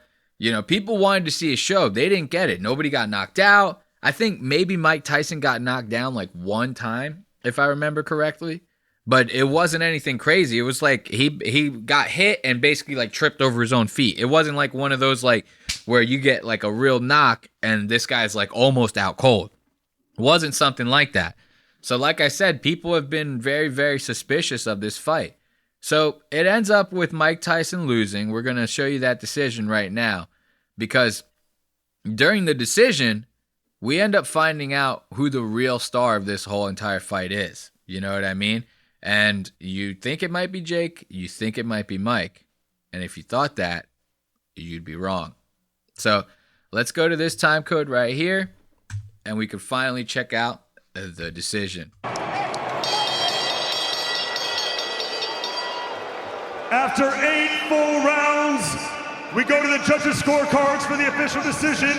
people wanted to see a show. They didn't get it. Nobody got knocked out. I think maybe Mike Tyson got knocked down like one time, if I remember correctly. But it wasn't anything crazy. It was like he got hit and basically like tripped over his own feet. It wasn't like one of those like where you get like a real knock and this guy's like almost out cold. It wasn't something like that. So like I said, people have been very, very suspicious of this fight. So it ends up with Mike Tyson losing. We're going to show you that decision right now because during the decision, we end up finding out who the real star of this whole entire fight is. You know what I mean? And you think it might be Jake, you think it might be Mike. And if you thought that, you'd be wrong. So let's go to this time code right here, and we can finally check out the decision. After 8 full rounds, we go to the judges' scorecards for the official decision.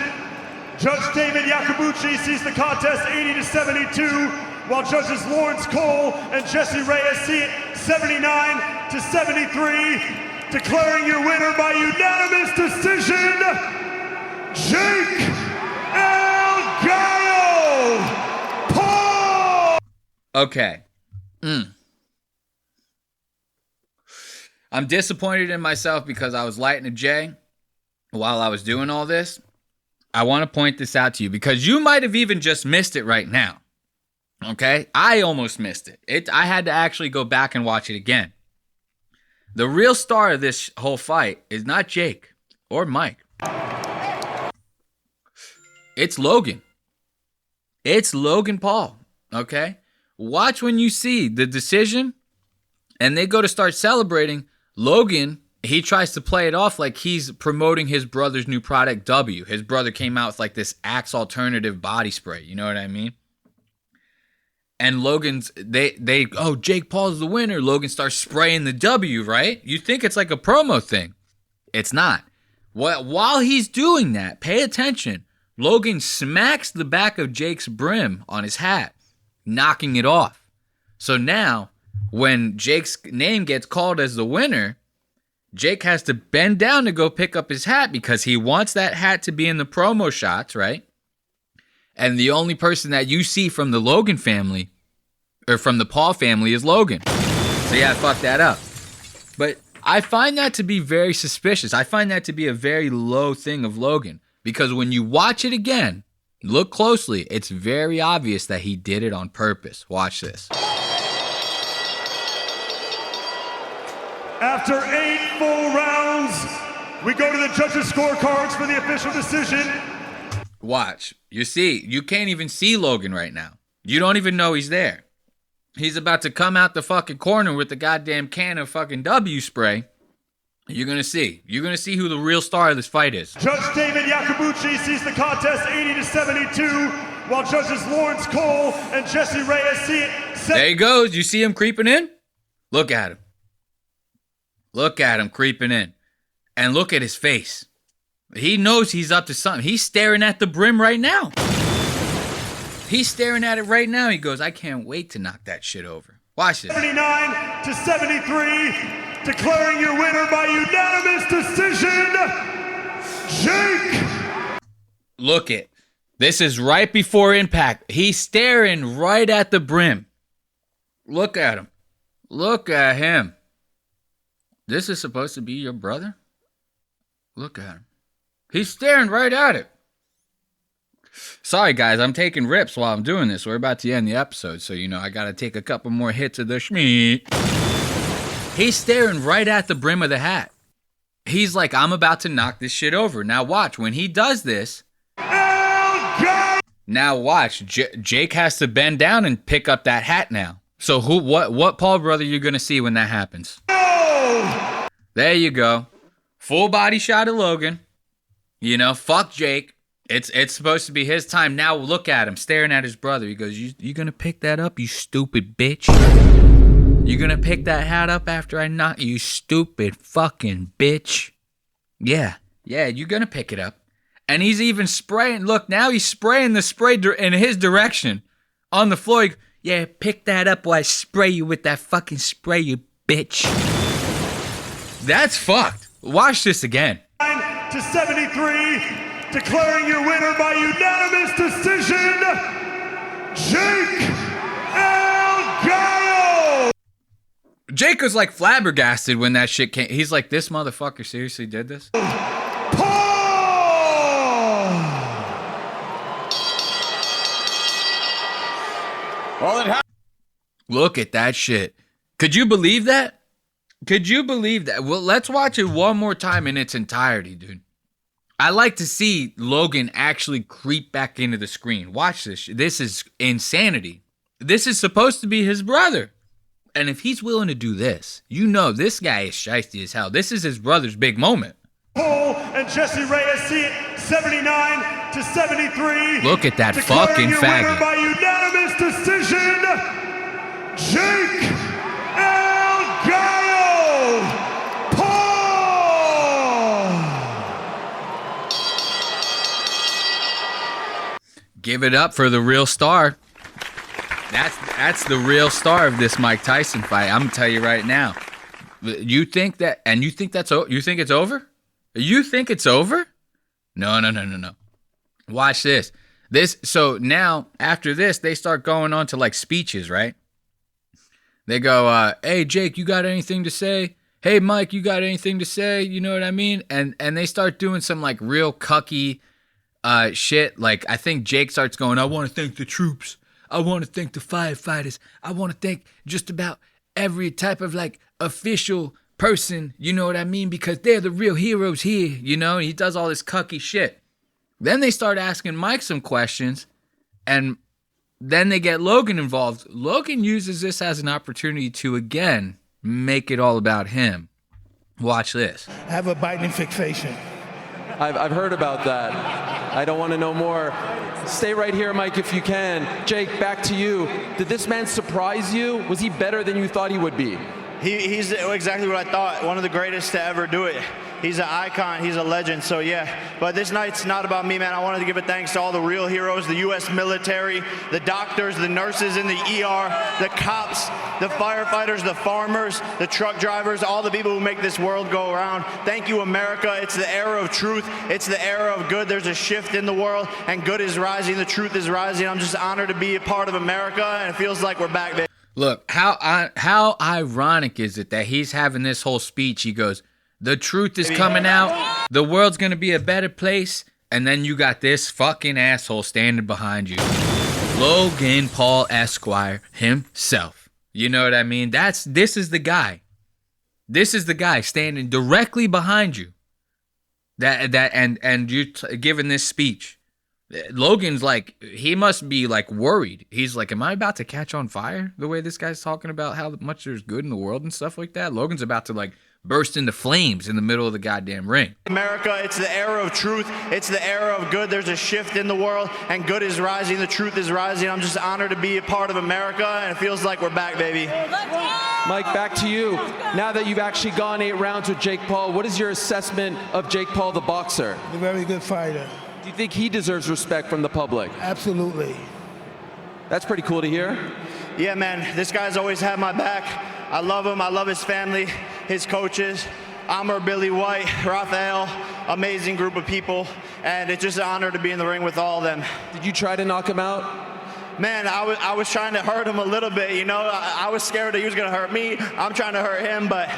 Judge David Yakubuchi sees the contest 80-72. While judges Lawrence Cole and Jesse Reyes see it 79-73, declaring your winner by unanimous decision, Jake El Gallo Paul! Okay. I'm disappointed in myself because I was lighting a J while I was doing all this. I want to point this out to you because you might have even just missed it right now. Okay, I almost missed it. I had to actually go back and watch it again. The real star of this whole fight is not Jake or Mike. It's Logan. It's Logan Paul. Okay, watch when you see the decision and they go to start celebrating. Logan, he tries to play it off like he's promoting his brother's new product, W. His brother came out with like this Axe alternative body spray. You know what I mean? And Logan's, Jake Paul's the winner. Logan starts spraying the W, right? You think it's like a promo thing. It's not. While he's doing that, pay attention. Logan smacks the back of Jake's brim on his hat, knocking it off. So now, when Jake's name gets called as the winner, Jake has to bend down to go pick up his hat because he wants that hat to be in the promo shots, right? And the only person that you see from the Logan family, or from the Paul family, is Logan. So yeah, fuck that up. But I find that to be very suspicious. I find that to be a very low thing of Logan. Because when you watch it again, look closely, it's very obvious that he did it on purpose. Watch this. After 8 full rounds, we go to the judges' scorecards for the official decision. Watch. You see, you can't even see Logan right now. You don't even know he's there. He's about to come out the fucking corner with the goddamn can of fucking W spray. You're going to see. You're going to see who the real star of this fight is. Judge David Yakubuchi sees the contest 80-72, while judges Lawrence Cole and Jesse Reyes see it. There he goes. You see him creeping in? Look at him. Look at him creeping in. And look at his face. He knows he's up to something. He's staring at the brim right now. He's staring at it right now. He goes, I can't wait to knock that shit over. Watch this. 79-73, declaring your winner by unanimous decision, Jake. Look it. This is right before impact. He's staring right at the brim. Look at him. Look at him. This is supposed to be your brother? Look at him. He's staring right at it. Sorry, guys, I'm taking rips while I'm doing this. We're about to end the episode, so, I got to take a couple more hits of the schmeat. He's staring right at the brim of the hat. He's like, I'm about to knock this shit over. Now watch, when he does this... Now watch, Jake has to bend down and pick up that hat now. So what Paul brother you going to see when that happens? There you go. Full body shot of Logan. Fuck Jake. It's supposed to be his time. Now look at him staring at his brother. He goes, you gonna pick that up, you stupid bitch? You gonna pick that hat up after I knock you, stupid fucking bitch? Yeah, you're gonna pick it up. And he's even spraying. Look, now he's spraying the spray in his direction on the floor. Yeah, pick that up while I spray you with that fucking spray, you bitch. That's fucked. Watch this again. To 73, declaring your winner by unanimous decision, Jake El Gallo. Jake was like flabbergasted when that shit came. He's like, this motherfucker seriously did this? Look at that shit. Could you believe that? Could you believe that? Well, let's watch it one more time in its entirety, dude. I like to see Logan actually creep back into the screen. Watch this. This is insanity. This is supposed to be his brother. And if he's willing to do this, you know this guy is shiesty as hell. This is his brother's big moment. Cole and Jesse Reyes see it 79-73. Look at that fucking faggot. By unanimous decision, Jake El Gallo. Paul. Give it up for the real star. That's the real star of this Mike Tyson fight. I'm gonna tell you right now. You think that, and you think it's over? You think it's over? No. Watch this. So now after this, they start going on to like speeches, right? They go, hey Jake, you got anything to say? Hey Mike, you got anything to say? You know what I mean? And they start doing some like real cucky shit. Like I think Jake starts going, I want to thank the troops. I want to thank the firefighters. I want to thank just about every type of like official person, you know what I mean? Because they're the real heroes here, you know? He does all this cucky shit. Then they start asking Mike some questions, and then they get Logan involved. Logan uses this as an opportunity to, again, make it all about him. Watch this. I have a Biden fixation. I've heard about that. I don't want to know more. Stay right here, Mike, if you can. Jake, back to you. Did this man surprise you? Was he better than you thought he would be? He's exactly what I thought. One of the greatest to ever do it. He's an icon. He's a legend. So, yeah. But this night's not about me, man. I wanted to give a thanks to all the real heroes, the U.S. military, the doctors, the nurses in the ER, the cops, the firefighters, the farmers, the truck drivers, all the people who make this world go around. Thank you, America. It's the era of truth. It's the era of good. There's a shift in the world, and good is rising. The truth is rising. I'm just honored to be a part of America, and it feels like we're back, baby. Look, how ironic is it that he's having this whole speech? He goes, the truth is coming out. The world's going to be a better place. And then you got this fucking asshole standing behind you. Logan Paul Esquire himself. You know what I mean? This is the guy. This is the guy standing directly behind you. And you giving this speech. Logan's like, he must be like worried. He's like, am I about to catch on fire? The way this guy's talking about how much there's good in the world and stuff like that. Logan's about to like burst into flames in the middle of the goddamn ring. America, it's the era of truth. It's the era of good. There's a shift in the world, and good is rising. The truth is rising. I'm just honored to be a part of America, and it feels like we're back, baby. Mike, back to you. Now that you've actually gone 8 rounds with Jake Paul, what is your assessment of Jake Paul, the boxer? A very good fighter. Do you think he deserves respect from the public? Absolutely. That's pretty cool to hear. Yeah, man, this guy's always had my back. I love him. I love his family, his coaches, Amr, Billy White, Raphael, amazing group of people, and it's just an honor to be in the ring with all of them. Did you try to knock him out? Man, I was trying to hurt him a little bit, you know. I was scared that he was going to hurt me. I'm trying to hurt him, but...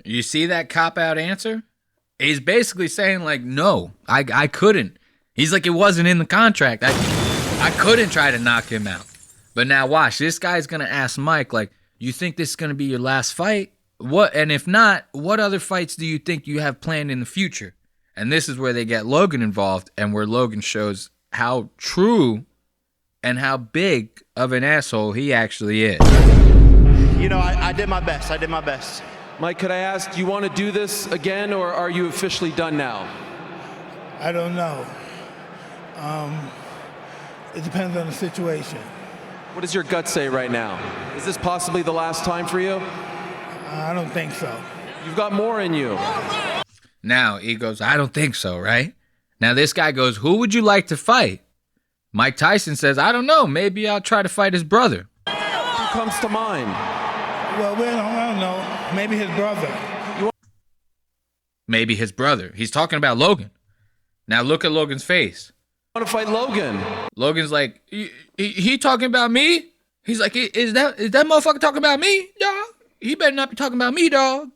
You see that cop-out answer? He's basically saying, like, no, I couldn't. He's like, it wasn't in the contract. I couldn't try to knock him out. But now watch, this guy's going to ask Mike, like, you think this is going to be your last fight? What? And if not, what other fights do you think you have planned in the future? And this is where they get Logan involved, and where Logan shows how true and how big of an asshole he actually is. You know, I did my best. I did my best. Mike, could I ask, do you want to do this again, or are you officially done now? I don't know. It depends on the situation. What does your gut say right now? Is this possibly the last time for you? I don't think so. You've got more in you. Now, he goes, I don't think so, right? Now, this guy goes, who would you like to fight? Mike Tyson says, I don't know. Maybe I'll try to fight his brother. Who comes to mind? Well, I don't know. Maybe his brother. Maybe his brother. He's talking about Logan. Now, look at Logan's face. I want to fight Logan. Logan's like, he talking about me? He's like, is that motherfucker talking about me, dog? He better not be talking about me, dog.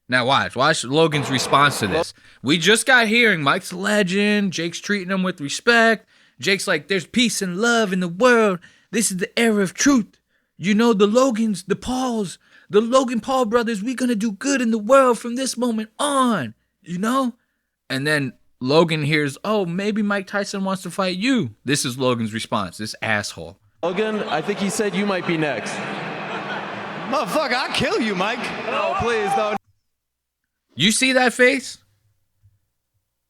Now watch Logan's response to this. We just got hearing Mike's a legend. Jake's treating him with respect. Jake's like, there's peace and love in the world. This is the era of truth. You know, the Logans, the Pauls, the Logan Paul brothers, we gonna do good in the world from this moment on, you know? And then Logan hears, oh, maybe Mike Tyson wants to fight you. This is Logan's response, this asshole. Logan, I think he said you might be next. Motherfucker, I'll kill you, Mike. No, please, no. You see that face?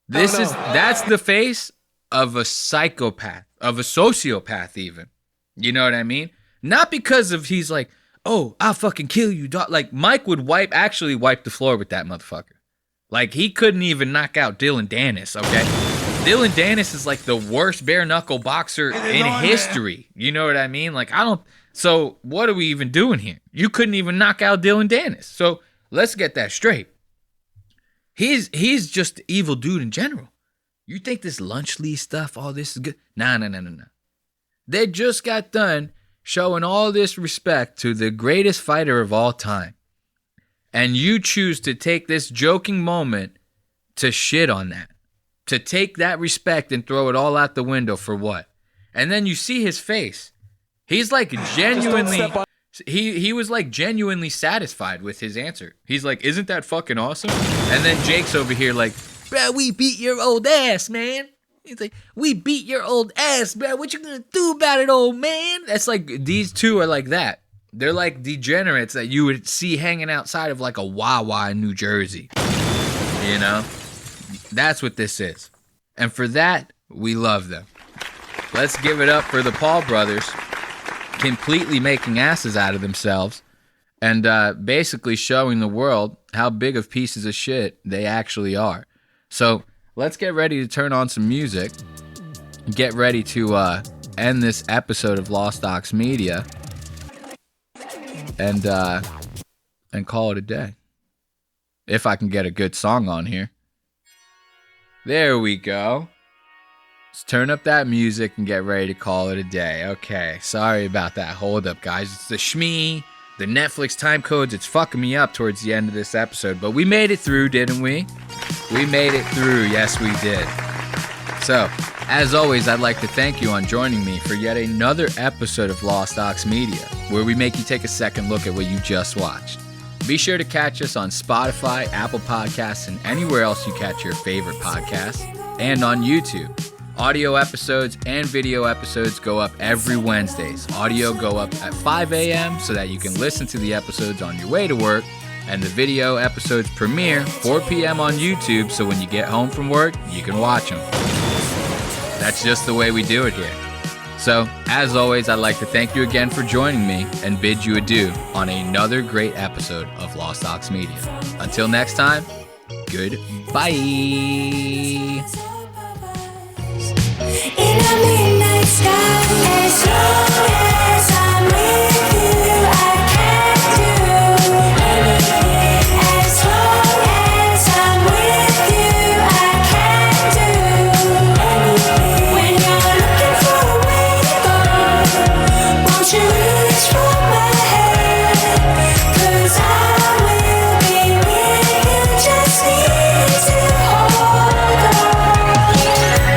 That's the face of a psychopath, of a sociopath even. You know what I mean? Not because of he's like, oh, I'll fucking kill you, dog. Like, Mike would actually wipe the floor with that motherfucker. Like, he couldn't even knock out Dylan Dennis, okay? Dylan Dennis is like the worst bare knuckle boxer in history. You know what I mean? Like, so what are we even doing here? You couldn't even knock out Dylan Dennis. So let's get that straight. He's just an evil dude in general. You think this lunch Lee stuff, all this is good? Nah. They just got done showing all this respect to the greatest fighter of all time. And you choose to take this joking moment to shit on that. To take that respect and throw it all out the window for what? And then you see his face. He's like genuinely, he was like genuinely satisfied with his answer. He's like, isn't that fucking awesome? And then Jake's over here like, bro, we beat your old ass, man. He's like, we beat your old ass, bro. What you gonna do about it, old man? That's like, these two are like that. They're like degenerates that you would see hanging outside of like a Wawa in New Jersey. You know? That's what this is. And for that, we love them. Let's give it up for the Paul brothers, completely making asses out of themselves and basically showing the world how big of pieces of shit they actually are. So let's get ready to turn on some music, get ready to end this episode of Lost Docs Media, and call it a day. If I can get a good song on here. There we go. Let's turn up that music and get ready to call it a day. Okay, sorry about that. Hold up, guys. It's the Shmee, the Netflix time codes. It's fucking me up towards the end of this episode. But we made it through, didn't we? We made it through. Yes, we did. So, as always, I'd like to thank you on joining me for yet another episode of Lost Docs Media, where we make you take a second look at what you just watched. Be sure to catch us on Spotify, Apple Podcasts, and anywhere else you catch your favorite podcasts, and on YouTube. Audio episodes and video episodes go up every Wednesdays. Audio go up at 5 a.m. so that you can listen to the episodes on your way to work, and the video episodes premiere 4 p.m. on YouTube so when you get home from work, you can watch them. That's just the way we do it here. So, as always, I'd like to thank you again for joining me and bid you adieu on another great episode of Lost Docs Media. Until next time, goodbye. In a midnight sky,